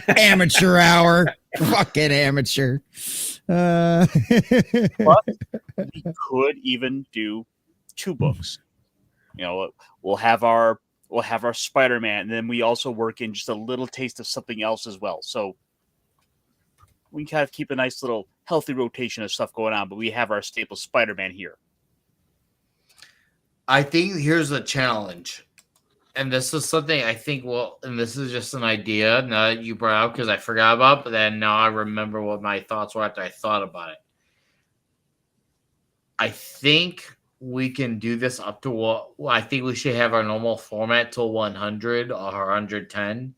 Amateur hour. Fucking amateur. But we could even do 2 books. We'll have our Spider-Man, and then we also work in just a little taste of something else as well. So we can kind of keep a nice little healthy rotation of stuff going on, but we have our staple Spider-Man here. I think here's a challenge, and this is something I think and this is just an idea now that you brought up because I forgot about, but then now I remember what my thoughts were after I thought about it. I think we can do this up to I think we should have our normal format till 100 or 110.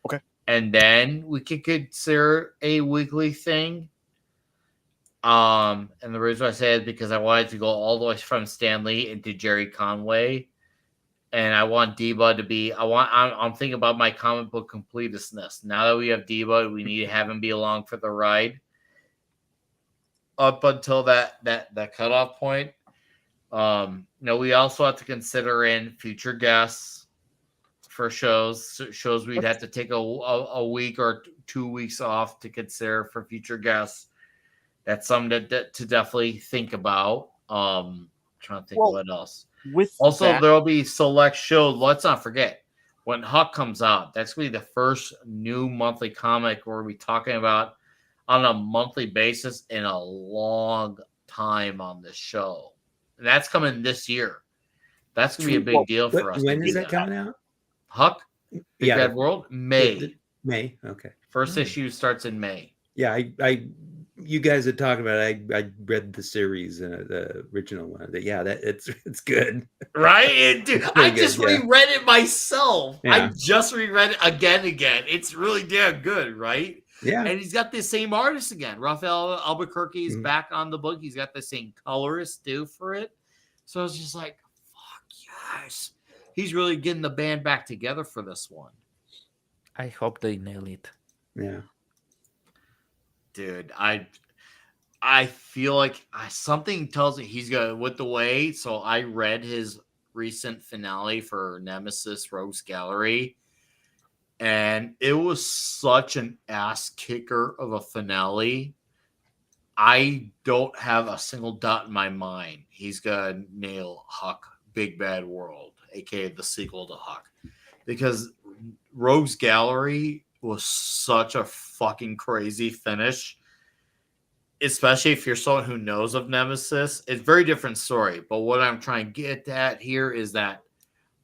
Okay. And then we could consider a weekly thing. And the reason I say it is because I wanted to go all the way from Stan Lee into Jerry Conway. And I want Deba to be I'm thinking about my comic book completedness. Now that we have Deba, we need to have him be along for the ride. Up until that cutoff point. We also have to consider in future guests for shows we'd have to take a week or 2 weeks off to consider for future guests. That's something to definitely think about. Trying to think what else. There'll be select shows. Let's not forget when Huck comes out. That's going to be the first new monthly comic we'll be talking about on a monthly basis in a long time on this show. And that's coming this year. That's going to be a big deal for us. When is that coming out? Huck, Big Bad World, May. May, okay. First issue starts in May. Yeah, you guys had talked about it. I read the series, the original one. It's good, right? Dude, I just reread it myself. Yeah. I just reread it again. It's really damn good, right? Yeah, and he's got the same artist again. Raphael Albuquerque is back on the book. He's got the same colorist too for it. So I was just like, "Fuck yes!" He's really getting the band back together for this one. I hope they nail it. Yeah. Dude, I feel like something tells me he's going with the way. So I read his recent finale for Nemesis Rogues Gallery, and it was such an ass kicker of a finale. I don't have a single doubt in my mind he's going to nail Huck Big Bad World, aka the sequel to Huck, because Rogues Gallery was such a fucking crazy finish, especially if you're someone who knows of Nemesis. It's a very different story, but what I'm trying to get at here is that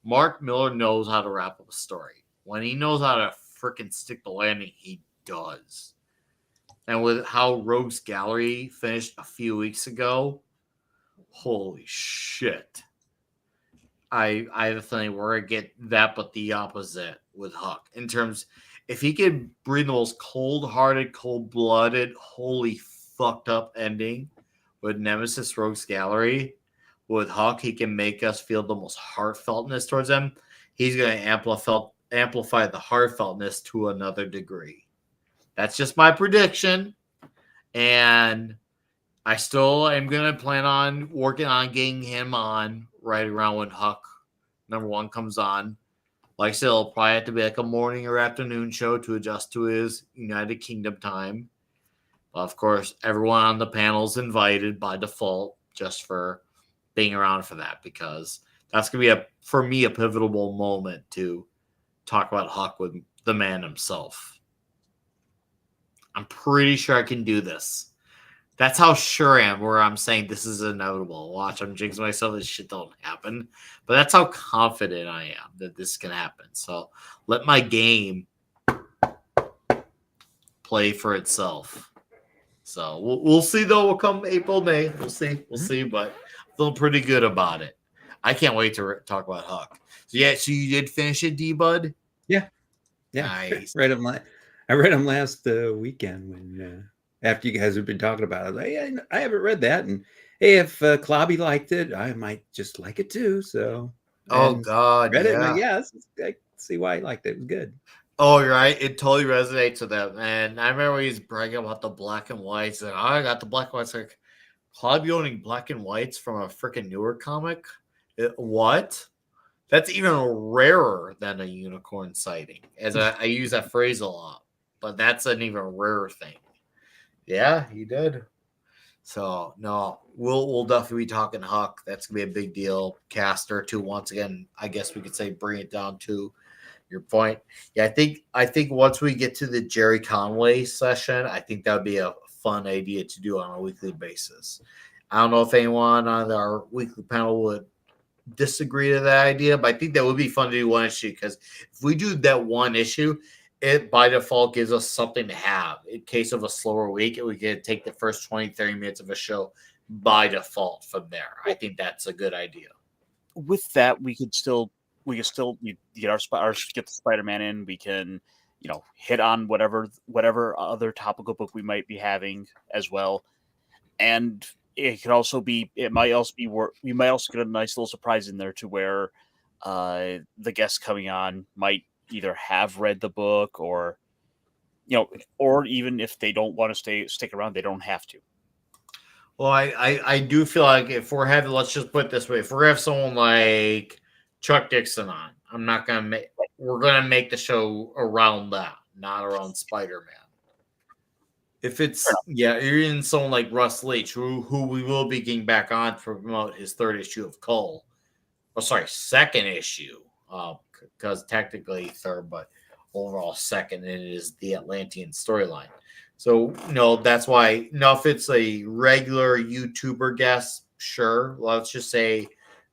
Mark Miller knows how to wrap up a story. When he knows how to freaking stick the landing, he does. and with how Rogues Gallery finished a few weeks ago, holy shit. I have a feeling we're going to get that, but the opposite with Huck. In terms, if he could bring the most cold-hearted, cold-blooded, holy fucked up ending with Nemesis Rogues Gallery, with Huck, he can make us feel the most heartfeltness towards him. He's going to amplify the heartfeltness to another degree. That's just my prediction. And I still am going to plan on working on getting him on right around when Huck #1 comes on. Like I said, it'll probably have to be like a morning or afternoon show to adjust to his United Kingdom time. Of course, everyone on the panel is invited by default just for being around for that, because that's going to be, for me, a pivotal moment to talk about Huck with the man himself. I'm pretty sure I can do this. That's how sure I am, where I'm saying this is inevitable. Watch, I'm jinxing myself. This shit don't happen. But that's how confident I am that this can happen. So let my game play for itself. So we'll see, though. We'll come April, May. We'll see. But I feel pretty good about it. I can't wait to talk about Huck. So you did finish it, D-Bud? Yeah. Nice. I read them last weekend when after you guys have been talking about it. I was like, hey, I haven't read that, and hey, if Clobby liked it, I might just like it too. So God, read it, yeah. and yes, I see why I liked it. It was good. Oh, you're right. It totally resonates with them. And I remember he's bragging about the black and whites. And I got the black and whites. Like, Clobby owning black and whites from a freaking newer comic? What? That's even rarer than a unicorn sighting. As I use that phrase a lot. But that's an even rarer thing. Yeah, he did. So, no, we'll definitely be talking Huck. That's going to be a big deal. Caster, too. Once again, I guess we could say bring it down to your point. Yeah, I think once we get to the Jerry Conway session, I think that would be a fun idea to do on a weekly basis. I don't know if anyone on our weekly panel would disagree to that idea, but I think that would be fun to do one issue, because if we do that one issue, it by default gives us something to have. In case of a slower week, we can take the first 20, 30 minutes of a show by default from there. I think that's a good idea. With that, we can still get get the Spider-Man in. We can, hit on whatever other topical book we might be having as well. And it could also be, we might also get a nice little surprise in there to where the guests coming on might either have read the book, or or even if they don't want to stick around, they don't have to. Well, I do feel like if we're having, let's just put it this way, if we're going to have someone like Chuck Dixon on, we're going to make the show around that, not around Spider-Man. If it's, even someone like Russ Leach, who we will be getting back on to promote his third issue of Cull. Oh, sorry, second issue, because technically third, but overall second, and it is the Atlantean storyline. So, that's why, if it's a regular YouTuber guest, sure. Let's just say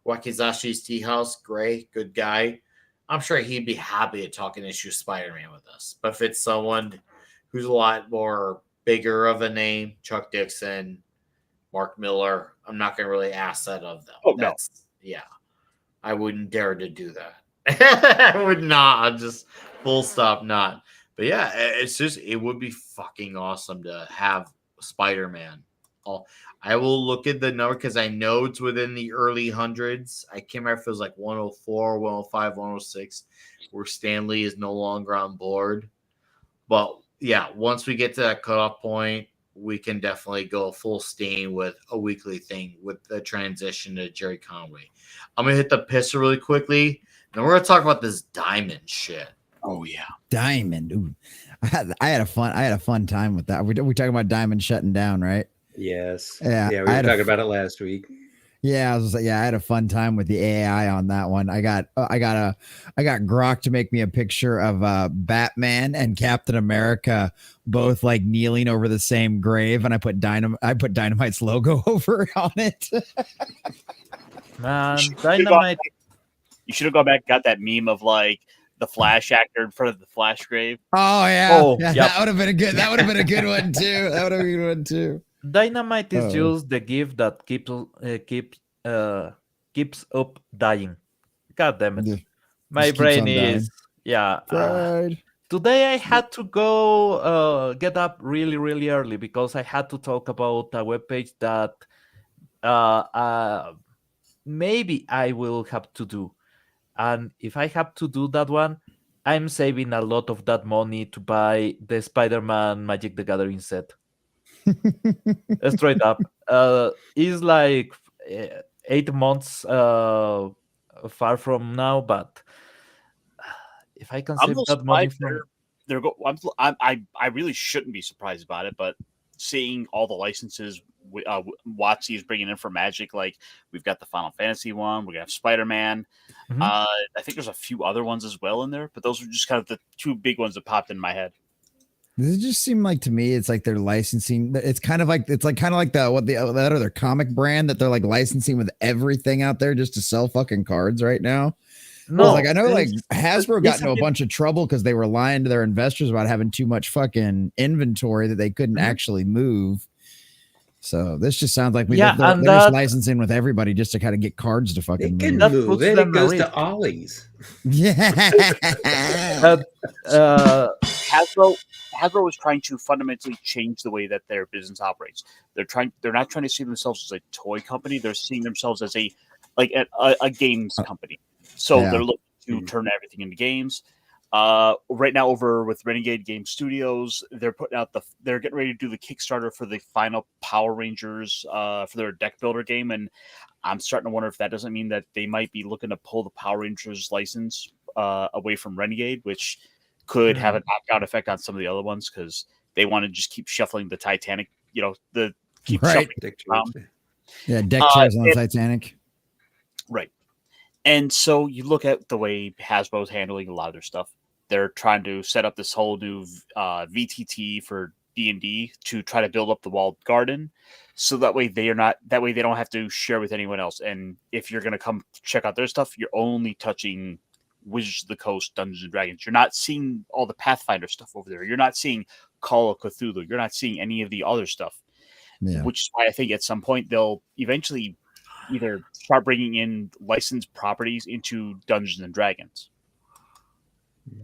Wakizashi's Tea House, great, good guy. I'm sure he'd be happy to talk an issue of Spider-Man with us. But if it's someone who's a lot more bigger of a name, Chuck Dixon, Mark Miller, I'm not going to really ask that of them. Oh, no. Yeah. I wouldn't dare to do that. I would not. I'll just full stop not. But yeah, it would be fucking awesome to have Spider-Man. I will look at the number, because I know it's within the early hundreds. I can't remember if it was like 104, 105, 106, where Stanley is no longer on board. But yeah, once we get to that cutoff point, we can definitely go full steam with a weekly thing with the transition to Jerry Conway. I'm going to hit the pisser really quickly. Then we're going to talk about this Diamond shit. Oh yeah, Diamond. Ooh. I had a fun time with that. We're talking about Diamond shutting down, right? Yes. Yeah. We were talking about it last week. Yeah, I had a fun time with the AI on that one. I got Grok to make me a picture of Batman and Captain America both like kneeling over the same grave, and I put Dynamite's logo over on it. Man, Dynamite. You should have gone back and got that meme of like the Flash actor in front of the Flash grave. Oh yeah, Oh, yeah, yep. that would have been a good. That would have been a good one too. That would have been a good one too. Dynamite is Oh. just the gift that keeps up dying. God damn it. Yeah, My just keeps brain on is dying. yeah. Fried. Today I had to go get up really really early because I had to talk about a webpage that uh, uh, maybe I will have to do. And if I have to do that one, I'm saving a lot of that money to buy the Spider-Man Magic the Gathering set. Straight up. Is like 8 months far from now, but if I can I'm a save little that money surprised from they're go. I really shouldn't be surprised about it, but seeing all the licenses WotC is bringing in for Magic, like we've got the Final Fantasy one, we're gonna have Spider Man. Mhm. I think there's a few other ones as well in there, but those are just kind of the two big ones that popped in my head. Does it just seem like to me it's like they're licensing? It's kind of like that other comic brand that they're like licensing with everything out there just to sell fucking cards right now. no, Like I know like it's- Hasbro got it's into a bit- bunch of trouble because they were lying to their investors about having too much fucking inventory that they couldn't Mhm. actually move. So this just sounds like Yeah, they're and just that licensing with everybody just to kind of get cards to They fucking can move. That move puts it. them It at goes risk. to Ollie's. Yeah. Hasbro was trying to fundamentally change the way that their business operates. They're not trying to see themselves as a toy company. They're seeing themselves as a games company. So Yeah. they're looking to turn everything into games. Right now, over with Renegade Game Studios, they're getting ready to do the Kickstarter for the final Power Rangers for their deck builder game, and I'm starting to wonder if that doesn't mean that they might be looking to pull the Power Rangers license away from Renegade, which could have a knockdown effect on some of the other ones because they want to just keep shuffling the Titanic, keep Right. shuffling Dick around. Tracy. Yeah, deck chairs on the Titanic. Right. And so you look at the way Hasbro's handling a lot of their stuff. They're trying to set up this whole new VTT for D&D to try to build up the walled garden, so that way they don't have to share with anyone else. And if you're going to come check out their stuff, you're only touching Wizards of the Coast, Dungeons and Dragons. You're not seeing all the Pathfinder stuff over there. You're not seeing Call of Cthulhu. You're not seeing any of the other stuff. Yeah. Which is why I think at some point they'll eventually either start bringing in licensed properties into Dungeons and Dragons.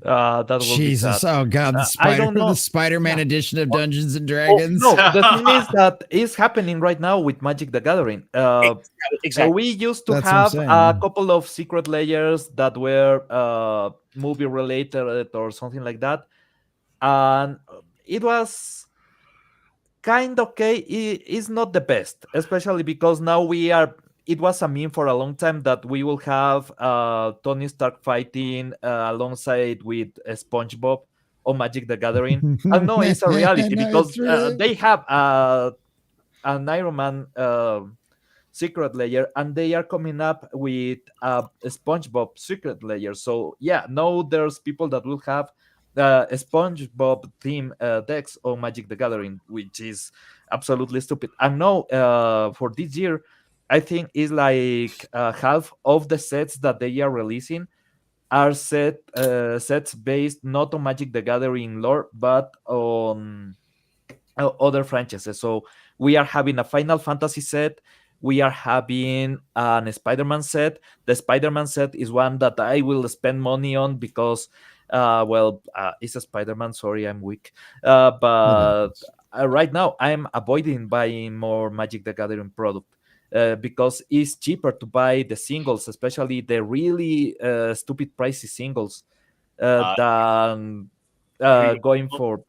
that will Jesus, be sad. oh god, I don't know. the Spider-Man edition of Dungeons and Oh, Dragons. no, the thing is that is happening right now with Magic the Gathering. Exactly. We used to That's what I'm have saying, a yeah. couple of secret layers that were movie related or something like that, and it was kind okay. It's not the best, especially because now it was a meme for a long time that we will have Tony Stark fighting alongside with SpongeBob on Magic the Gathering. And no, it's a reality No, because it's real. they have an Iron Man secret layer, and they are coming up with a SpongeBob secret layer. So yeah, no, there's people that will have a SpongeBob theme decks on Magic the Gathering, which is absolutely stupid. And no, for this year, I think it's like half of the sets that they are releasing are sets based not on Magic the Gathering lore, but on other franchises. So we are having a Final Fantasy set. We are having an Spider-Man set. The Spider-Man set is one that I will spend money on because, it's a Spider-Man. Sorry, I'm weak. But right now, I'm avoiding buying more Magic the Gathering product. Because it's cheaper to buy the singles, especially the really stupid pricey singles, than going for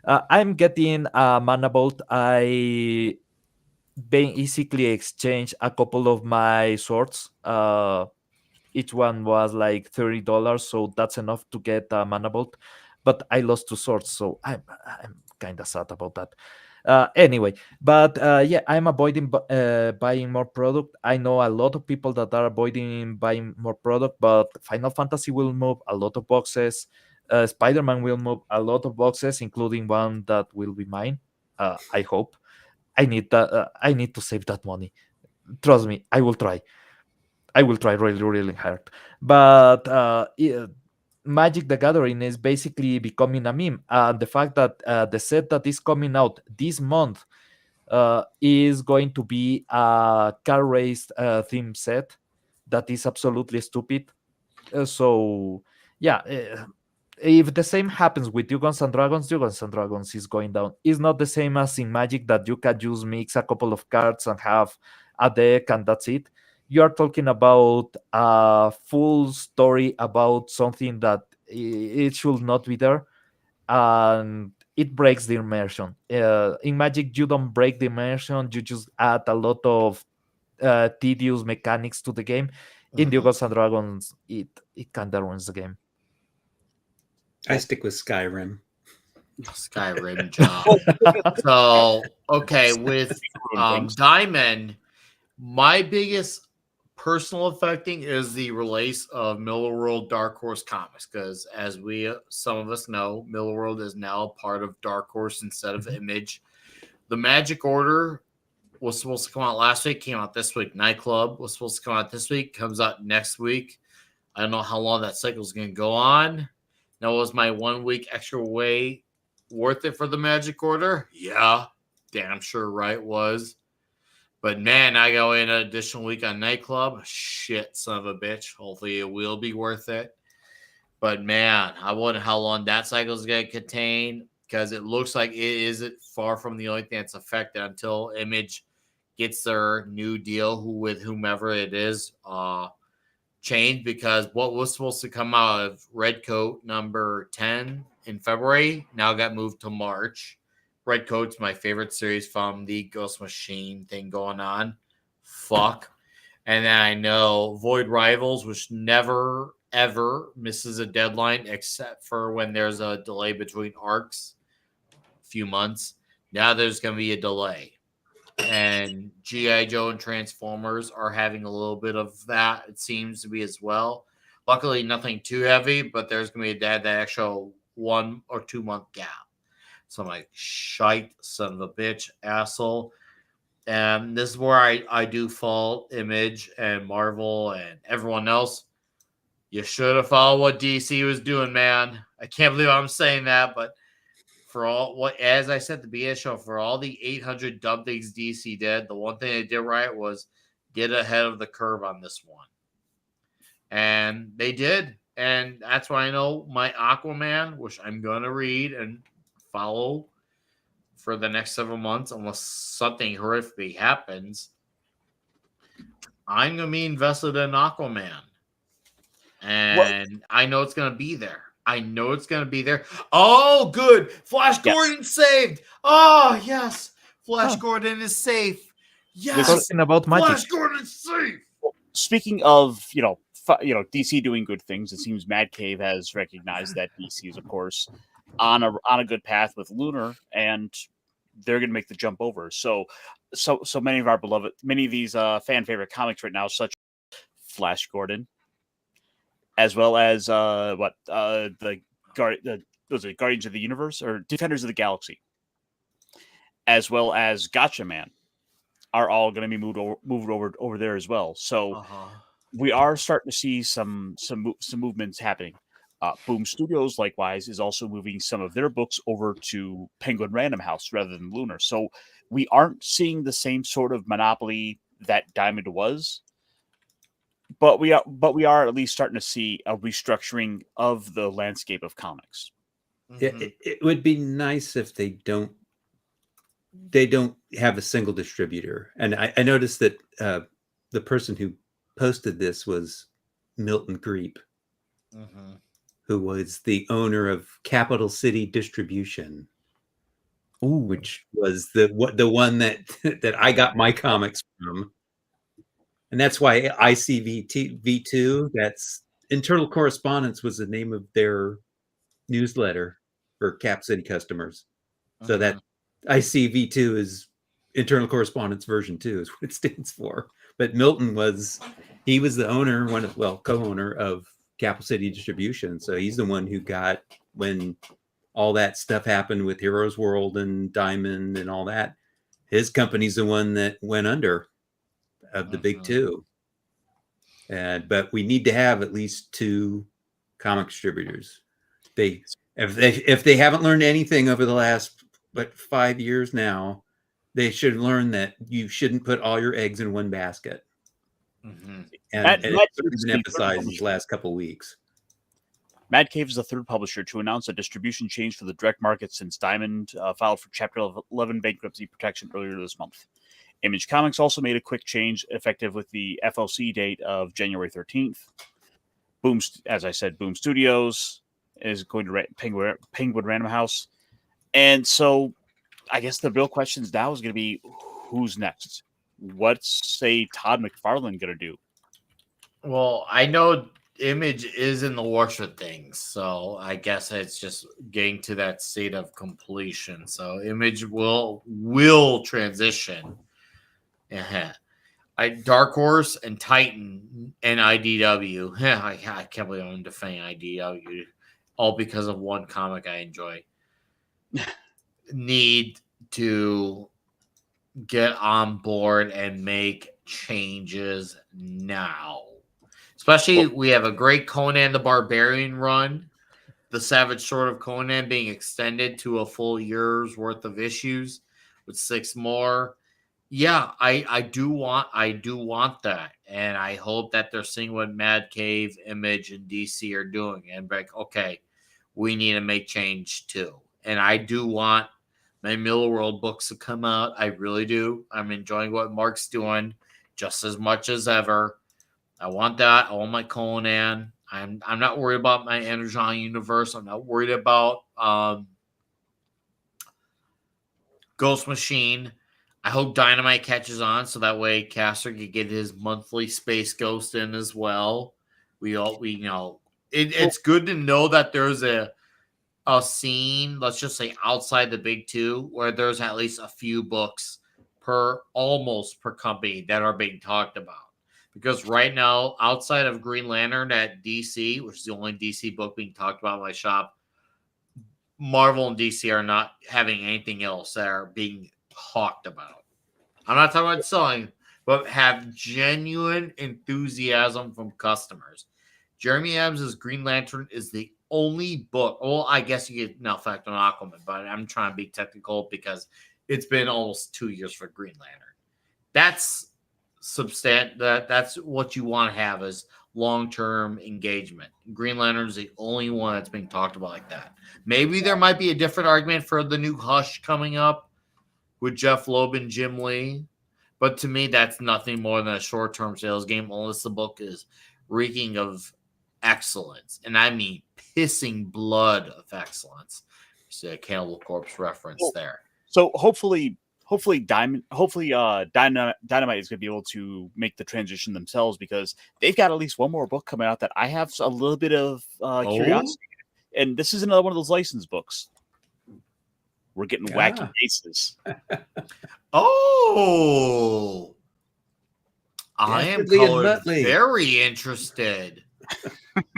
I'm getting a mana bolt. I basically exchanged a couple of my swords. Each one was like $30, so that's enough to get a mana bolt. But I lost two swords, so I'm kind of sad about that. Anyway, but yeah, I'm avoiding buying more product. I know a lot of people that are avoiding buying more product, but Final Fantasy will move a lot of boxes. Spider-Man will move a lot of boxes, including one that will be mine. I hope. I need that. I need to save that money. Trust me, I will try. I will try really, really hard. But Magic the Gathering is basically becoming a meme. And the fact that the set that is coming out this month is going to be a car race theme set that is absolutely stupid. So, yeah, if the same happens with Dragons and Dragons is going down. It's not the same as in Magic that you can just mix a couple of cards and have a deck and that's it. You are talking about a full story about something that it should not be there, and it breaks the immersion. In Magic, you don't break the immersion; you just add a lot of tedious mechanics to the game. In Dragons and Dragons, it kind of ruins the game. I stick with Skyrim. Skyrim job. So okay, with Diamond, my biggest personal affecting is the release of Miller World Dark Horse Comics, because as some of us know, Miller World is now part of Dark Horse instead of Image. The Magic Order was supposed to come out last week, came out this week. Nightclub was supposed to come out this week, comes out next week. I don't know how long that cycle is going to go on. Now, was my 1 week extra wait worth it for the Magic Order? Yeah, damn sure right was. But man, I go in an additional week on Nightclub. Shit, son of a bitch. Hopefully it will be worth it. But man, I wonder how long that cycle is going to contain, because it looks like it isn't far from the only thing that's affected until Image gets their new deal with whomever it is changed, because what was supposed to come out of Redcoat number 10 in February now got moved to March. Redcoat's my favorite series from the Ghost Machine thing going on. Fuck. And then I know Void Rivals, which never, ever misses a deadline except for when there's a delay between arcs, a few months. Now there's going to be a delay. And G.I. Joe and Transformers are having a little bit of that, it seems to be as well. Luckily, nothing too heavy, but there's going to be that actual 1 or 2 month gap. So I'm like, shite, son of a bitch, asshole. And this is where I do fault Image and Marvel and everyone else. You should have followed what DC was doing, man. I can't believe I'm saying that, but for all as I said at the beginning of the show, for all the 800 dumb things DC did, the one thing they did right was get ahead of the curve on this one. And they did. And that's why I know my Aquaman, which I'm going to read and follow for the next several months, unless something horrific happens, I'm going to be invested in Aquaman. And I know it's going to be there. Oh, good. Flash Gordon saved. Oh, yes. Flash Gordon is safe. Yes. Talking about Magic. Flash Gordon's safe. Speaking of, DC doing good things, it seems Mad Cave has recognized that DC is, of course, on a good path with Lunar, and they're going to make the jump over. So many of these fan favorite comics right now, such as Flash Gordon, as well as the Guardians of the Universe or Defenders of the Galaxy, as well as Gotcha Man, are all going to be moved over there as well. So we are starting to see some movements happening. Boom Studios, likewise, is also moving some of their books over to Penguin Random House rather than Lunar. So we aren't seeing the same sort of monopoly that Diamond was, but we are at least starting to see a restructuring of the landscape of comics. It would be nice if they don't have a single distributor. And I noticed that the person who posted this was Milton Greep, who was the owner of Capital City Distribution, which was the one that I got my comics from. And that's why ICV2, that's Internal Correspondence, was the name of their newsletter for Cap City customers. So that ICV2 is Internal Correspondence version 2 is what it stands for. But Milton was the owner, co-owner of Capital City Distribution. So he's the one who got, when all that stuff happened with Heroes World and Diamond and all that, his company's the one that went under of the big two. But we need to have at least two comic distributors. If they haven't learned anything over the last 5 years now, they should learn that you shouldn't put all your eggs in one basket. Mm-hmm. And it's been emphasized these last couple of weeks. Mad Cave is the third publisher to announce a distribution change for the direct market since Diamond filed for Chapter 11 bankruptcy protection earlier this month. Image Comics also made a quick change effective with the FOC date of January 13th. Boom, as I said, Boom Studios is going to Penguin Random House. And so I guess the real questions now is going to be who's next? What's, say, Todd McFarlane going to do? Well, I know Image is in the works with things, so I guess it's just getting to that state of completion. So Image will transition. Dark Horse and Titan and IDW. I can't believe I'm defending IDW, all because of one comic I enjoy. Need to get on board and make changes now. Especially, we have a great Conan the Barbarian run. The Savage Sword of Conan being extended to a full year's worth of issues with 6 more. Yeah, I do want that, and I hope that they're seeing what Mad Cave, Image, and DC are doing, and like, okay, we need to make change too. And I do want my Miller World books to come out. I really do. I'm enjoying what Mark's doing just as much as ever. I want that. I want my Conan. I'm not worried about my Energon universe. I'm not worried about Ghost Machine. I hope Dynamite catches on so that way Caster can get his monthly Space Ghost in as well. We know it's good to know that there's a scene, let's just say outside the big two, where there's at least a few books per company that are being talked about. Because right now, outside of Green Lantern at DC, which is the only DC book being talked about in my shop, Marvel and DC are not having anything else that are being talked about. I'm not talking about selling, but have genuine enthusiasm from customers. Jeremy Adams' Green Lantern is the only book. Well, I guess you get now factor on Aquaman, but I'm trying to be technical because it's been almost 2 years for Green Lantern. That's that's what you want to have as long-term engagement. Green Lantern is the only one that's being talked about like that. Maybe there might be a different argument for the new Hush coming up with Jeff Loeb and Jim Lee, but to me, that's nothing more than a short-term sales game, unless the book is reeking of excellence, and I mean pissing blood of excellence. See a Cannibal Corpse reference there. So hopefully Dynamite is going to be able to make the transition themselves, because they've got at least one more book coming out that I have a little bit of curiosity. And this is another one of those licensed books. We're getting wacky faces. I am very interested.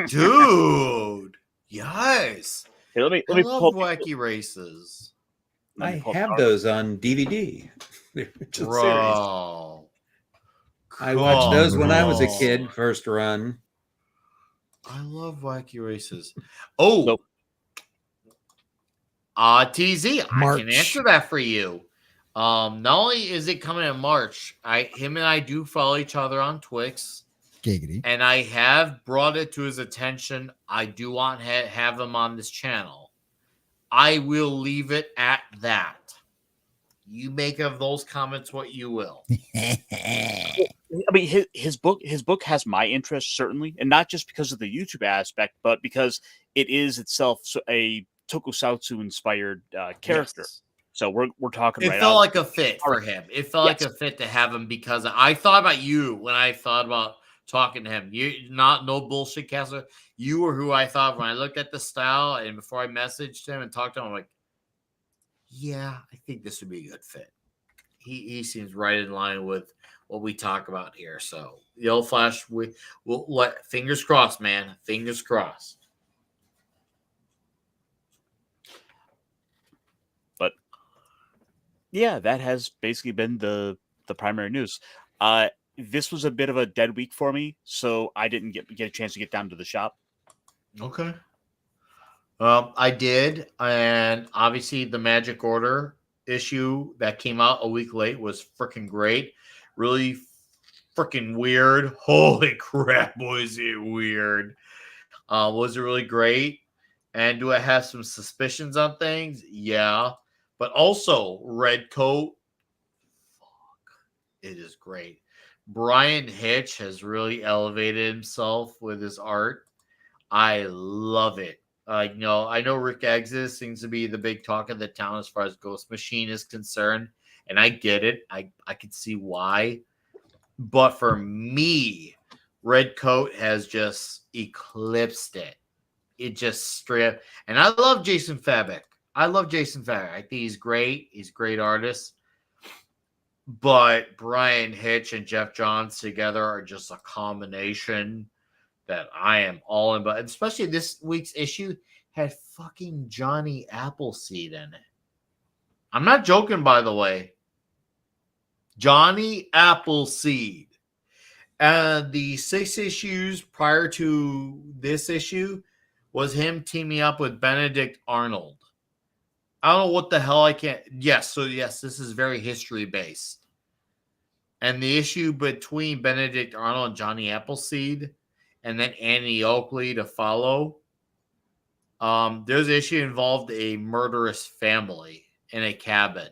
Dude, yes. Hey, let me love Wacky Races. I have those on DVD. Bro. I watched those when I was a kid, first run. I love Wacky Races. Oh, TZ, I can answer that for you. Not only is it coming in March, him and I do follow each other on Twix. Giggity. And I have brought it to his attention. I do want to have him on this channel. I will leave it at that. You make of those comments what you will. I mean, his book has my interest, certainly, and not just because of the YouTube aspect, but because it is itself a tokusatsu inspired character. Yes. So we're talking. It felt like a fit for him. It felt like a fit to have him, because I thought about you when I thought about talking to him. You no bullshit, Kessler. You were who I thought when I looked at the style, and before I messaged him and talked to him, I'm like, yeah, I think this would be a good fit. He seems right in line with what we talk about here. So Yellow Flash, we'll let fingers crossed, man. Fingers crossed. But yeah, that has basically been the primary news. This was a bit of a dead week for me, so I didn't get a chance to get down to the shop. Okay. I did, and obviously the Magic Order issue that came out a week late was freaking great. Really freaking weird. Holy crap, was it weird? Was it really great? And do I have some suspicions on things? Yeah. But also, Red Coat, fuck, it is great. Brian Hitch has really elevated himself with his art. I love it. I know Rick Exis seems to be the big talk of the town as far as Ghost Machine is concerned, and I get it. I can see why. But for me, Red Coat has just eclipsed it. It just straight up. And I love Jason Fabok. I think he's great. He's a great artist. But Brian Hitch and Jeff Johns together are just a combination that I am all in. But especially this week's issue had fucking Johnny Appleseed in it. I'm not joking, by the way. Johnny Appleseed. And the 6 issues prior to this issue was him teaming up with Benedict Arnold. I don't know what the hell I can't. Yes, this is very history based. And the issue between Benedict Arnold and Johnny Appleseed, and then Annie Oakley to follow. There's an issue involved a murderous family in a cabin.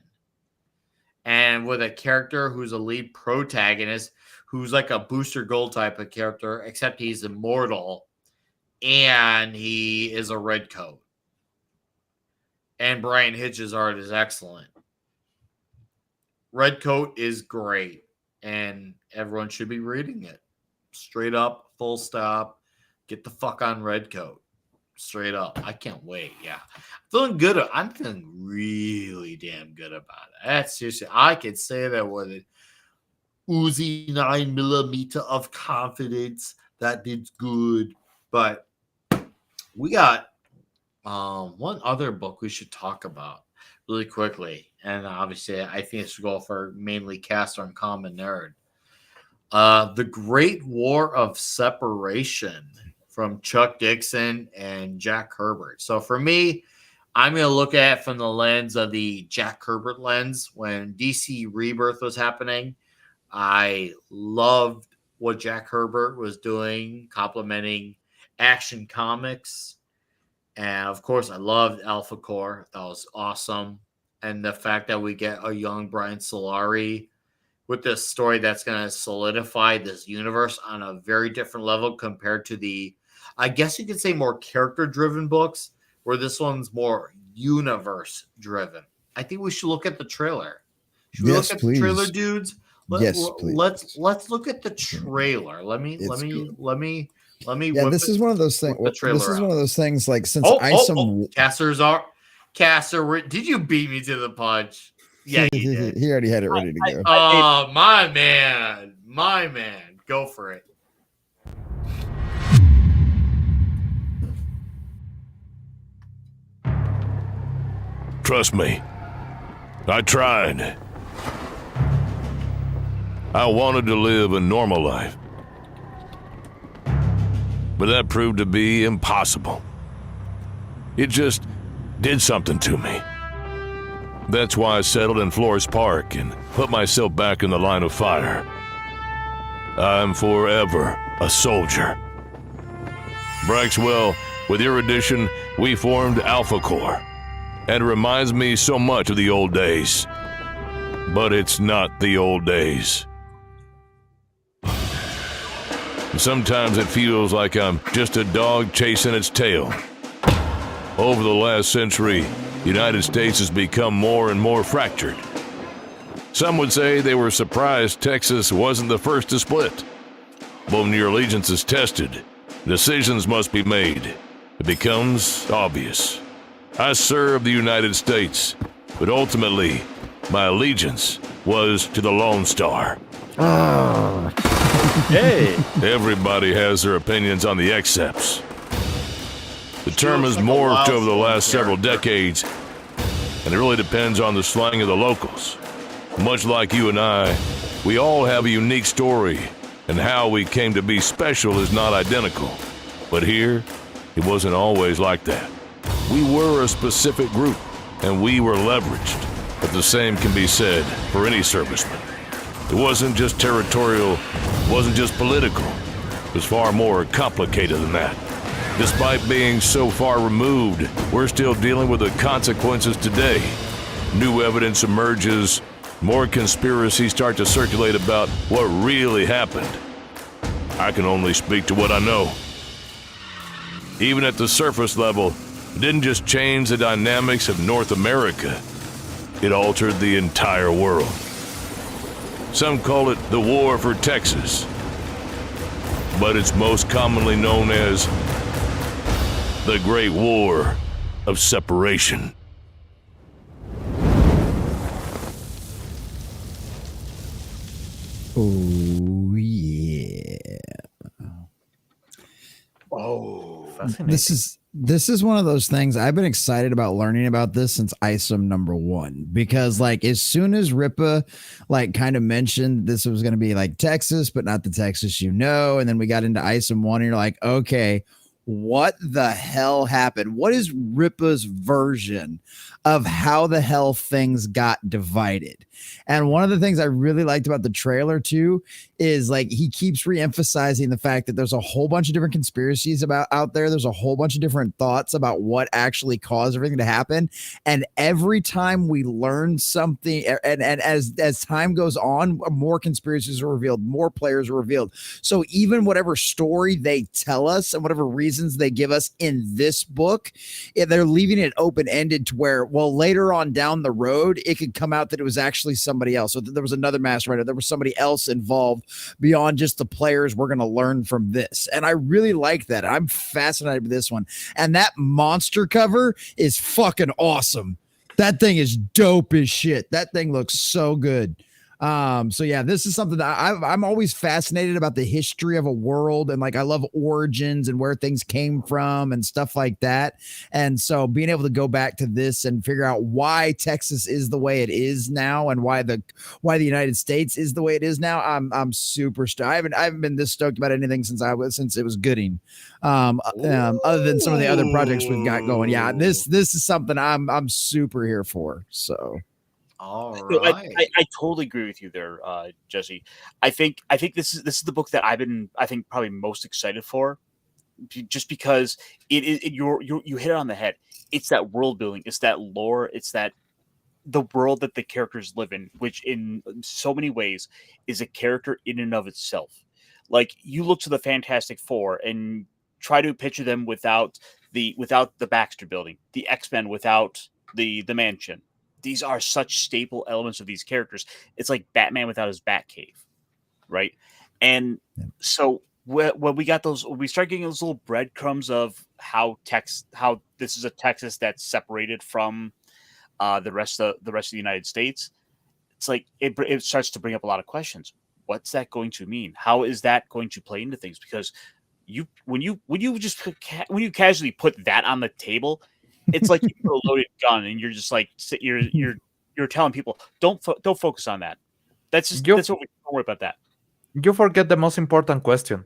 And with a character who's a lead protagonist, who's like a Booster Gold type of character, except he's immortal, and he is a red coat. And Brian Hitch's art is excellent. Red Coat is great, and everyone should be reading it. Straight up, full stop. Get the fuck on Red Coat. Straight up. I can't wait. Yeah. Feeling good. I'm feeling really damn good about it. That's seriously, I could say that with it. Uzi 9mm of confidence. That did good. But we got one other book we should talk about really quickly. And obviously, I think it should go for mainly Cast on Common Nerd. The Great War of Separation from Chuck Dixon and Jack Herbert. So for me, I'm going to look at it from the lens of the Jack Herbert lens. When DC Rebirth was happening, I loved what Jack Herbert was doing, complementing Action Comics. And of course, I loved Alpha Core. That was awesome. And the fact that we get a young Brian Solari with this story that's going to solidify this universe on a very different level compared to the, I guess you could say, more character-driven books, where this one's more universe-driven. I think we should look at the trailer. Should we look at the trailer, dudes? Yes, please. Let's look at the trailer. Let me. Yeah, this is one of those things. This is one of those things. Like since Casser, did you beat me to the punch? Yeah, you did. He already had it ready to go. Oh, my man, go for it. Trust me, I tried. I wanted to live a normal life, but that proved to be impossible. It just did something to me. That's why I settled in Flores Park and put myself back in the line of fire. I'm forever a soldier. Braxwell, with your addition, we formed Alpha Corps, and it reminds me so much of the old days. But it's not the old days. Sometimes it feels like I'm just a dog chasing its tail. Over the last century, the United States has become more and more fractured. Some would say they were surprised Texas wasn't the first to split. But when your allegiance is tested, decisions must be made. It becomes obvious. I served the United States, but ultimately, my allegiance was to the Lone Star. Hey! Everybody has their opinions on the accepts. The term has morphed over the last several decades, and it really depends on the slang of the locals. Much like you and I, we all have a unique story, and how we came to be special is not identical. But here it wasn't always like that. We were a specific group, and we were leveraged. But the same can be said for any serviceman. It wasn't just territorial, it wasn't just political. It was far more complicated than that. Despite being so far removed, we're still dealing with the consequences today. New evidence emerges, more conspiracies start to circulate about what really happened. I can only speak to what I know. Even at the surface level, it didn't just change the dynamics of North America, it altered the entire world. Some call it the War for Texas, but it's most commonly known as the Great War of Separation. Oh yeah. Oh, Fascinating. This is one of those things I've been excited about learning about this since ISOM #1, because like as soon as Ripa like kind of mentioned this was going to be like Texas, but not the Texas, and then we got into ISOM 1 and you're like, okay, what the hell happened? What is Ripa's version of how the hell things got divided? And one of the things I really liked about the trailer too is like he keeps re-emphasizing the fact that there's a whole bunch of different conspiracies about out there. There's a whole bunch of different thoughts about what actually caused everything to happen. And every time we learn something, and as time goes on, more conspiracies are revealed, more players are revealed. So even whatever story they tell us and whatever reasons they give us in this book, they're leaving it open-ended to where, well, later on down the road, it could come out that it was actually somebody else. So there was another mastermind, or there was somebody else involved beyond just the players we're going to learn from this. And I really like that. I'm fascinated with this one. And that monster cover is fucking awesome. That thing is dope as shit. That thing looks so good. So yeah, this is something that I'm always fascinated about, the history of a world, and like I love origins and where things came from and stuff like that. And so being able to go back to this and figure out why Texas is the way it is now and why the United States is the way it is now, I'm super stoked. I haven't been this stoked about anything since it was Gooding. Other than some of the other projects we've got going. Yeah, this is something I'm super here for. So All No, right. I totally agree with you there, Jesse. I think this is the book that I've been, I think, probably most excited for, just because you hit it on the head. It's that world building, it's that lore, it's that the world that the characters live in, which in so many ways is a character in and of itself. Like you look to the Fantastic Four and try to picture them without the Baxter Building, the X-Men without the mansion. These are such staple elements of these characters. It's like Batman without his Batcave, right? And so when we got those, we start getting those little breadcrumbs of how this is a Texas that's separated from the rest of the United States. It's like it starts to bring up a lot of questions. What's that going to mean? How is that going to play into things? Because when you casually put that on the table, it's like you put a loaded gun and you're just like you're telling people don't focus on that. That's what we don't worry about that. You forget the most important question.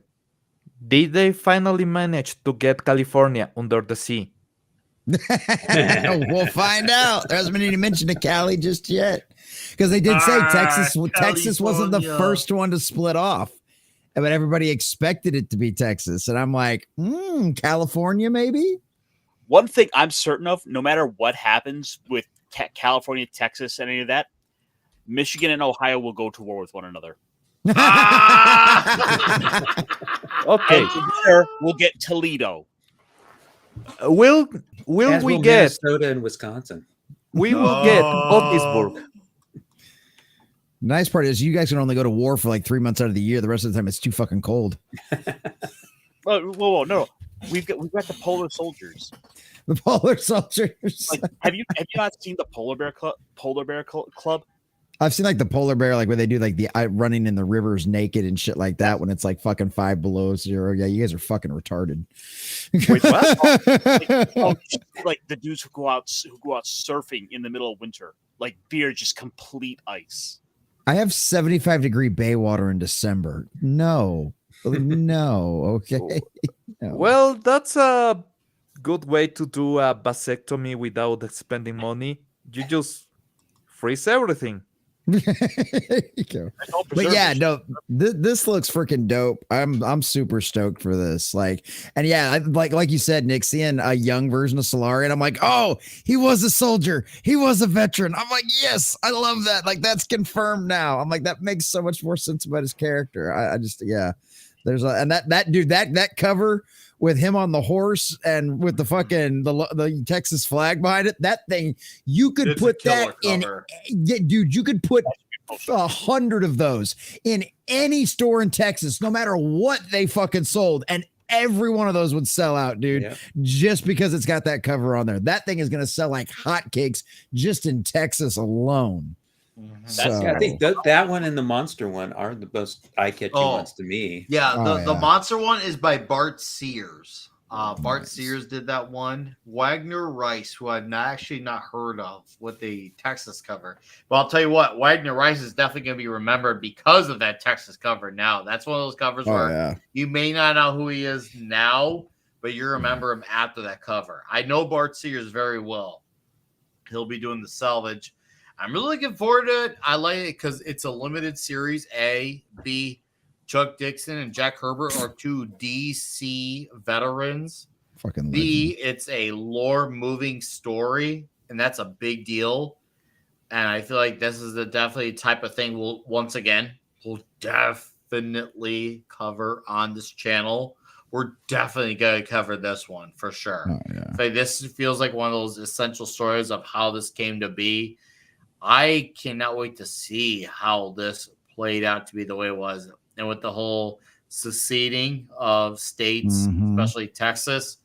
Did they finally manage to get California under the sea? We'll find out. There hasn't been any mention of Cali just yet, because they did say Texas wasn't the first one to split off, but everybody expected it to be Texas, and I'm like, California maybe. One thing I'm certain of, no matter what happens with California, Texas, and any of that, Michigan and Ohio will go to war with one another. Okay, there we'll get Toledo. Will we get Minnesota and Wisconsin? We will get Otisburg. Nice part is you guys can only go to war for like 3 months out of the year. The rest of the time it's too fucking cold. Whoa, no. We've got the polar soldiers. The polar soldiers. Like, have you not seen the Polar Bear Club? I've seen like the polar bear, like where they do like the running in the rivers naked and shit like that when it's like fucking 5 below zero. Yeah, you guys are fucking retarded. Wait, what? Like the dudes who go out surfing in the middle of winter, like beer, just complete ice. I have 75-degree bay water in December. No. Okay. No. Well, that's a good way to do a vasectomy without spending money. You just freeze everything. There you go. But yeah, no, this looks freaking dope. I'm super stoked for this. Like, and yeah, like you said, Nick, seeing a young version of Solari, and I'm like, oh, he was a soldier, he was a veteran. I'm like, yes, I love that. Like, that's confirmed now. I'm like, that makes so much more sense about his character. I just, yeah, there's and that dude, that cover with him on the horse and with the fucking the Texas flag behind it, that thing, you could put that cover. Dude, you could put 100 of those in any store in Texas, no matter what they fucking sold, and every one of those would sell out, dude. Just because it's got that cover on there. That thing is going to sell like hotcakes just in Texas alone. So, I think that one and the monster one are the most eye-catching ones to me. Yeah, the monster one is by Bart Sears. Bart Sears did that one. Wagner Rice, who I've actually not heard of with the Texas cover. But I'll tell you what, Wagner Rice is definitely going to be remembered because of that Texas cover now. That's one of those covers where you may not know who he is now, but you remember him after that cover. I know Bart Sears very well. He'll be doing the salvage. I'm really looking forward to it. I like it because it's a limited series. A, B, Chuck Dixon and Jack Herbert are two DC veterans. Fucking B, it's a lore-moving story, and that's a big deal. And I feel like this is definitely type of thing we'll definitely cover on this channel. We're definitely going to cover this one for sure. I think this feels like one of those essential stories of how this came to be. I cannot wait to see how this played out to be the way it was. And with the whole seceding of states, especially Texas,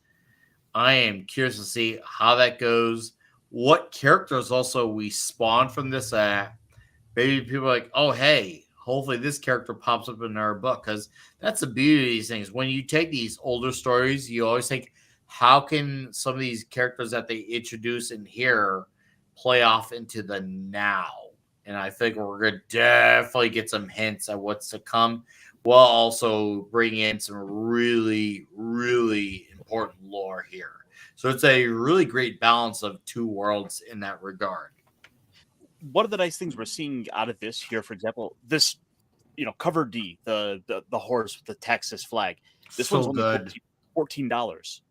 I am curious to see how that goes. What characters also we spawn from this maybe people are like, oh, hey, hopefully this character pops up in our book. Because that's the beauty of these things. When you take these older stories, you always think, how can some of these characters that they introduce in here play off into the now? And I think we're going to definitely get some hints at what's to come. We'll also bring in some really, really important lore here. So it's a really great balance of two worlds in that regard. One of the nice things we're seeing out of this here, for example, this, cover D, the horse with the Texas flag. This so one's only good. $14.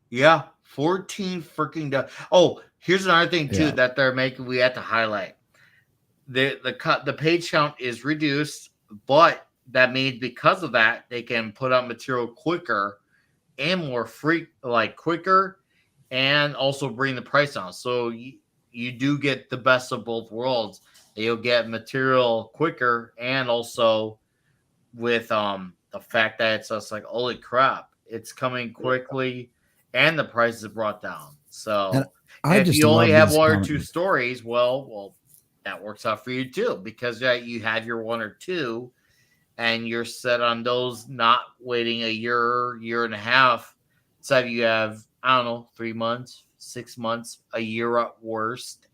Yeah, $14 freaking. Oh, here's another thing too that they're making. We have to highlight. The page count is reduced, but that means because of that, they can put out material quicker and more quicker, and also bring the price down. So you do get the best of both worlds. You'll get material quicker, and also with the fact that it's just like, holy crap, it's coming quickly, and the price is brought down. So if you only have one or two stories, well, that works out for you too, because you have your one or two, and you're set on those, not waiting a year and a half. So you have, 3 months, 6 months, a year at worst.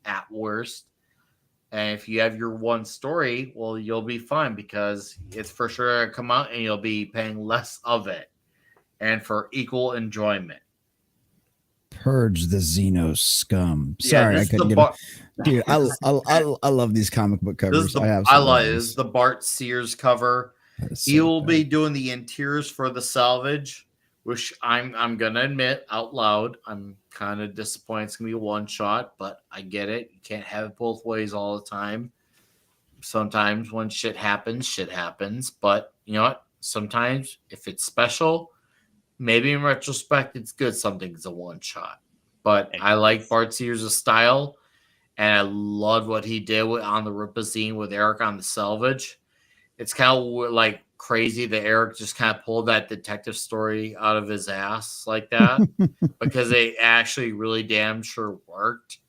And if you have your one story, well, you'll be fine, because it's for sure going to come out and you'll be paying less of it, and for equal enjoyment. Purge the Xeno scum. Sorry, I couldn't get it. Dude, I love these comic book covers. I love it. This is the Bart Sears cover. He will be doing the interiors for the salvage, which I'm gonna admit out loud, I'm kind of disappointed it's gonna be a one shot, but I get it. You can't have it both ways all the time. Sometimes when shit happens. But you know what? Sometimes if it's special, maybe in retrospect it's good something's a one shot. But I like Bart Sears' style, and I love what he did on the Ripazine with Eric on the salvage. It's kind of like crazy that Eric just kind of pulled that detective story out of his ass like that, because it actually really damn sure worked.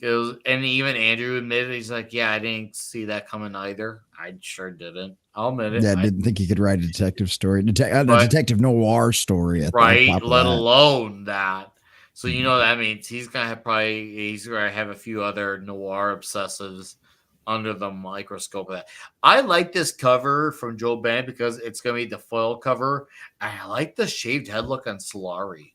And even Andrew admitted, he's like, yeah, I didn't see that coming either. I sure didn't. I'll admit it. Yeah, I didn't think he could write a detective story, a detective noir story, right? Let alone that. So you know that means he's gonna have a few other noir obsessives under the microscope of that. I like this cover from Joe Band because it's gonna be the foil cover. And I like the shaved head look on Solari.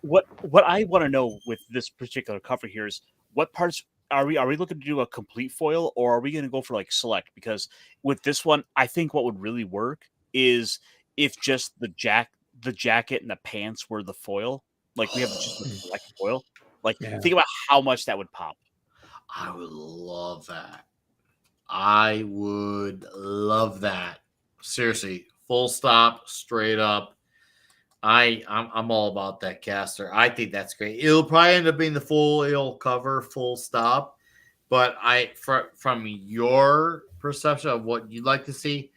what I want to know with this particular cover here is what parts are we looking to do a complete foil, or are we going to go for like select? Because with this one, I think what would really work is if just the jacket and the pants were the foil. Like we have just the select foil. Like think about how much that would pop. I would love that. I would love that. Seriously, full stop, straight up. I'm all about that caster. I think that's great. It'll probably end up being the full cover, full stop. But from your perception of what you'd like to see,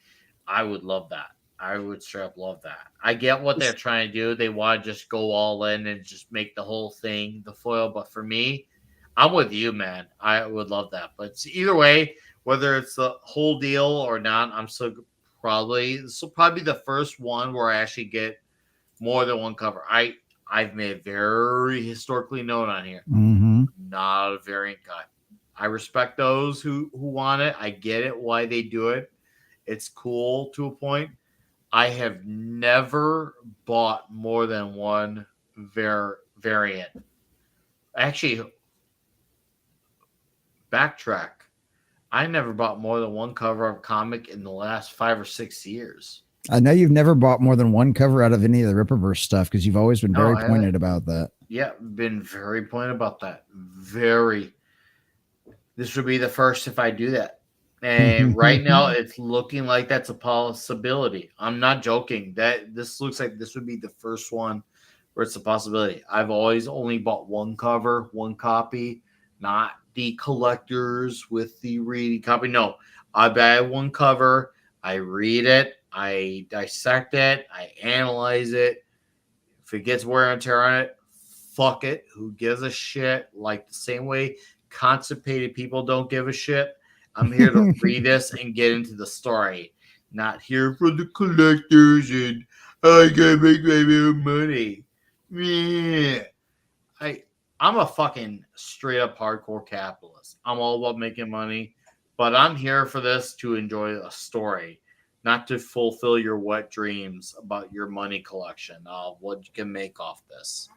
I would love that. I would straight up love that. I get what they're trying to do. They want to just go all in and just make the whole thing the foil. But for me, I'm with you, man. I would love that. But either way, whether it's the whole deal or not, this will probably be the first one where I actually get more than one cover. I've made very historically known on here. Mm-hmm. Not a variant guy. I respect those who want it. I get it why they do it. It's cool to a point. I have never bought more than one variant. Actually, backtrack. I never bought more than one cover of a comic in the last 5 or 6 years. I know you've never bought more than one cover out of any of the Rippaverse stuff because you've always been very pointed about that. Yeah, been very pointed about that. This would be the first if I do that. And right now, it's looking like that's a possibility. I'm not joking. This looks like this would be the first one where it's a possibility. I've always only bought one cover, one copy, not the collectors with the reading copy. No, I buy one cover, I read it, I dissect it, I analyze it. If it gets wear and tear on it, fuck it. Who gives a shit? Like the same way constipated people don't give a shit. I'm here to read this and get into the story. Not here for the collectors and I gotta make my own money. Yeah. I'm a fucking straight up hardcore capitalist. I'm all about making money, but I'm here for this to enjoy a story, not to fulfill your wet dreams about your money collection of what you can make off this.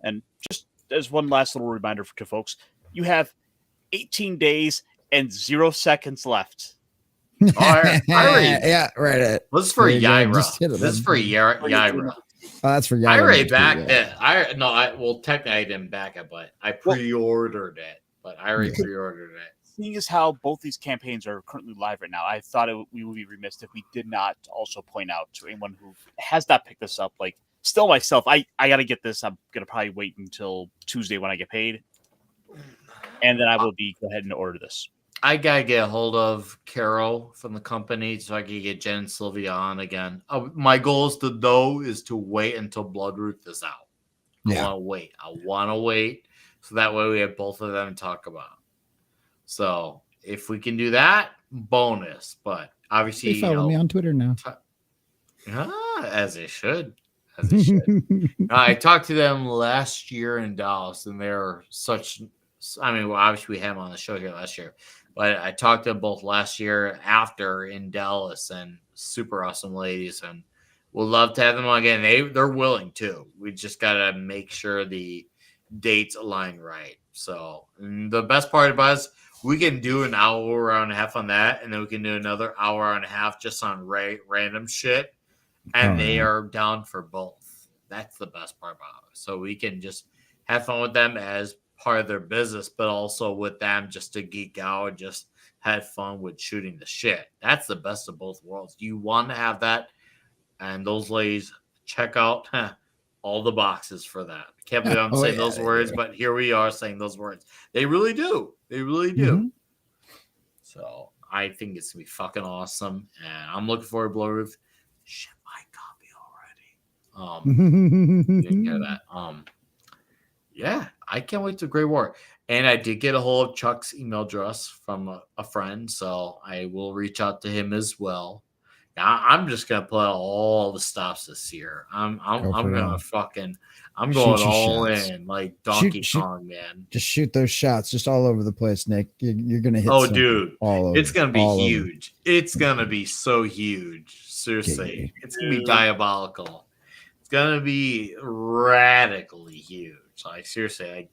And just as one last little reminder to folks, you have 18 days and 0 seconds left. I yeah, right. This is for Yaira. This is for Yaira. Oh, that's for Yaira. I already backed it. Technically I didn't back it, but I pre-ordered it. But I already pre-ordered it. Seeing as how both these campaigns are currently live right now, I thought we would be remiss if we did not also point out to anyone who has not picked this up. Like, still myself, I got to get this. I'm gonna probably wait until Tuesday when I get paid, and then I will go ahead and order this. I gotta get a hold of Carol from the company so I can get Jen and Sylvia on again. My goal is to wait until Bloodroot is out. I want to wait so that way we have both of them to talk about. So if we can do that, bonus. But obviously, follow me on Twitter now. As they should. I talked to them last year in Dallas, and they're such. Obviously we had them on the show here last year. But I talked to them both last year after in Dallas, and super awesome ladies, and we'll love to have them on again. They're willing too. We just gotta make sure the dates align right. So the best part about it is we can do an hour and a half on that, and then we can do another hour and a half just on random shit, and they are down for both. That's the best part about it. So we can just have fun with them as part of their business, but also with them just to geek out and just have fun with shooting the shit. That's the best of both worlds. You want to have that, and those ladies check out all the boxes for that. I can't believe I'm saying those words, but here we are saying those words. They really do. They really do. Mm-hmm. So I think it's gonna be fucking awesome, and I'm looking forward to Bloodroot. Ship my copy already. Didn't hear that. Yeah, I can't wait to Great War. And I did get a hold of Chuck's email address from a friend, so I will reach out to him as well. Now, I'm just gonna put all the stops this year. I'm going all in like Donkey Kong, man. Just shoot those shots just all over the place, Nick. You're gonna hit. Oh, dude, all over. It's gonna be huge. It's gonna be so huge. Seriously, it's gonna be diabolical. It's gonna be radically huge. Like seriously, like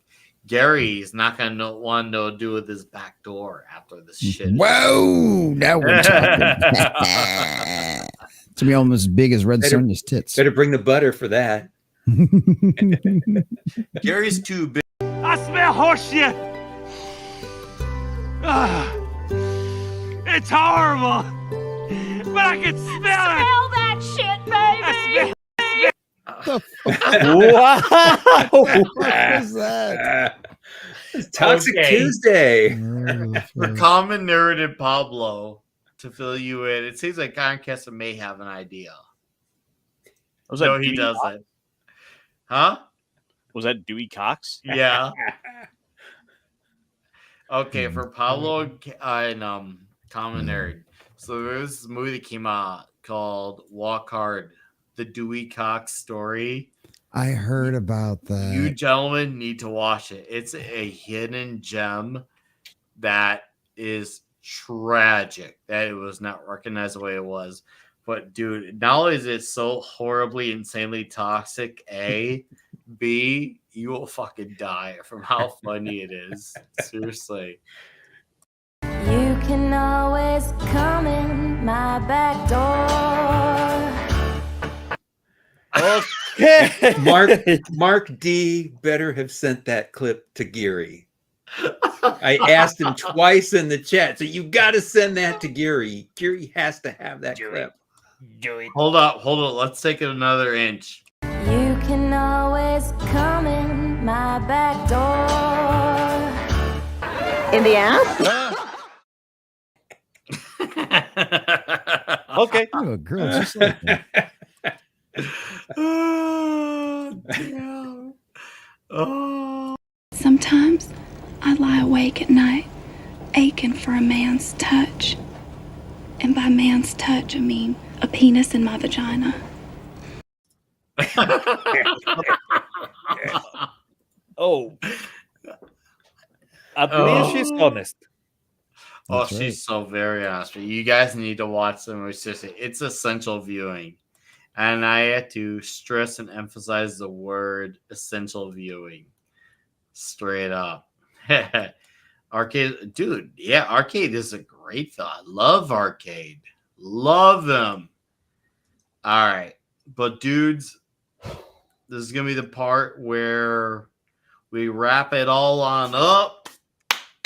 Gary's not gonna want to know what to do with his back door after this shit. Whoa! Now we're talking. It's gonna be almost as big as Red Sonja's tits. Better bring the butter for that. Gary's too big. I smell horse shit. It's horrible, but I can smell it. Smell that shit, baby. Wow! What was that? It's Toxic Okay. Tuesday. For common narrative Pablo to fill you in, it seems like Conquest may have an idea. Was No, that he Dewey doesn't. Huh? Was that Dewey Cox? Yeah. Okay, for Pablo and Common Nerd. So there's this movie that came out called Walk Hard, the Dewey Cox story. I heard about that. You gentlemen need to watch it. It's a hidden gem that is tragic that it was not recognized the way it was. But dude, not only is it so horribly, insanely toxic, A, B, you will fucking die from how funny it is. Seriously. You can always come in my back door. Okay. Mark D better have sent that clip to Geary. I asked him twice in the chat, so you got to send that to Geary. Geary has to have that clip. Hold up. Let's take it another inch. You can always come in my back door. In the ass? Okay. Oh, girl, just like that. Oh, damn. Oh. Sometimes I lie awake at night, aching for a man's touch. And by man's touch, I mean a penis in my vagina. Oh, at least she's honest. Oh, That's she's right. so very honest. You guys need to watch them. Seriously, it's essential viewing. And I had to stress and emphasize the word essential viewing. Straight up. Arcade, dude, yeah, Arcade is a great film. I love Arcade. Love them. All right. But dudes, this is gonna be the part where we wrap it all on up.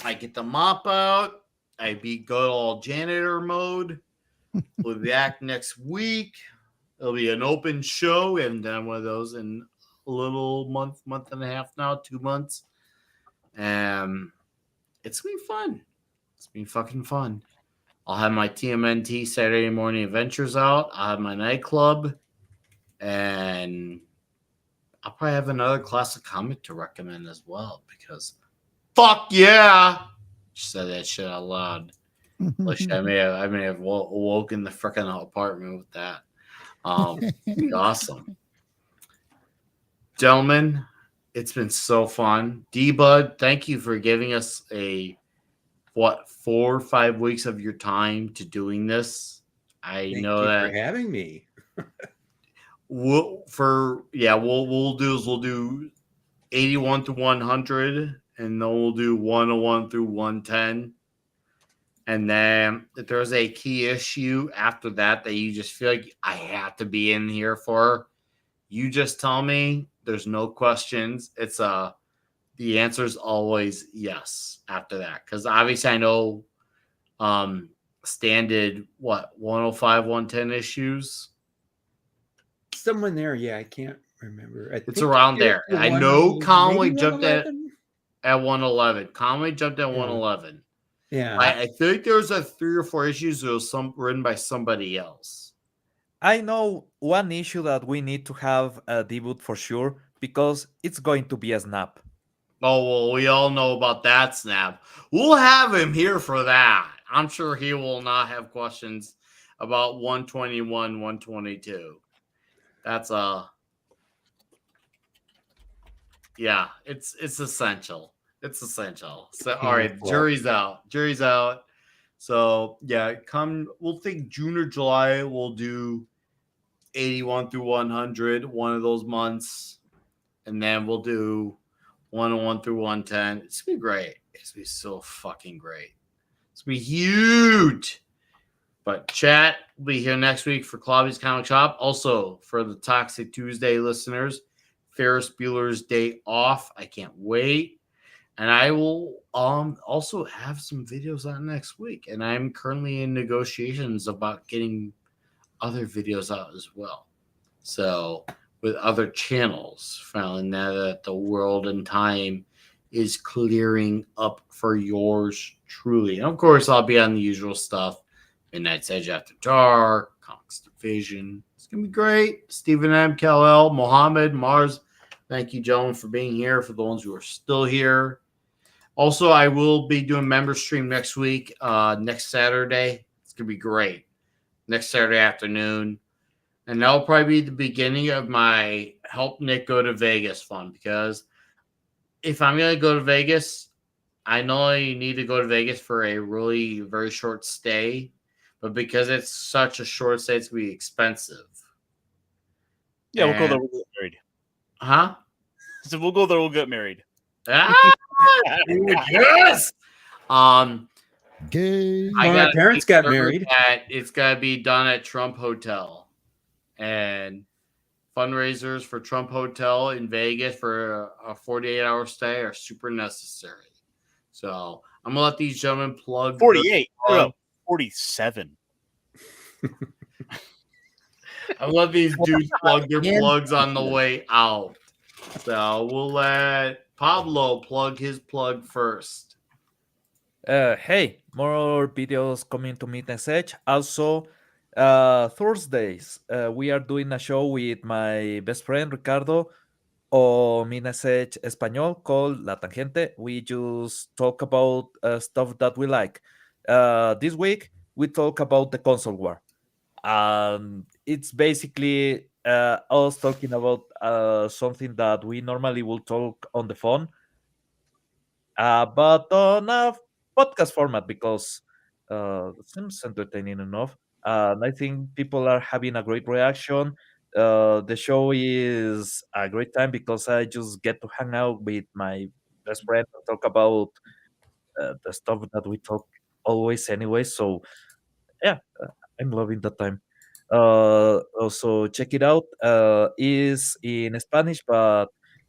I get the mop out. I be good old janitor mode. We'll be back next week. It'll be an open show. We haven't done one of those in a little month and a half now, 2 months. It's been fun. It's been fucking fun. I'll have my TMNT Saturday morning adventures out. I'll have my nightclub. And I'll probably have another classic comic to recommend as well because fuck yeah. She said that shit out loud. Like I may have awoken the freaking apartment with that. Awesome. Gentlemen, it's been so fun. D-Bud, thank you for giving us 4 or 5 weeks of your time to doing this. Thank know you that for having me. we'll do 81 to 100, and then we'll do 101 through 110. And then if there's a key issue after that you just feel like I have to be in here for, you just tell me. There's no questions. It's the answer is always yes after that. Because obviously I know Stan did 105, 110 issues. Someone there, yeah, I can't remember. It's around there. I know Conway jumped at 111? 111. Conway jumped at 111. Yeah. I think there's 3 or 4 issues that was written by somebody else. I know one issue that we need to have a debut for sure because it's going to be a snap. Oh, well, we all know about that snap. We'll have him here for that. I'm sure he will not have questions about 121, 122. That's yeah, it's essential. It's essential. So all right, jury's out. Jury's out. So yeah, we'll think June or July we'll do 81 through 100 one of those months, and then we'll do 101 through 110. It's gonna be great. It's gonna be so fucking great. It's gonna be huge. But chat will be here next week for Clobby's Comic Shop. Also for the Toxic Tuesday listeners, Ferris Bueller's Day Off. I can't wait. And I will also have some videos on next week. And I'm currently in negotiations about getting other videos out as well. So with other channels, finally now that the world and time is clearing up for yours truly. And of course, I'll be on the usual stuff. Midnight's Edge After Dark, Comics Division. It's going to be great. Stephen M. Kal-El, Mohammed, Mars. Thank you, gentlemen, for being here. For the ones who are still here. Also, I will be doing member stream next week, next Saturday. It's going to be great. Next Saturday afternoon. And that'll probably be the beginning of my Help Nick Go to Vegas fund. Because if I'm going to go to Vegas, I know I need to go to Vegas for a really very short stay. But because it's such a short stay, it's going to be expensive. Yeah, we'll go there. We'll get married. Huh? So we'll go there. We'll get married. Yes. Gay. My parents got married. It's got to be done at Trump Hotel, and fundraisers for Trump Hotel in Vegas for a 48-hour stay are super necessary. So I'm gonna let these gentlemen plug 48. 47. I love these dudes plug their plugs on the way out. So we'll let Pablo plug his plug first. Hey, more videos coming to Midnight's Edge. Also, Thursdays, we are doing a show with my best friend Ricardo on Midnight's Edge Español called La Tangente. We just talk about stuff that we like. This week, we talk about the console war. It's basically us talking about something that we normally will talk on the phone, but on a podcast format because it seems entertaining enough. And I think people are having a great reaction. The show is a great time because I just get to hang out with my best friend and talk about the stuff that we talk always anyway. So yeah, I'm loving that time. Also check it out. Is in Spanish, but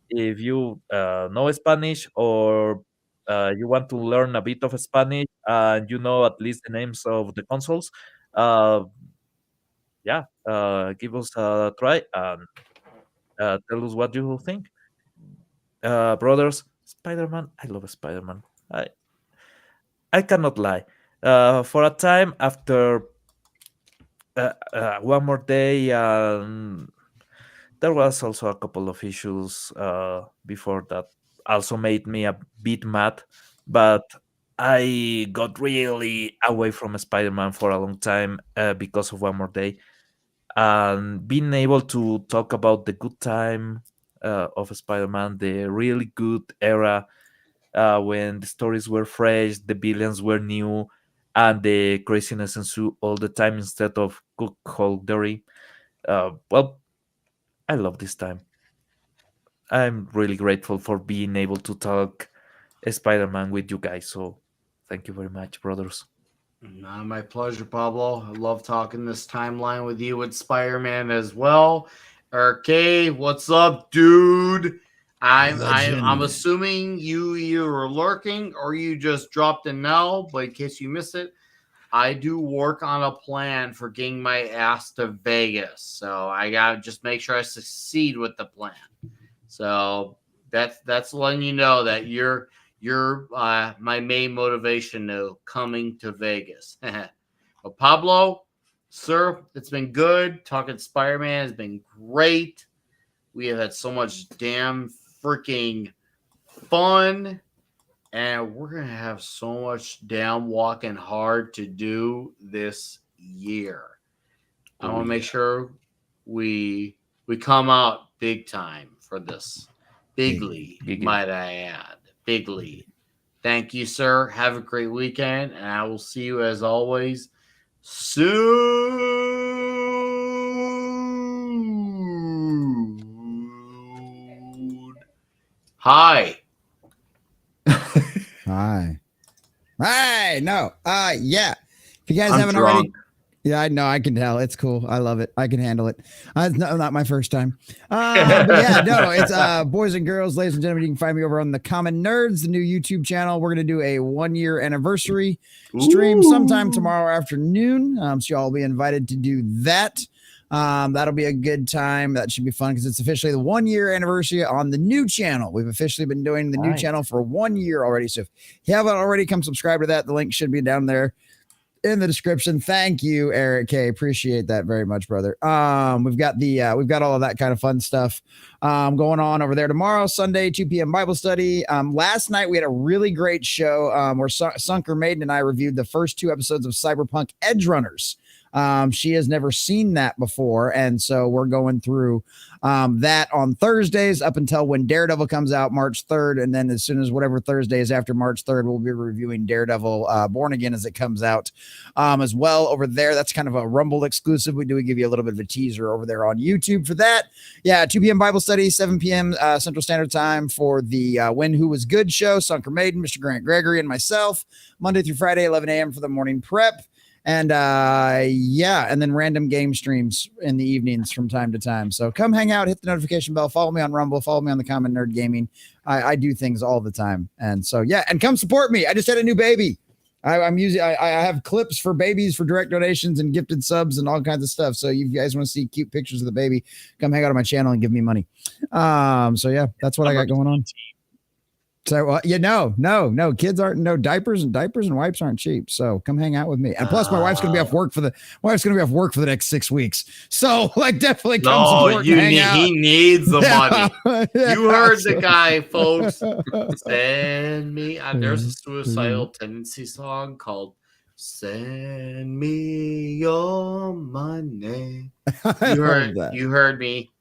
if you know Spanish or you want to learn a bit of Spanish and you know at least the names of the consoles, uh, give us a try and tell us what you think. Brothers, Spider-Man, I love Spider-Man. I cannot lie. For a time after one more day, there was also a couple of issues before that also made me a bit mad, but I got really away from Spider-Man for a long time because of one more day, and being able to talk about the good time of Spider-Man, the really good era when the stories were fresh, the villains were new, and the craziness ensued all the time instead of cuckoldery. Well, I love this time. I'm really grateful for being able to talk Spider-Man with you guys. So thank you very much, brothers. My pleasure, Pablo. I love talking this timeline with you with Spider-Man as well. RK, what's up, dude? I'm assuming you either were lurking or you just dropped in now, but in case you missed it, I do work on a plan for getting my ass to Vegas. So I gotta just make sure I succeed with the plan. So that's letting you know that you're my main motivation to coming to Vegas. But Pablo, sir, it's been good. Talking Spider-Man has been great. We have had so much damn freaking fun. And we're going to have so much damn walking hard to do this year. I want to make sure we come out big time for this. Bigly, might I add. Bigly. Thank you, sir. Have a great weekend. And I will see you as always soon. Hi. Hi. Hey, no. Yeah. If you guys I'm haven't drunk. already. Yeah, I know. I can tell. It's cool. I love it. I can handle it. Not my first time. But yeah, no, it's boys and girls, ladies and gentlemen. You can find me over on the Common Nerds, the new YouTube channel. We're going to do a 1-year anniversary stream sometime tomorrow afternoon. So y'all will be invited to do that. That'll be a good time. That should be fun because it's officially the 1-year anniversary on the new channel. We've officially been doing the new channel for 1 year already. So if you haven't already, come subscribe to that. The link should be down there in the description. Thank you, Eric K. Appreciate that very much, brother. We've got all of that kind of fun stuff going on over there tomorrow, Sunday, 2 p.m. Bible study. Last night we had a really great show where Sunker Maiden and I reviewed the first 2 episodes of Cyberpunk Edge Runners. She has never seen that before, and so we're going through that on Thursdays up until when Daredevil comes out March 3rd, and then as soon as whatever Thursday is after March 3rd, we'll be reviewing Daredevil Born Again as it comes out as well over there. That's kind of a Rumble exclusive. We give you a little bit of a teaser over there on YouTube for that. Yeah, 2 p.m. Bible study, 7 p.m. Central Standard Time for the When Who Was Good show, Sunker Maiden, Mr. Grant Gregory, and myself, Monday through Friday, 11 a.m. for the morning prep. And and then random game streams in the evenings from time to time. So come hang out, hit the notification bell, follow me on Rumble, follow me on the Common Nerd Gaming. I do things all the time. And so, yeah, and come support me. I just had a new baby. I have clips for babies for direct donations and gifted subs and all kinds of stuff. So you guys want to see cute pictures of the baby, come hang out on my channel and give me money. So yeah, that's what I got going on. So no, kids aren't diapers and wipes aren't cheap. So come hang out with me. And plus my wife's going to be off work for the next 6 weeks. So like definitely come support and hang out. He needs the money. You heard the guy, folks. Send me. There's a suicidal tendency song called "Send Me Your Money." You heard me.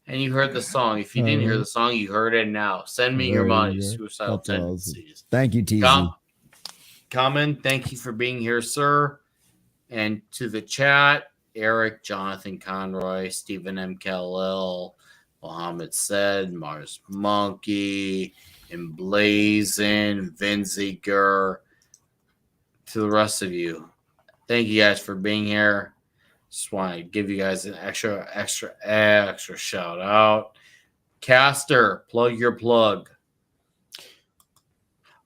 And you heard the song. If you didn't hear the song, you heard it now. Send me your money. Suicidal tendencies. Thank you, TZ. Common, thank you for being here, sir. And to the chat, Eric, Jonathan Conroy, Stephen M. Khalil, Mohammed Said, Mars Monkey, Emblazon, Vinziger. To the rest of you, thank you guys for being here. Just want to give you guys an extra shout out. Caster, plug your plug.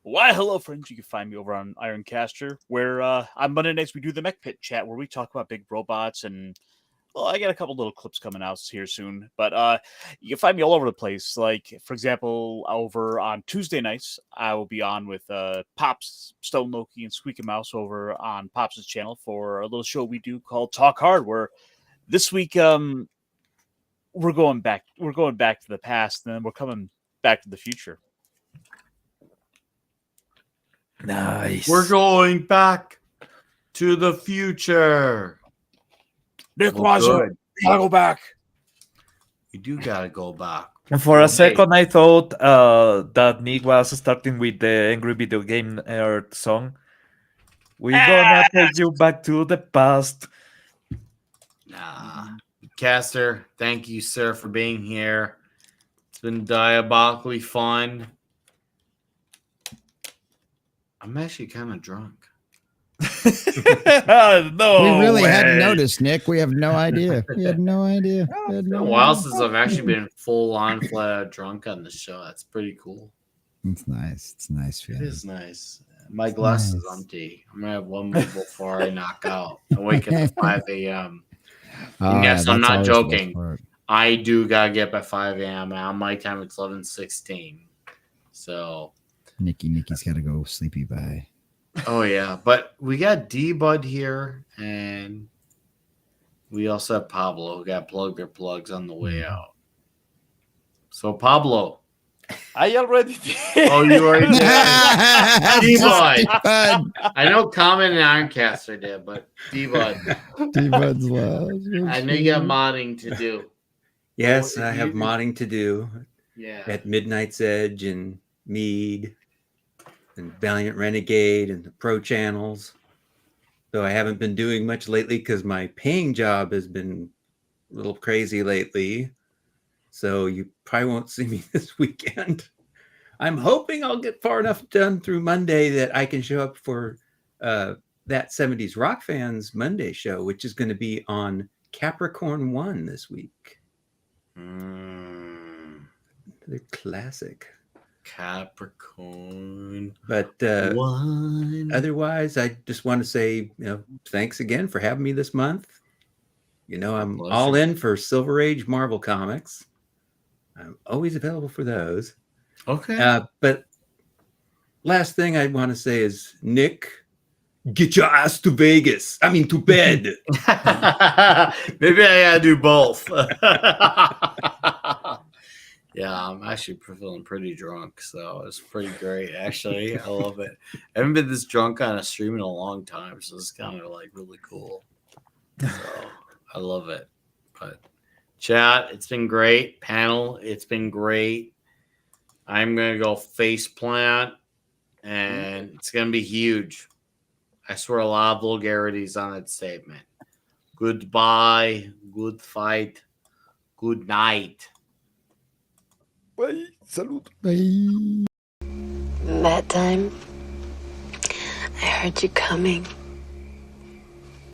Why, hello, friends. You can find me over on Ironcaster, where on Monday nights we do the Mech Pit chat, where we talk about big robots. And, well, I got a couple little clips coming out here soon. But you can find me all over the place. Like, for example, over on Tuesday nights, I will be on with Pops, Stone Loki, and Squeaky Mouse over on Pops' channel for a little show we do called Talk Hard, where this week we're going back to the past, and then we're coming back to the future. Nice. We're going back to the future. Nick Weiser, you gotta go back. You do gotta go back. And for a second, I thought that Nick was starting with the Angry Video Game Nerd song. We're gonna take you back to the past. Nah. Caster, thank you, sir, for being here. It's been diabolically fun. I'm actually kind of drunk. No, we really hadn't noticed, Nick. We have no idea. We had no idea. It's been a while since I've actually been full on flat out drunk on the show. That's pretty cool. It's nice. It's nice. It is nice. My glass is empty. I'm gonna have one more before I knock out. I wake up at 5 a.m. Yes, I'm not joking. I do gotta get up at 5 a.m. On my time, it's 11:16. So Nikki's gotta go sleepy. Bye. Oh yeah, but we got D-Bud here, and we also have Pablo who got plug their plugs on the way out. So Pablo, I already did. Oh, you already did. D-Bud. I know Common and Ironcaster did, but D-Bud. D-Bud's last. I know you got modding to do. Yes, I have modding to do. Yeah. At Midnight's Edge and Mead and Valiant Renegade and the Pro channels. Though I haven't been doing much lately because my paying job has been a little crazy lately. So you probably won't see me this weekend. I'm hoping I'll get far enough done through Monday that I can show up for that 70s Rock Fans Monday show, which is going to be on Capricorn 1 this week. Mm. They're classic. Capricorn. But otherwise, I just want to say, thanks again for having me this month. I'm all in for Silver Age Marvel comics. I'm always available for those. Okay. But last thing I want to say is, Nick, get your ass to Vegas. I mean, to bed. Maybe I gotta do both. Yeah, I'm actually feeling pretty drunk, so it's pretty great. Actually, I love it. I haven't been this drunk on a stream in a long time, so it's kind of like really cool. So I love it. But chat, it's been great. Panel, it's been great. I'm gonna go face plant, and it's gonna be huge. I swear a lot of vulgarities on that statement. Goodbye, good fight, good night. Bye. Salud. Bye. That time, I heard you coming.